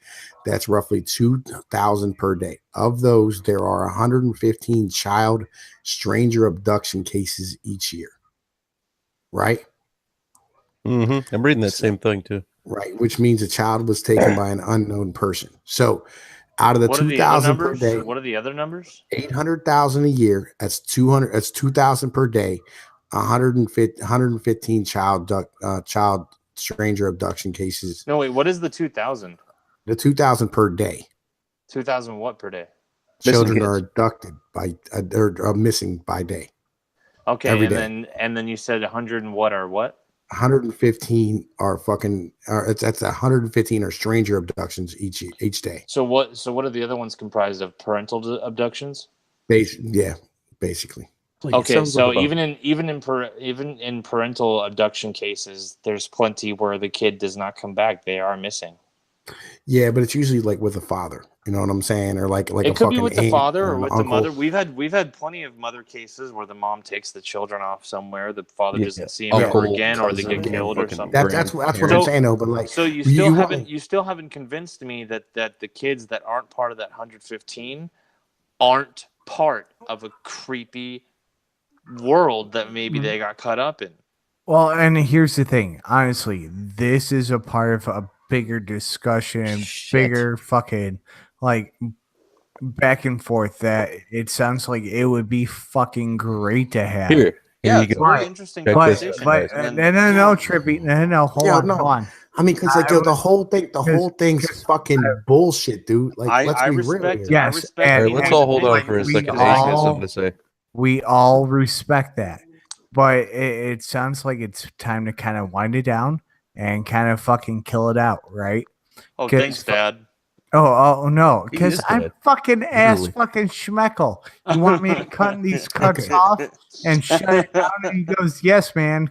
That's roughly 2,000 per day. Of those, there are 115 child stranger abduction cases each year. Right? Mm-hmm. I'm reading that same thing too. Right, which means a child was taken by an unknown person. So out of the 2,000 per day, what are the other numbers? 800,000 a year. That's 200. That's 2,000 per day. 115 child stranger abduction cases. No, wait. What is the 2,000? The 2,000 per day. 2,000 what per day? Children are abducted by or missing by day. Okay, every and day. then you said 100 and what are what? 115 are fucking. That's 115 are stranger abductions each day. So what are the other ones comprised of? Parental abductions? Basically. Okay, so even in parental abduction cases, there's plenty where the kid does not come back; they are missing. Yeah, but it's usually like with a father. You know what I'm saying? Or like it could be with the father or with uncle. the mother. We've had plenty of mother cases where the mom takes the children off somewhere, the father doesn't see them ever again, or they get killed or something. That's what I'm saying though. But like, so you still haven't convinced me that the kids that aren't part of that 115 aren't part of a creepy world that maybe they got caught up in. Well, and here's the thing. Honestly, this is a part of a bigger discussion, bigger fucking like back and forth that it sounds like it would be fucking great to have. Here yeah, you it's go. a very interesting conversation. But no, Trippy, no, hold on. I mean, because like the whole thing's fucking bullshit, dude. Like, let's be real. Yes, and let's all hold on for a second. I got something to say. We all respect that, but it sounds like it's time to kind of wind it down and kind of fucking kill it out, right? Oh, thanks, Dad. Oh no, because I'm fucking fucking schmeckle. You want me to cut these cuts off and shut it down? And he goes, "Yes, man."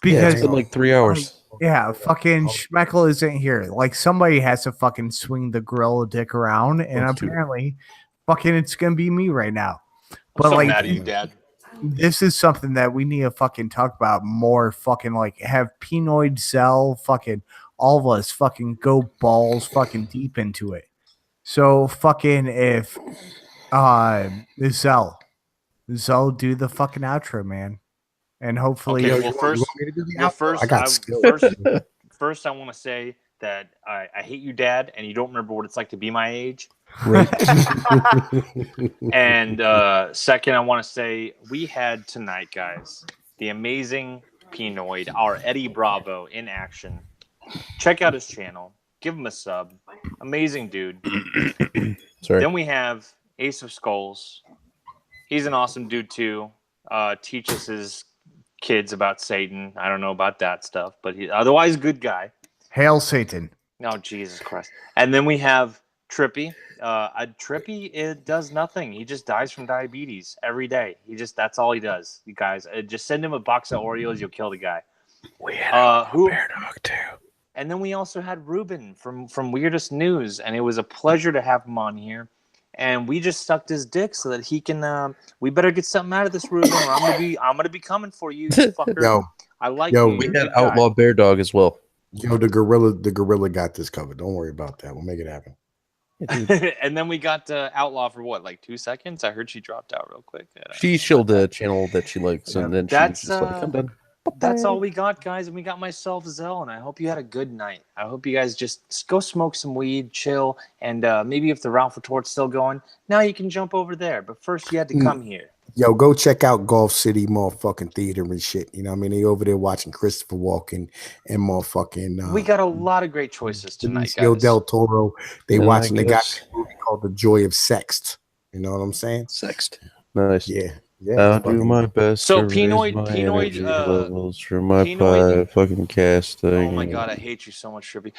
Because it's been like 3 hours. Yeah, fucking schmeckle isn't here. Like somebody has to fucking swing the gorilla dick around, and apparently, fucking it's gonna be me right now. But I'm so like, mad at you, Dad. This is something that we need to fucking talk about more. Fucking like have Pnoid Zell fucking all of us fucking go balls fucking deep into it. So fucking if Zell do the fucking outro, man, and hopefully. Okay, first I want to say that I hate you, Dad, and you don't remember what it's like to be my age. Right. And second, I want to say we had tonight, guys, the amazing Pnoid, our Eddie Bravo in action. Check out his channel. Give him a sub. Amazing dude. Sorry. Then we have Ace of Skulls. He's an awesome dude too. Teaches his kids about Satan. I don't know about that stuff, but he's otherwise good guy. Hail Satan. Oh, Jesus Christ. And then we have Trippy. Trippy, it does nothing. He just dies from diabetes every day. That's all he does. You guys, just send him a box of Oreos. You'll kill the guy. We had a bear dog too. And then we also had Ruben from Weirdest News, and it was a pleasure to have him on here. And we just sucked his dick so that he can. We better get something out of this, Ruben. Or I'm gonna be coming for you, fucker. Yo, I like you. We had Outlaw Bear Dog as well. Yo, the gorilla got this covered. Don't worry about that. We'll make it happen. And then we got Outlaw for what, like 2 seconds? I heard she dropped out real quick. She shilled a channel that she likes, and then that's she was just like, I'm done. That's all we got, guys. And we got myself Zell, and I hope you had a good night. I hope you guys just go smoke some weed, chill, and maybe if the Ralph Retort's still going, now you can jump over there. But first, you had to come here. Yo, go check out Golf City motherfucking theater and shit. You know what I mean? They over there watching Christopher Walken and motherfucking. We got a lot of great choices tonight, Benicio guys. Del Toro. They watching. They got a movie called The Joy of Sext. You know what I'm saying? Sext. Nice. Yeah. I'll do my best. So to raise Pnoid, my energy levels for my Pnoid, fucking casting. oh my god, I hate you so much, Trippy.